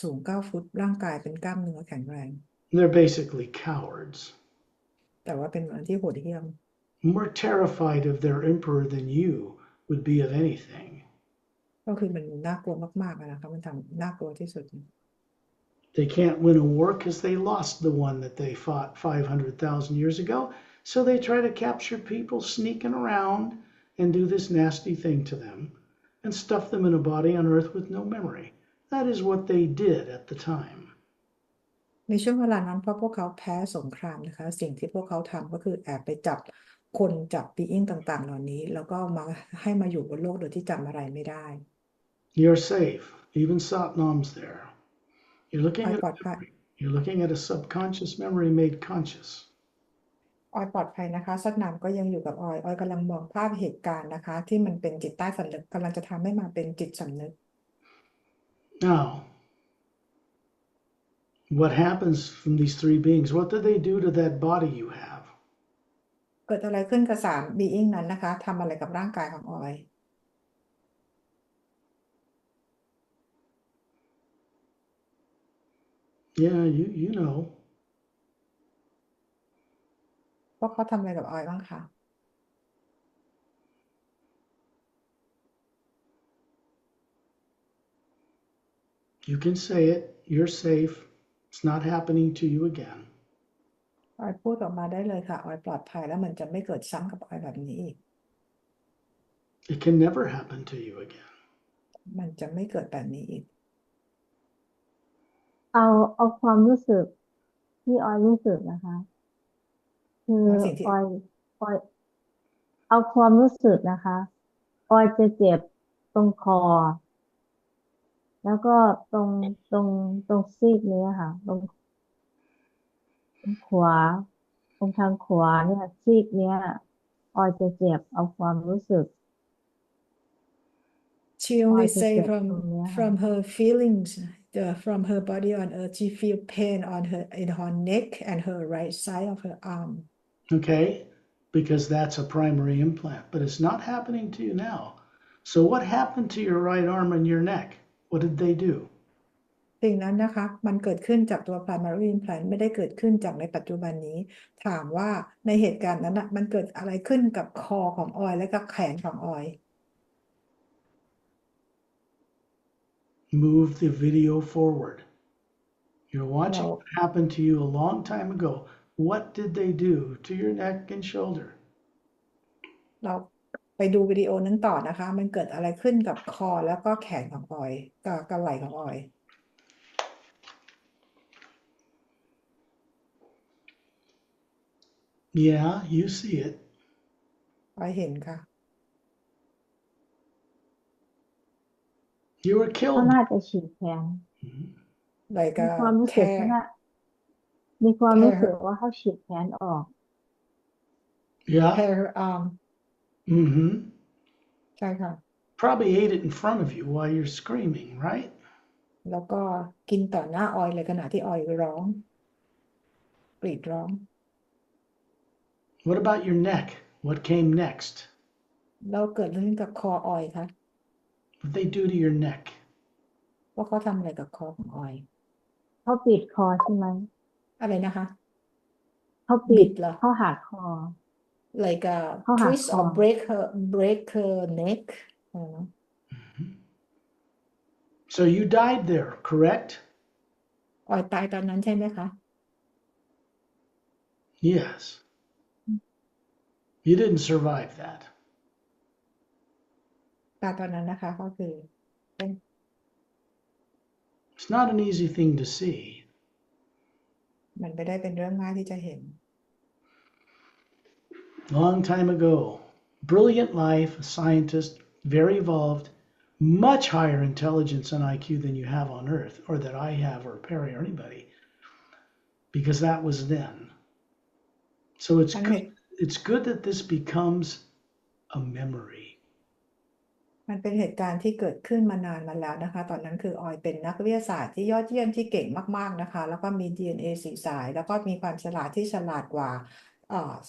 สูง9 ฟุตร่างกายเป็นกล้ามเนื้อแข็งแรง They're basically cowards. แต่ว่าเป็นคนที่โหดเหี้ยม More terrified of their emperor than you would be of anything. ก็คือมันน่ากลัวมากๆนะคะมันทำน่ากลัวที่สุด They can't win a war because they lost the one that they fought 500,000 years ago. So they try to capture people sneaking around and do this nasty thing to them and stuff them in a body on earth with no memory. That is what they did at the time. ในช่วงเวลานั้นเพราะพวกเขาแพ้สงครามนะคะสิ่งที่พวกเขาทำก็คือแอบไปจับคนจับบีอิงต่างๆเหล่านี้แล้วก็มาให้มาอยู่บนโลกโดยที่จำอะไรไม่ได้ You're safe. Even Satnam's there. You're looking ออย at ปลอดภัย you're looking at a subconscious memory made conscious. ออยปลอดภัยนะคะสัตนามก็ยังอยู่กับออยกำลังมองภาพเหตุการณ์นะคะที่มันเป็นจิตใต้สำนึกกำลังจะทำให้มาเป็นจิตสำนึก Now, what happens from these 3 beings? What do they do to that body you have? เกิดอะไรขึ้นกับ3 being นั้นนะคะทำอะไรกับร่างกายของออย Yeah, you know. พวกเขาทำอะไรกับออยบ้างคะ You can say it. You're safe. It's not happening to you again. ออยพูดออกมาได้เลยค่ะออยปลอดภัยแล้วมันจะไม่เกิดซ้ำกับออยแบบนี้อีก It can never happen to you again. มันจะไม่เกิดแบบนี้อีก เอาความรู้สึกที่ออยรู้สึกนะคะ คือ แล้วสิ่งที่ ออยเอาความรู้สึกนะคะออยจะเจ็บตรงคอ แล้วก็ตรงซีกนี้ค่ะตรงขวาตรงทางขวาเนี่ยซีกเนี้ยออยจะเจ็บเอาความรู้สึก She ออย only จะ say เจ็บตรงเนี้ยค่ะ from her feelings from her body on earth she feel pain on her in her neck and her right side of her arm Okay? Because that's a primary implant. But it's not happening to you now. So what happened to your right arm and your neck? What did they do? สิ่งนั้นนะคะมันเกิดขึ้นจากตัว primary implant ไม่ได้เกิดขึ้นจากในปัจจุบันนี้ ถามว่าในเหตุการณ์นั้นมันเกิดอะไรขึ้นกับคอของออยและกับแขนของออย Move the video forward. You're watching No. what happened to you a long time ago. What did they do to your neck and shoulder? เราไปดูวิดีโอนั้นต่อนะคะ มันเกิดอะไรขึ้นกับคอแล้วก็แขนของออยกับไหล่ของออย Yeah, you see it. ออยเห็นค่ะ You were เขา killed. น่าจะฉีกแขน like มีความรู้สึก tear มีความรู้สึก tear ว่าเขาฉีกแขนออก Yeah. tear her arm Mm-hmm. ใช่ค่ะ Probably ate it in front of you while you're screaming, right? แล้วก็กินต่อหน้าออยเลยขณะที่ออยร้องกรีดร้อง What about your neck? What came next? แล้วเกิดอะไรขึ้นกับคอออยคะ What they do to your neck? ว่าเขาทำอะไรกับคอของออย เขาปิดคอใช่ไหม อะไรนะคะ เขาปิ บิ ด ดเหรอ เขาหักคอ like เขาหัก twist คอ or break her neck So you died there, correct? ออยตายตอนนั้นใช่ไหมคะ Yes. You didn't survive that. ตายตอนนั้นนะคะก็คือ It's not an easy thing to see. มันไม่ได้เป็นเรื่องง่ายที่จะเห็น Long time ago, brilliant life, a scientist, very evolved, much higher intelligence and IQ than you have on Earth, or that I have, or Pari, or anybody, because that was then. So it's Okay. good that this becomes a memory. มันเป็นเหตุการณ์ที่เกิดขึ้นมานานมาแล้วนะคะตอนนั้นคือออยเป็นนักวิทยาศาสตร์ที่ยอดเยี่ยมที่เก่งมากๆนะคะแล้วก็มี DNA สีสายแล้วก็มีความฉลาดที่ฉลาดกว่า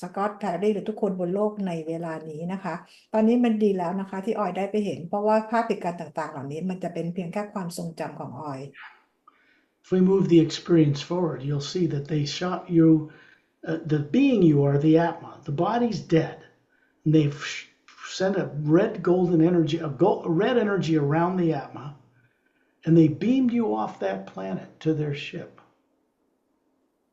สกอตต์แพรรี่หรือทุกคนบนโลกในเวลานี้นะคะตอนนี้มันดีแล้วนะคะที่ออยได้ไปเห็นเพราะว่าภาพเหตุการณ์ต่างๆเหล่านี้มันจะเป็นเพียงแค่ความทรงจำของออย If we move the experience forward, you'll see that they shot you, the being you are, the Atma. The body's dead. And they've sent a red energy around the Atma, and they beamed you off that planet to their ship.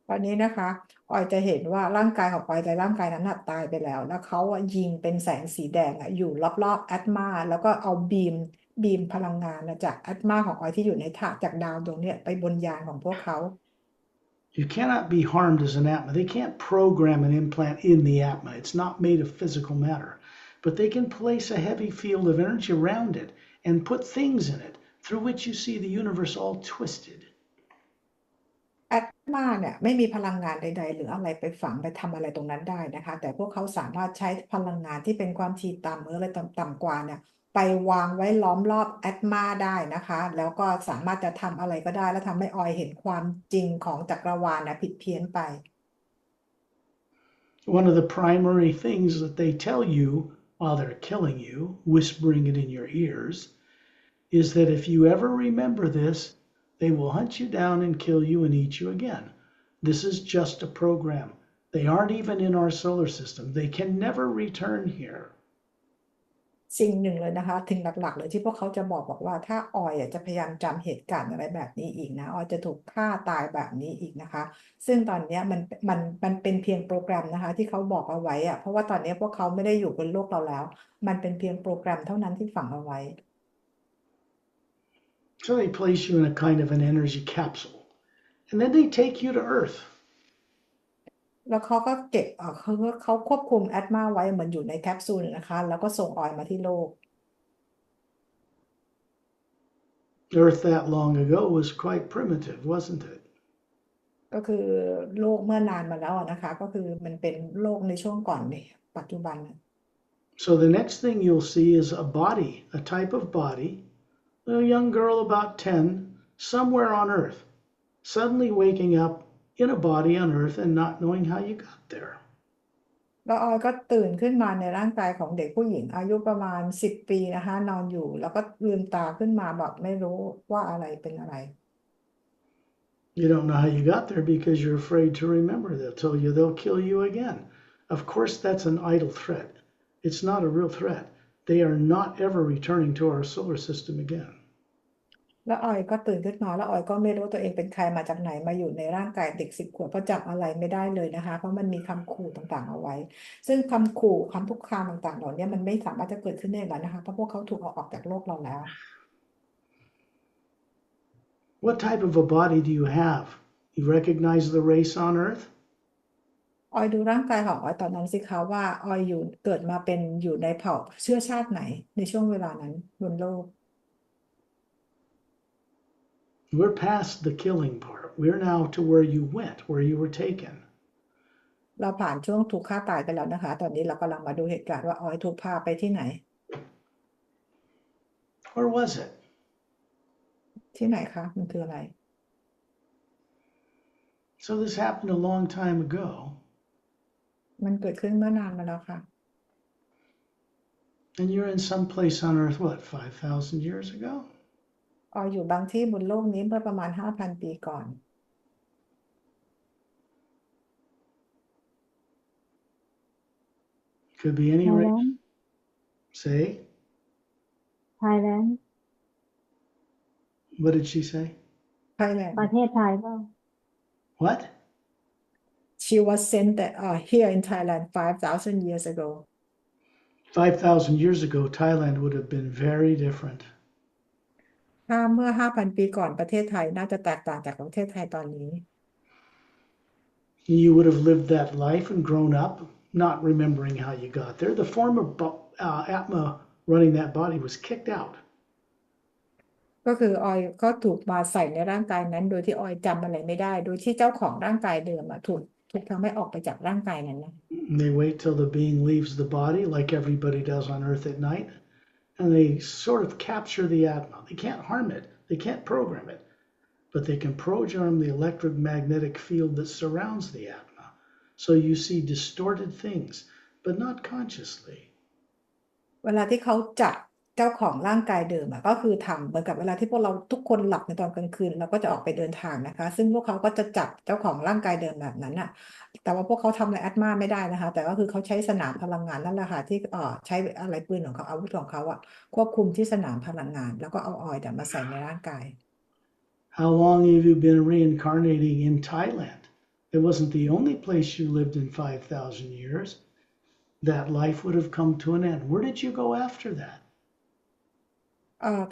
ตอนนี้นะคะออยจะเห็นว่าร่างกายของออยแต่ร่างกายนั้นตายไปแล้วแล้วเขายิงเป็นแสงสีแดงอยู่รอบๆแอตมาแล้วก็เอาบีมพลังงานจากแอตมาของออยที่อยู่ในถาดจากดาวดวงนี้ไปบนยานของพวกเขา You cannot be harmed as an Atma. They can't program an implant in the Atma. It's not made of physical matter. But they can place a heavy field of energy around it and put things in it through which you see the universe all twisted. แอตมาเนี่ยไม่มีพลังงานใดๆหรืออะไรไปฝังไปทำอะไรตรงนั้นได้นะคะแต่พวกเขาสามารถใช้พลังงานที่เป็นความถี่ต่ำหรืออะไรต่ำกว่าเนี่ยไปวางไว้ล้อมรอบแอตมาได้นะคะแล้วก็สามารถจะทำอะไรก็ได้แล้วทำให้ออยเห็นความจริงของจักรวาลผิดเพี้ยนไป One of the primary things that they tell you while they're killing you, whispering it in your ears, is that if you ever remember this, they will hunt you down and kill you and eat you again. This is just a program. They aren't even in our solar system. They can never return here. สิ่งหนึ่งเลยนะคะถึงหลักๆเลยที่พวกเขาจะบอกว่าถ้าออยจะพยายามจำเหตุการณ์อะไรแบบนี้อีกนะออยจะถูกฆ่าตายแบบนี้อีกนะคะซึ่งตอนนี้มันเป็นเพียงโปรแกรมนะคะที่เขาบอกเอาไว้เพราะว่าตอนนี้พวกเขาไม่ได้อยู่บนโลกเราแล้วมันเป็นเพียงโปรแกรมเท่านั้นที่ฝังเอาไว้ So they place you in a kind of an energy capsule, and then they take you to Earth. แล้วเขาก็เก็บเขาควบคุมแอตมาไว้เหมือนอยู่ในแคปซูลนะคะแล้วก็ส่งออยมาที่โลก Earth that long ago was quite primitive, wasn't it? ก็คือโลกเมื่อนานมาแล้วนะคะก็คือมันเป็นโลกในช่วงก่อนในปัจจุบัน So the next thing you'll see is a body, a type of body, a young girl about 10, somewhere on Earth, suddenly waking up in a body on Earth and not knowing how you got there. แล้วออยก็ตื่นขึ้นมาในร่างกายของเด็กผู้หญิงอายุประมาณ10 ปีนะคะนอนอยู่แล้วก็ลืมตาขึ้นมาแบบไม่รู้ว่าอะไรเป็นอะไร You don't know how you got there because you're afraid to remember. They'll tell you they'll kill you again. Of course, that's an idle threat. It's not a real threat. They are not ever returning to our solar system again. แล้วออยก็ตื่นขึ้นมาแล้วออยก็ไม่รู้ตัวเองเป็นใครมาจากไหนมาอยู่ในร่างกายเด็ก10 ขวบเพราะจำอะไรไม่ได้เลยนะคะเพราะมันมีคำขู่ต่างๆเอาไว้ซึ่งคำขู่คำคุกคามต่างๆเหล่านี้มันไม่สามารถจะเกิดขึ้นได้แล้วนะคะเพราะพวกเขาถูกเอาออกจากโลกเราแล้ว What type of a body do you have? You recognize the race on Earth? ออยดูร่างกายของออยตอนนั้นสิคะว่าออยเกิดมาเป็นอยู่ในเผ่าเชื้อชาติไหนในช่วงเวลานั้นบนโลก We're past the killing part. We're now to where you went, where you were taken. เราผ่านช่วงถูกฆ่าตายไปแล้วนะคะ ตอนนี้เรากำลังมาดูเหตุการณ์ว่าออยถูกพาไปที่ไหน Where was it? ที่ไหนคะมันคืออะไร So this happened a long time ago. มันเกิดขึ้นเมื่อนานมาแล้วค่ะ And you're in some place on Earth, what, 5,000 years ago? ออยอยู่บางที่บนโลกนี้เมื่อประมาณ 5,000 ปีก่อน Could be any race. Thailand, Say? Thailand, What did she say? Thailand ประเทศไทยเปล่า What? She was sent here in Thailand 5,000 years ago 5,000 years ago, Thailand would have been very different. ถ้าเมื่อ 5,000 ปีก่อนประเทศไทยน่าจะแตกต่างจากประเทศไทยตอนนี้ You would have lived that life and grown up, not remembering how you got there. The former Atma running that body was kicked out. ก็คือออยก็ถูกมาใส่ในร่างกายนั้นโดยที่ออยจำอะไรไม่ได้โดยที่เจ้าของร่างกายเดิมถูกทำให้ออกไปจากร่างกายนั้นนะ They wait till the being leaves the body like everybody does on Earth at night. and they sort of capture the Atma. They can't harm it. They can't program it. But they can program the electromagnetic field that surrounds the Atma. So you see distorted things, but not consciously. เวลาที่เขาจับเจ้าของร่างกายเดิมก็คือทำเหมือนกับเวลาที่พวกเราทุกคนหลับในตอนกลางคืนเราก็จะออกไปเดินทางนะคะซึ่งพวกเขาก็จะจับเจ้าของร่างกายเดิมแบบนั้นแต่ว่าพวกเขาทำอะไรแอดมาไม่ได้นะคะแต่ก็คือเขาใช้สนามพลังงานนั่นแหละค่ะที่ใช้อะไรปืนของเขาอาวุธของเขาควบคุมที่สนามพลังงานแล้วก็เอาออยล์มาใส่ในร่างกาย How long have you been reincarnating in Thailand? It wasn't the only place you lived in 5,000 years. That life would have come to an end. Where did you go after that?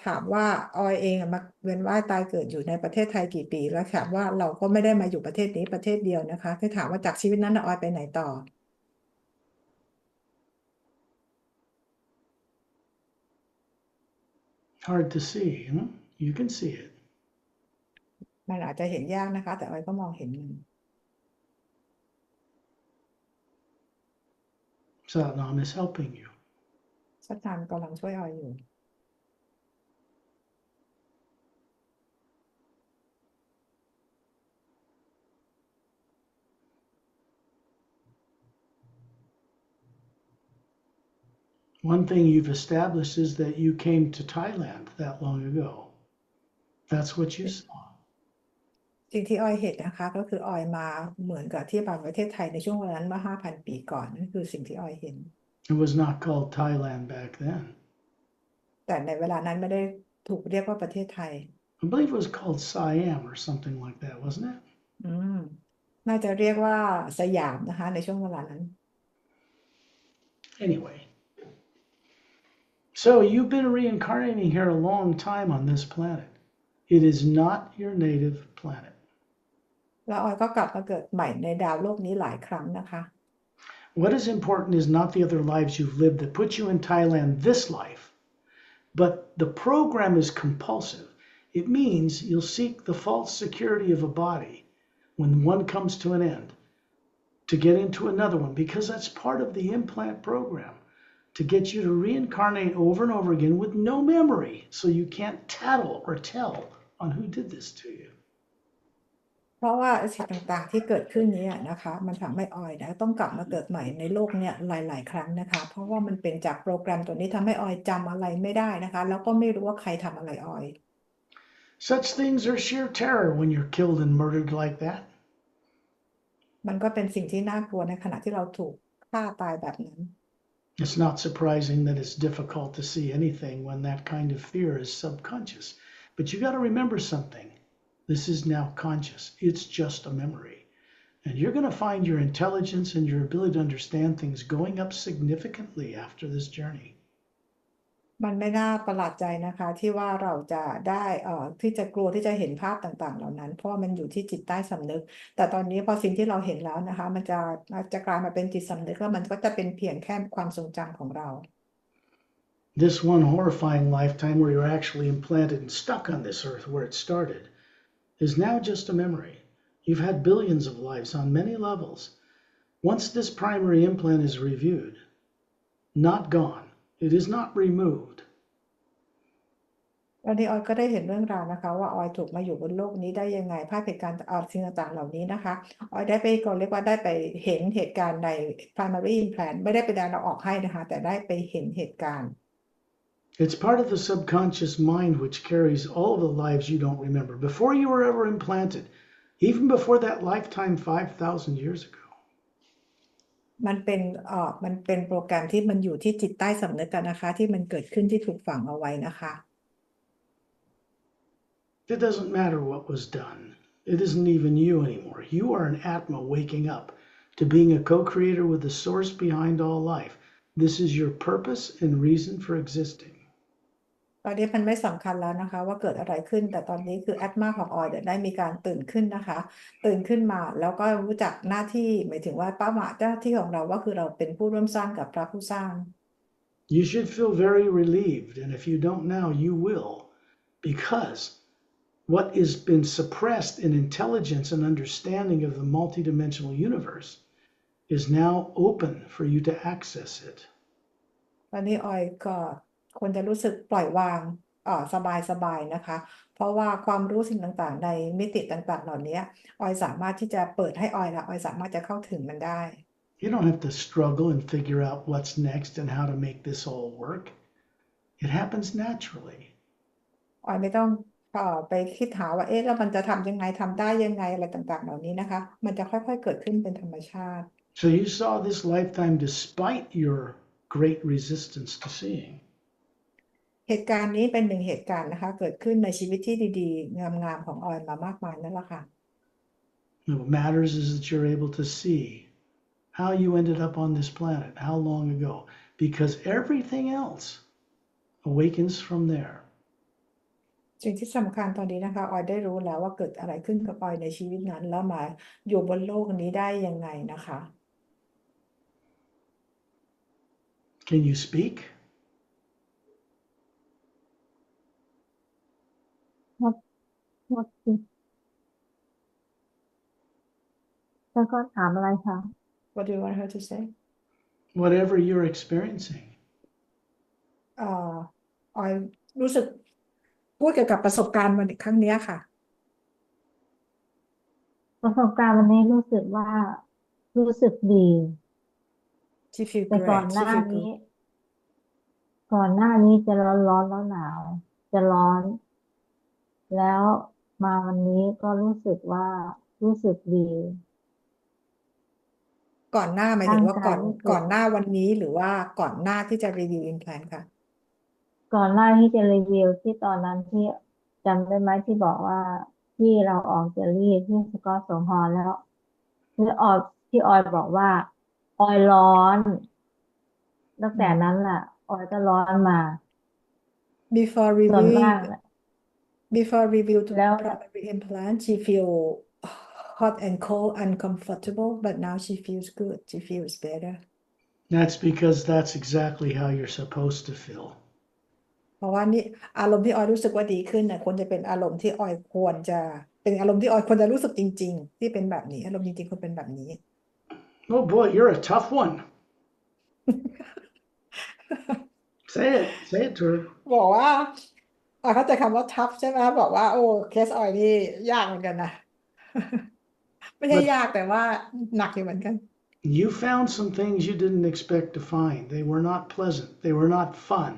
ถามว่าออยเองมาเวียนว่ายตายเกิดอยู่ในประเทศไทยกี่ปีแล้วถามว่าเราก็ไม่ได้มาอยู่ประเทศนี้ประเทศเดียวนะคะที่ถามว่าจากชีวิตนั้นออยไปไหนต่อ Hard to see, huh? You can see it. มันอาจจะเห็นยากนะคะแต่ออยก็มองเห็นมัน Satnam is helping you. สัจจานกำลังช่วยออยอยู่ One thing you've established is that you came to Thailand that long ago. That's what you saw. สิ่งที่ออยเห็นนะคะก็คือออยมาเหมือนกับที่ประเทศไทยในช่วงเวลานั้นเมื่อ 5,000 ปีก่อนนั่นคือสิ่งที่ออยเห็น It was not called Thailand back then. แต่ในเวลานั้นไม่ได้ถูกเรียกว่าประเทศไทย I believe it was called Siam or something like that, wasn't it? น่าจะเรียกว่าสยามนะคะในช่วงเวลานั้น Anyway. So you've been reincarnating here a long time on this planet. It is not your native planet. แล้วออยก็กลับมาเกิดใหม่ในดาวโลกนี้หลายครั้งนะคะ What is important is not the other lives you've lived that put you in Thailand this life, but the program is compulsive. It means you'll seek the false security of a body when one comes to an end to get into another one, because that's part of the implant program, to get you to reincarnate over and over again with no memory, so you can't tattle or tell on who did this to you. เพราะว่าสิ่งต่างๆที่เกิดขึ้นนี้นะคะมันทำให้ออยต้องกลับมาเกิดใหม่ในโลกเนี่ยหลายๆครั้งนะคะเพราะว่ามันเป็นจากโปรแกรมตัวนี้ทำให้ออยจำอะไรไม่ได้นะคะแล้วก็ไม่รู้ว่าใครทำอะไรออย Such things are sheer terror when you're killed and murdered like that. มันก็เป็นสิ่งที่น่ากลัวในขณะที่เราถูกฆ่าตายแบบนั้น It's not surprising that it's difficult to see anything when that kind of fear is subconscious. But you got to remember something. This is now conscious. It's just a memory. And you're going to find your intelligence and your ability to understand things going up significantly after this journey. มันไม่น่าประหลาดใจนะคะที่ว่าเราจะได้ที่จะกลัวที่จะเห็นภาพต่างๆเหล่านั้นเพราะมันอยู่ที่จิตใต้สำนึกแต่ตอนนี้พอสิ่งที่เราเห็นแล้วนะคะมันจะกลายมาเป็นจิตสำนึกแล้วมันก็จะเป็นเพียงแค่ความทรงจำของเรา This one horrifying lifetime where you're actually implanted and stuck on this earth where it started is now just a memory. You've had billions of lives on many levels. Once this primary implant is reviewed, not gone, it is not removed. วันนี้ออยก็ได้เห็นเรื่องราวนะคะว่าออยถูกมาอยู่บนโลกนี้ได้ยังไงภาพเหตุการณ์สิ่งต่างๆเหล่านี้นะคะออยได้ไปก็เรียกว่าได้ไปเห็นเหตุการณ์ใน primary implant ไม่ได้ไปดันเราออกให้นะคะแต่ได้ไปเห็นเหตุการณ์ It's part of the subconscious mind which carries all of the lives you don't remember before you were ever implanted, even before that lifetime 5,000 years ago. มันเป็นโปรแกรมที่มันอยู่ที่จิตใต้สำนึกกันนะคะที่มันเกิดขึ้นที่ถูกฝังเอาไว้นะคะ It doesn't matter what was done. It isn't even you anymore. You are an Atma waking up to being a co-creator with the source behind all life. This is your purpose and reason for existing. ตอนนี้มันไม่สำคัญแล้วนะคะว่าเกิดอะไรขึ้นแต่ตอนนี้คือแอตมาของออยได้มีการตื่นขึ้นนะคะตื่นขึ้นมาแล้วก็รู้จักหน้าที่หมายถึงว่าเป้าหมายหน้าที่ของเราว่าคือเราเป็นผู้ร่วมสร้างกับพระผู้สร้าง You should feel very relieved, and if you don't now, you will, because what has been suppressed in intelligence and understanding of the multidimensional universe is now open for you to access it. ตอนนี้ออยก็ ควรจะรู้สึกปล่อยวางสบายๆนะคะเพราะว่าความรู้สิ่งต่างๆในมิติต่างๆเหล่านี้ออยสามารถที่จะเปิดให้ออยละออยสามารถจะเข้าถึงมันได้ You don't have to struggle and figure out what's next and how to make this all work. It happens naturally. ออยไม่ต้องไปคิดหาว่าเอ๊ะแล้วมันจะทำยังไงทำได้ยังไงอะไรต่างๆเหล่านี้นะคะมันจะค่อยๆเกิดขึ้นเป็นธรรมชาติ So you saw this lifetime despite your great resistance to seeing. เหตุการณ์นี้เป็นหนึ่งเหตุการณ์นะคะเกิดขึ้นในชีวิตที่ดีๆงามๆของออยมามากมายนั่นแหละค่ะ What matters is that you're able to see how you ended up on this planet, how long ago, because everything else awakens from there. สิ่งที่สำคัญตอนนี้นะคะออยได้รู้แล้วว่าเกิดอะไรขึ้นกับออยในชีวิตนั้นแล้วมาอยู่บนโลกนี้ได้ยังไงนะคะ Can you speak? what is แล้วก็ถามอะไรคะ What do you want her to say Whatever you're experiencing. ออยรู้สึกพูดเกี่ยวกับประสบการณ์วันครั้งนี้ค่ะ ประสบการณ์วันนี้รู้สึกว่ารู้สึกดี She feel แต่ก่อน great ห She น้า feel นี้ good ก่อนหน้านี้จะร้อนแล้วหนาว จะร้อน แล้วมาวันนี้ก็รู้สึกว่ารู้สึกดี ก่อนหน้าหมายถึ ร่าง ง ว่า กา ก่ ย อน รู้สึ ก่อก นหน้าวันนี้หรือว่าก่อนหน้าที่จะรีวิว implant ค่ะ ก่อนหน้าที่จะรีวิวที่ตอนนั้นที่จำได้ไหมที่บอกว่าที่เราออกจะรีดที่สกอตโสมพรแล้วที่ออยบอกว่าออยร้อนตั้งแต่นั้นแหละออยก็ร้อนมา before ส่วน reviewing มาก before review to แล้ว primary implant she feel hot and cold uncomfortable but now she feels good she feels better That's because that's exactly how you're supposed to feel. เพราะว่านี่อารมณ์ที่ออยรู้สึกว่าดีขึ้นนะควรจะเป็นอารมณ์ที่ออยควรจะเป็นอารมณ์ที่ออยควรจะรู้สึกจริงๆที่เป็นแบบนี้อารมณ์จริงๆควรเป็นแบบนี้ Oh boy, you're a tough one. Say it to her. บอกว่าออยเข้าใจคำว่า tough ใช่ไหมบอกว่าโอ้เคสออยนี่ยากเหมือนกันนะ ไม่ใช่ But ยากแต่ว่าหนักอยู่เหมือนกัน you found some things you didn't expect to find. They were not pleasant. They were not fun.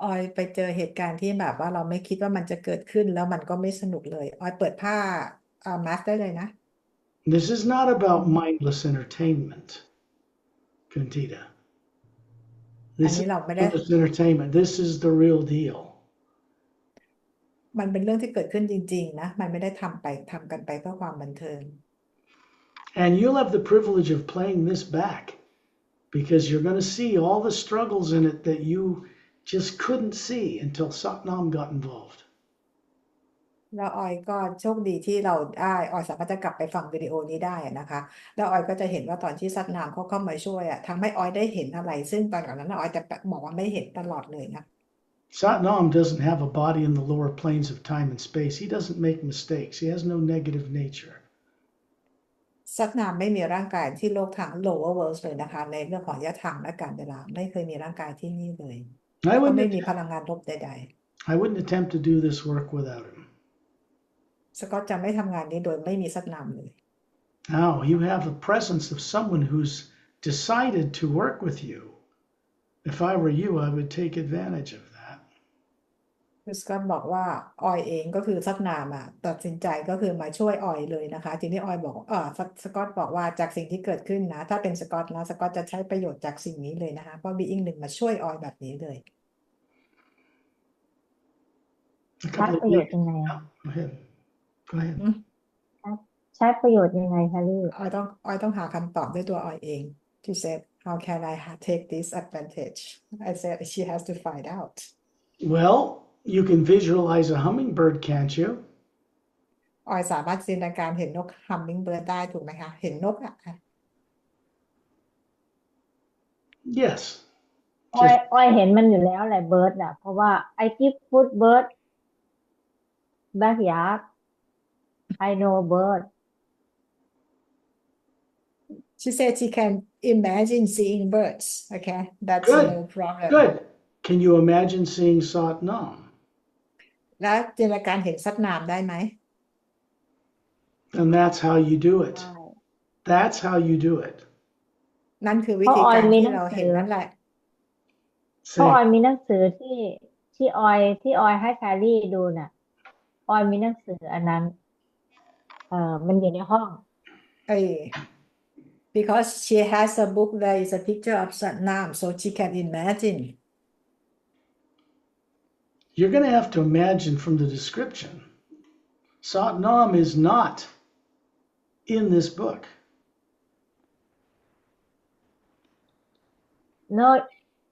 ออยไปเจอเหตุการณ์ที่แบบว่าเราไม่คิดว่ามันจะเกิดขึ้นแล้วมันก็ไม่สนุกเลยออยเปิดผ้ามาสได้เลยนะ This is not about mindless entertainment, Kunthida. อัน This นี้ is เราไม่ได้ mindless entertainment. This is the real deal. มันเป็นเรื่องที่เกิดขึ้นจริงๆนะมันไม่ได้ทำกันไปเพื่อความบันเทิง And you'll have the privilege of playing this back because you're going to see all the struggles in it that you just couldn't see until Satnam got involved. แล้วออยก็โชคดีที่เราได้ออยสามารถจะกลับไปฟังวิดีโอนี้ได้นะคะแล้วออยก็จะเห็นว่าตอนที่ซัดนามเขาเข้ามาช่วยทำให้ออยได้เห็นอะไร ซึ่งตอนก่อนนั้นออยจะบอกว่าไม่เห็นตลอดเลยนะ Satnam doesn't have a body in the lower planes of time and space. He doesn't make mistakes. He has no negative nature. ซัดนามไม่มีร่างกายที่โลกทาง lower world เลยนะคะในเรื่องของระยะทางและการเวลาไม่เคยมีร่างกายที่นี่เลย I ก็ไม่ wouldn't, มีพลังงานลบใด I wouldn't attempt to do this work without him. ๆสก็อตจะไม่ทำงานนี้โดยไม่มีซัดนามเลย Now you have the presence of someone who's decided to work with you. If I were you, I would take advantage of that. คือสกอตบอกว่าออยเองก็คือซัดนามตัดสินใจก็คือมาช่วยออยเลยนะคะทีนี้ออยบอกสกอตบอกว่าจากสิ่งที่เกิดขึ้นนะถ้าเป็นสกอตนะสกอตจะใช้ประโยชน์จากสิ่งนี้เลยนะคะเพราะบีอิงหนึ่งมาช่วยออยแบบนี้เลย A ใช้ couple ป of ระโยชน์ weeks. ยังไง Go ahead. Go ahead. ใช้ประโยชน์ยังไงคะลี่ ออยต้องหาคำตอบด้วยตัวออยเอง She said how can I take this advantage I said she has to find out Well, you can visualize a hummingbird, can't you? ออยสามารถจินตนาการเห็นนกฮัมมิงเบิร์ดได้ถูกไหมคะเห็นนกYes. ออยเห็นมันอยู่แล้วแหละเบิร์ดเพราะว่า I give food bird backyard I know bird She She said she can imagine seeing birds. Okay, that's Good. no problem. Good. Can you imagine seeing Sat Nam? แล้วจินตนาการเห็นสัตว์น้ำได้ไหม And that's how you do it. ใช่ That's how you do it. นั่นคือวิ เพราะ ธี ออย การ มี ที่ หนัง เรา สื เห็น อ นั่นแหละ เพราะ Say, ออยมีหนังสือที่ออยให้แพรรี่ดูน่ะออยมีหนังสืออันนั้นมันอยู่ในห้อง because she has a book there is a picture of Satnam so she can imagine you're going to have to imagine from the description. Sat Nam is not in this book. no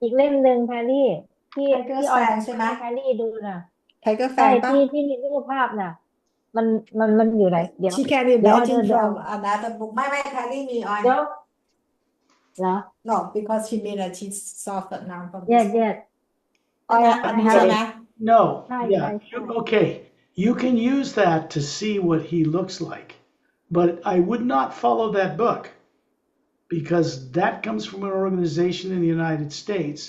อีกเล่มหนึ่งแพรรี่ที่ Tiger ออย Fan ใช่ไหม ให้แพรรี่ดูน่ะ Tiger ใช่ Fan ปะ ที่มีรูปภาพน่ะ มันอยู่ไหนเดี๋ยว she can เดี๋ยวออย imagine เดี๋ยว from another book ไม่แพรรี่มีออย เดี๋ยวเหรอ no because she mean that she saw Satnam from this yes book yes อ ใช่ อย ไหม I อันนี้ have ใช่ไหม No. ใช่ Yeah. Okay. You can use that to see what he looks like. But I would not follow that book because that comes from an organization in the United States.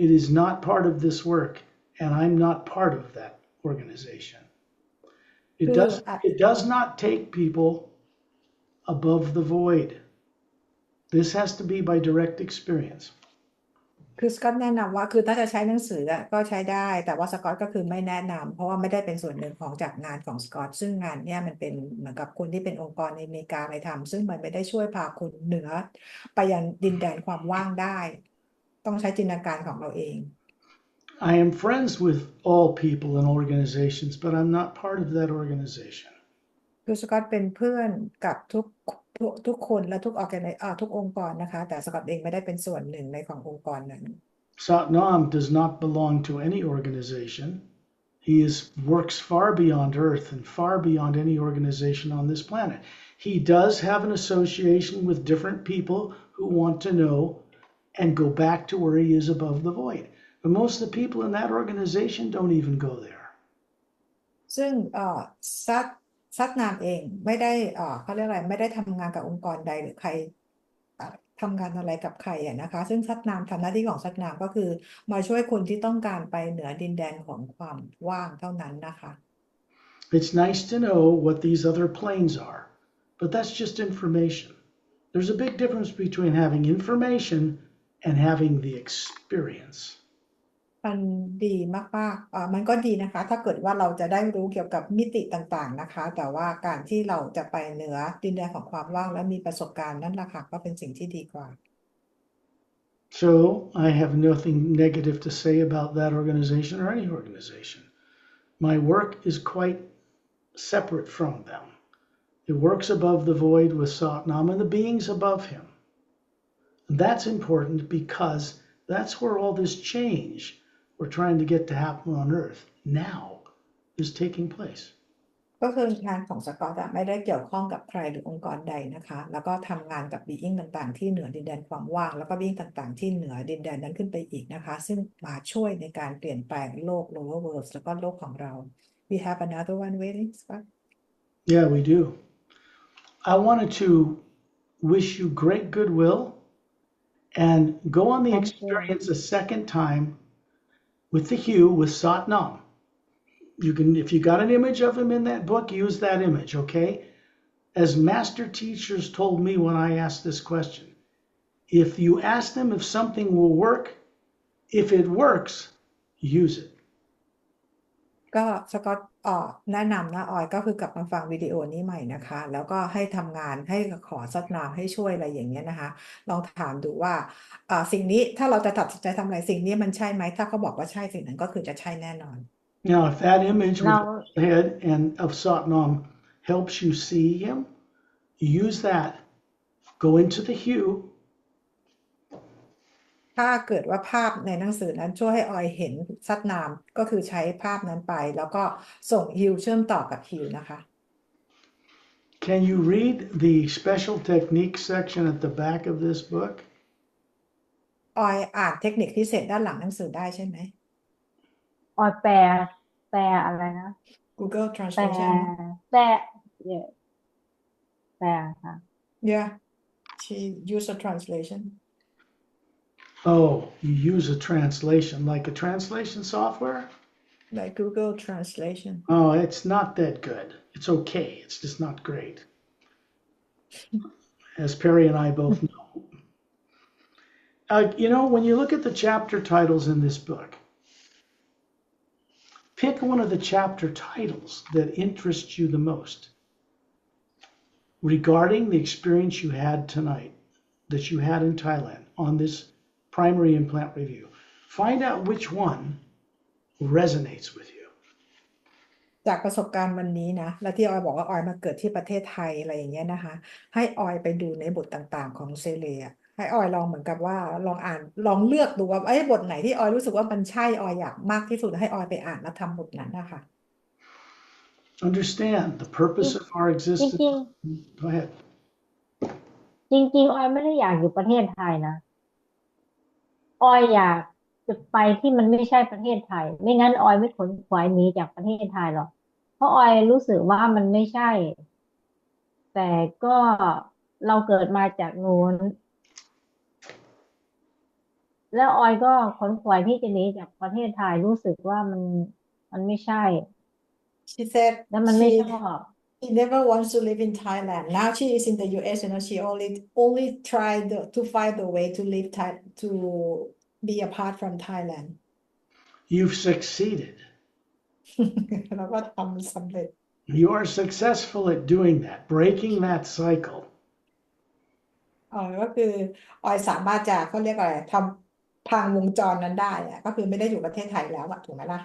It is not part of this work, and I'm not part of that organization. It does not take people above the void. This has to be by direct experience. คือสกอตแนะนำว่าคือถ้าจะใช้หนังสือก็ใช้ได้แต่ว่าสกอตก็คือไม่แนะนำเพราะว่าไม่ได้เป็นส่วนหนึ่งของจากงานของสกอตซึ่งงานเนี่ยมันเป็นเหมือนกับคนที่เป็นองค์กรในอเมริกาไปทำซึ่งมันไม่ได้ช่วยพาคุณเหนือไปยังดินแดนความว่างได้ต้องใช้จินตนาการของเราเอง I am friends with all people and organizations, but I'm not part of that organization. คือสกอตเป็นเพื่อนกับทุกคนและทุกองค์กรนะคะแต่สกอตเองไม่ได้เป็นส่วนหนึ่งในขององค์กรนั้น Sat Nam does not belong to any organization. He works far beyond Earth and far beyond any organization on this planet. He does have an association with different people who want to know and go back to where he is above the void. But most of the people in that organization don't even go there. ซึ่งซัดนามเองไม่ได้เขาเรียกอะไรไม่ได้ทำงานกับองค์กรใดหรือใครทำงานอะไรกับใครนะคะซึ่งซัดนามทำหน้าที่ของซัดนามก็คือมาช่วยคนที่ต้องการไปเหนือดินแดนของความว่างเท่านั้นนะคะ It's nice to know what these other planes are, but that's just information. There's a big difference between having information and having the experience. มันดีมากๆมันก็ดีนะคะถ้าเกิดว่าเราจะได้รู้เกี่ยวกับมิติต่างๆนะคะแต่ว่าการที่เราจะไปเหนือดินแดนของความว่างและมีประสบการณ์นั่นแหละค่ะก็เป็นสิ่งที่ดีกว่า So I have nothing negative to say about that organization or any organization. My work is quite separate from them. It works above the void with Satnam and the beings above him. And that's important because that's where all this change we're trying to get to happen on Earth now is taking place. ก็คืองานของสกอตไม่ได้เกี่ยวข้องกับใครหรือองค์กรใดนะคะแล้วก็ทำงานกับบีอิงต่างๆที่เหนือดินแดนความว่างแล้วก็บีอิงต่างๆที่เหนือดินแดนนั้นขึ้นไปอีกนะคะซึ่งมาช่วยในการเปลี่ยนแปลงโลก lower world แล้วก็โลกของเรา we have another one waiting Scott Yeah, we do. I wanted to wish you great goodwill and go on the experience a second time with the hue with Satnam. You can, if you got an image of him in that book, use that image, okay? As master teachers told me when I asked this question, if you ask them if something will work, if it works, use it. ก็สกอตแนะนำนะออยก็คือกลับมาฟังวิดีโอนี้ใหม่นะคะแล้วก็ให้ทำงานให้ขอซัดนามให้ช่วยอะไรอย่างเงี้ยนะคะลองถามดูว่าสิ่งนี้ถ้าเราจะตัดสินใจทำอะไรสิ่งนี้มันใช่ไหมถ้าเขาบอกว่าใช่สิ่งนั้นก็คือจะใช่แน่นอน Now, if that image with the head and of Satnam helps you see him, use that. Go into the hue. ถ้าเกิดว่าภาพในหนังสือนั้นช่วยให้ออยเห็นซัดนามก็คือใช้ภาพนั้นไปแล้วก็ส่งฮิวเชื่อมต่อกับฮิวนะคะ Can you read the special technique section at the back of this book? ออยอ่านเทคนิคพิเศษด้านหลังหนังสือได้ใช่ไหม ออยแปลอะไรนะ Google แปล Translation แปล yeah แปลค่ะ yeah she use a translation Oh, you use a translation, like a translation software? like Google Translation Oh, it's not that good. It's okay. It's just not great. As Pari and I both know. When you look at the chapter titles in this book, pick one of the chapter titles that interests you the most regarding the experience you had tonight, that you had in Thailand on this primary implant review. Find out which one resonates with you. จากประสบการณ์วันนี้นะและที่ออยบอกว่าออยมาเกิดที่ประเทศไทยอะไรอย่างเงี้ยนะคะให้ออยไปดูในบทต่างๆของเซเลอะให้ออยลองเหมือนกับว่าลองอ่านลองเลือกดูว่าบทไหนที่ออยรู้สึกว่ามันใช่ออยอยากมากที่สุดให้ออยไปอ่านแล้วทำบทนั้นนะคะ Understand the purpose of our จ existence. ริง Go ahead. ๆจริงๆออยไม่ได้อยากอยู่ประเทศไทยนะออยอยากจะไปที่มันไม่ใช่ประเทศไทยไม่งั้นออยไม่ขนขวายหนีจากประเทศไทยหรอกเพราะออยรู้สึกว่ามันไม่ใช่ แต่ก็เราเกิดมาจากนู้นแล้วออยก็ขนขวายที่จะหนีจากประเทศไทยรู้สึกว่ามันไม่ใช่ She said แล้วมันไม่ช she อบ she never wants to live in Thailand. Now she is in the US, she only tried to find a way to live to be apart from Thailand. You've succeeded. แล้วก็ทำสำเร็จ You are successful at doing that, breaking that cycle. ก็คือออยสามารถจะเขาเรียกอะไรทำพังวงจรนั้นได้ก็คือไม่ได้อยู่ประเทศไทยแล้วถูกไหมล่ะ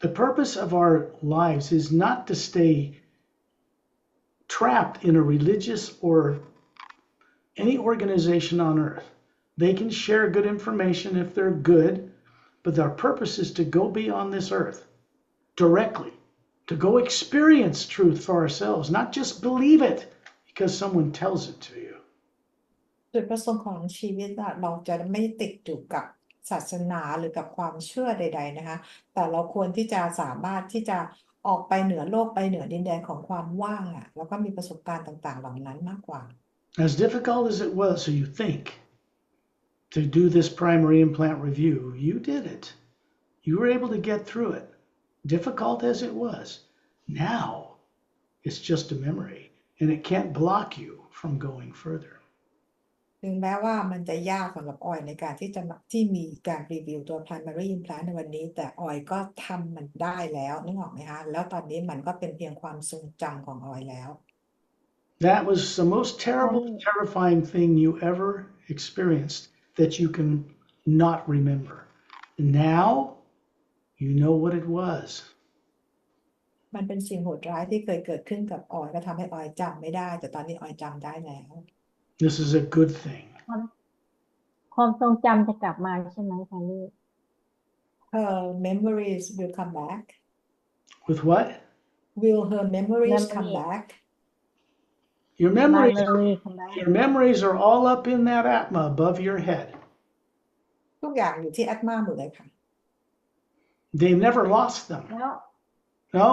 The purpose of our lives is not to stay trapped in a religious or any organization on earth. They can share good information if they're good, but our purpose is to go beyond this earth directly, to go experience truth for ourselves, not just believe it because someone tells it to you. จุดประสงค์ของชีวิตเราจะไม่ติดอยู่กับศาสนาหรือกับความเชื่อใดๆนะคะแต่เราควรที่จะสามารถที่จะออกไปเหนือโลกไปเหนือดินแดนของความว่างแล้วก็มีประสบการณ์ต่างๆเหล่านั้นมากกว่า As difficult as it was, so you think, to do this primary implant review, you did it. You were able to get through it. Difficult as it was. Now, it's just a memory, and it can't block you from going further. ถึงแม้ว่ามันจะยากสำหรับออยในการที่มีการรีวิวตัว primary implant ในวันนี้แต่ออยก็ทำมันได้แล้วนึกออกไหมคะแล้วตอนนี้มันก็เป็นเพียงความทรงจำของออยแล้ว That was the most terrible, terrifying thing you ever experienced that you can not remember. Now, you know what it was. มันเป็นสิ่งโหดร้ายที่เคยเกิดขึ้นกับออยก็ทำให้ออยจำไม่ได้แต่ตอนนี้ออยจำได้แล้ว This is a good thing. ความทรงจำจะกลับมาใช่ไหมคะลูก Her memories will come back. With what? Will her memories come Memory. back? Your My memories, memory come back. your memories are all up in that atma above your head. ทุกอย่างอยู่ที่แอตมาหมดเลยค่ะ They've never lost them. แล้ว No,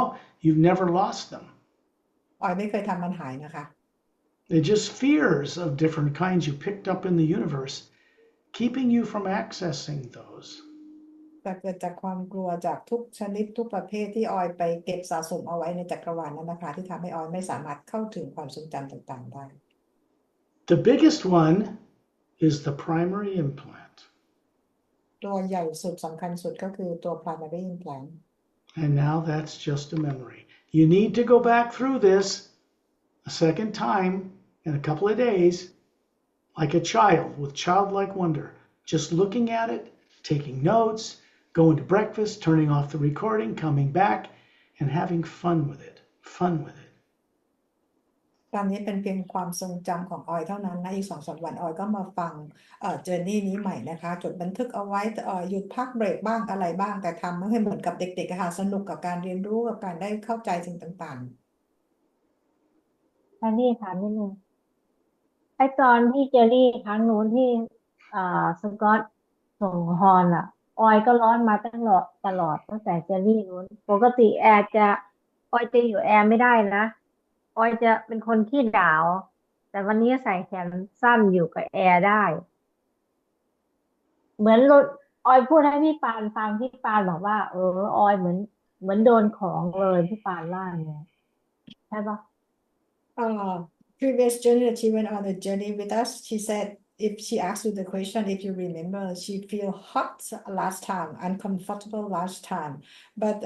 you've never lost them. ออยไม่เคยทำมันหายนะคะ They're just fears of different kinds you picked up in the universe, keeping you from accessing those. แต่เกิดจากความกลัวจากทุกชนิดทุกประเภทที่ออยไปเก็บสะสมเอาไว้ในจักรวาลนั้นนะคะที่ทำให้ออยไม่สามารถเข้าถึงความทรงจำต่างๆได้ The biggest one is the primary implant. ตัวใหญ่สุดสำคัญสุดก็คือตัว primary implant And now that's just a memory. You need to go back through this a second time in a couple of days, like a child with childlike wonder, just looking at it, taking notes, going to breakfast, turning off the recording, coming back, and having fun with it. Fun with it. ตอนนี้เป็นเพียงความทรงจำของออยเท่านั้นนะอีก2-3 วันออยก็มาฟังเจอร์นี่นี้ใหม่นะคะจดบันทึกเอาไว้หยุดพักเบรกบ้างอะไรบ้างแต่ทำให้เหมือนกับเด็กๆค่ะสนุกกับการเรียนรู้กับการได้เข้าใจสิ่งต่างแพรรี่ถามนิดนึงไอตอนที่เจอรี่ครั้งนู้นที่สกอตส่งฮอนออยก็ร้อนมาตลอดตั้งแต่เจอรี่นู้นปกติออยจะอยู่แอร์ไม่ได้นะออยจะเป็นคนขี้หนาวแต่ แต่วันนี้ใส่แขนสั้นอยู่กับแอร์ได้ เหมือนรถออยพูดให้พี่ปานฟังพี่ปานบอกว่าออยเหมือนโดนของเลยพี่ปานล่าเนี่ยใช่ปะ Previous journey that she went on the journey with us, she said if she asked you the question, if you remember, she feel hot last time, uncomfortable last time, but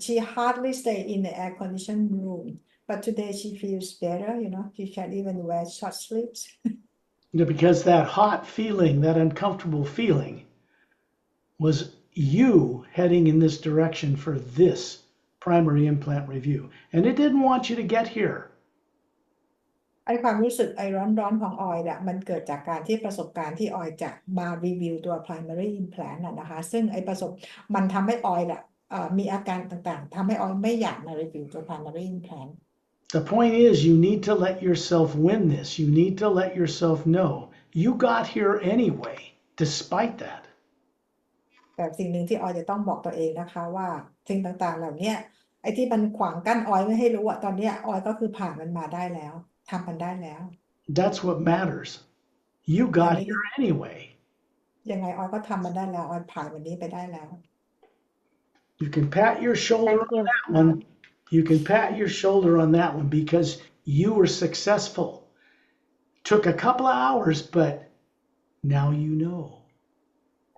she hardly stay in the air conditioned room. But today she feels better, she can even wear short sleeves. Because that hot feeling, that uncomfortable feeling, was you heading in this direction for this primary implant review. And it didn't want you to get here. ไอความรู้สึกไอร้อนของออยเนี่ยมันเกิดจากการที่ประสบการณ์ที่ออยจะมารีวิวตัว primary implant นะคะซึ่งมันทำให้ออยเนี่ยมีอาการต่างๆทำให้ออยไม่อยากมารีวิวตัว primary implant. The point is, you need to let yourself win this. You need to let yourself know you got here anyway, despite that. แต่สิ่งหนึ่งที่ออยจะต้องบอกตัวเองนะคะว่าสิ่งต่างๆเหล่านี้ไอ้ที่มันขวางกั้นออยไม่ให้รู้ตอนนี้ออยก็คือผ่านมันมาได้แล้วทำมันได้แล้ว That's what matters. You got here anyway. ยังไงออยก็ทำมันได้แล้วออยผ่านวันนี้ไปได้แล้ว You can pat your shoulder on that one. You can pat your shoulder on that one because you were successful. Took a couple of hours, but now you know.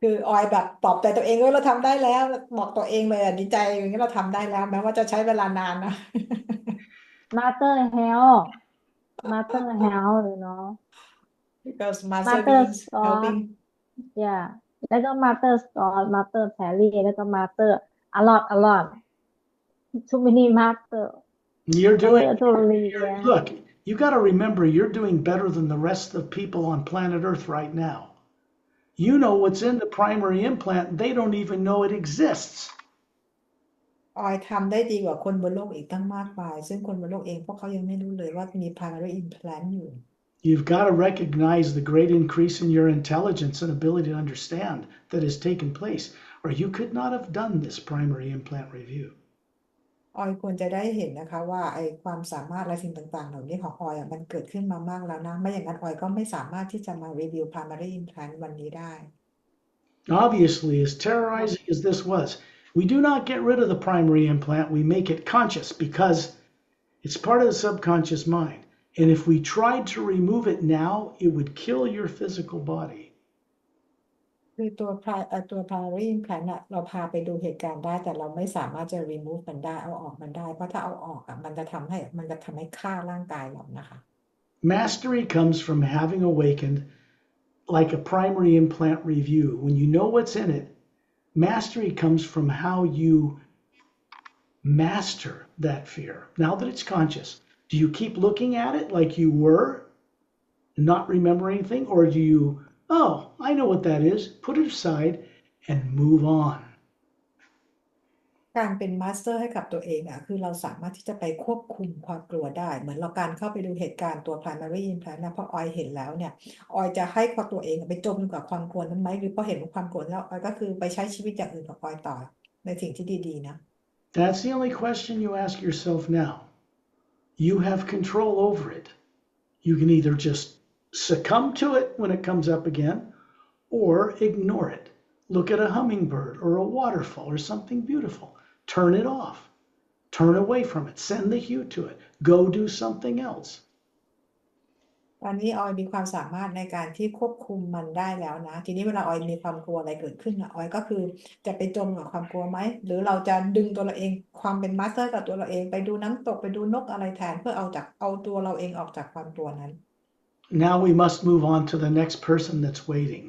คือออยแบบปลอบใจตัวเองว่าเราทำได้แล้วบอกตัวเองเลยดีใจอย่างนี้เราทำได้แล้วแม้ว่าจะใช้เวลานานนะ Master because Master Master means Scott helping yeah แล้วก็ Master Scott Master Pari แล้วก็ Master a lot too many Master You're doing, totally look, you got to remember you're doing better than the rest of the people on planet Earth right now. You know what's in the primary implant. They don't even know it exists. ออยทำได้ดีกว่าคนบนโลกอีกตั้งมากมายซึ่งคนบนโลกเองพวกเขายังไม่รู้เลยว่ามี primary implant อยู่ You've got to recognize the great increase in your intelligence and ability to understand that has taken place, or you could not have done this primary implant review. ออยควรจะได้เห็นนะคะว่าไอ้ความสามารถและสิ่งต่างๆเหล่านี้ของออยมันเกิดขึ้นมามากแล้วนะไม่อย่างนั้นออยก็ไม่สามารถที่จะมารีวิว primary implant วันนี้ได้ Obviously, as terrorizing as this was, we do not get rid of the primary implant. We make it conscious because it's part of the subconscious mind. And if we tried to remove it now, it would kill your physical body. คือตัว primary implant เราพาไปดูเหตุการณ์ได้แต่เราไม่สามารถจะ remove มันได้เอาออกมันได้เพราะถ้าเอาออกมันจะทำให้ฆ่าร่างกายเรานะคะ Mastery comes from having awakened like a primary implant review. When you know what's in it, mastery comes from how you master that fear. Now that it's conscious, do you keep looking at it like you were, not remember anything, or do you, oh, I know what that is, put it aside and move on? การเป็นมาสเตอร์ให้กับตัวเองคือเราสามารถที่จะไปควบคุมความกลัวได้เหมือนเราการเข้าไปดูเหตุการณ์ตัว primary implant นะพอออยเห็นแล้วเนี่ยออยจะให้ตัวเองไปจมกับความกลัวนั้นไหมหรือพอเห็นความกลัวแล้วออยก็คือไปใช้ชีวิตอย่างอื่นกับออยต่อในสิ่งที่ดีๆนะ That's the only question you ask yourself now. You have control over it. You can either just succumb to it when it comes up again or ignore it. Look at a hummingbird or a waterfall or something beautiful. Turn it off. Turn away from it. Send the hue to it. Go do something else. ตอนนี้ออยมีความสามารถในการที่ควบคุมมันได้แล้วนะทีนี้เวลาออยมีความกลัวอะไรเกิดขึ้นออยก็คือจะไปจมกับความกลัวไหมหรือเราจะดึงตัวเราเองความเป็นมาสเตอร์กับตัวเราเองไปดูน้ำตกไปดูนกอะไรแทนเพื่อเอาตัวเราเองออกจากความกลัวนั้น Now we must move on to the next person that's waiting.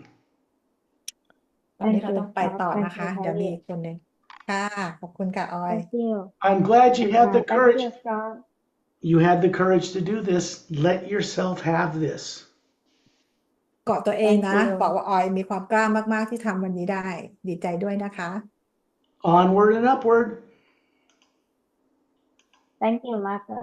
ตอนนี้เราต้องไปต่อนะคะเดี๋ยวมีอีกคนหนึ่งค่ะขอบคุณค่ะออย Thank you I'm glad you had the Thank courage. you Scott You had the courage to do this. Let yourself have this. เกาะตัวเองนะ Thank you บอกว่าออยมีความกล้ามากๆที่ทำวันนี้ได้ดีใจด้วยนะคะ Onward and upward. Thank you Master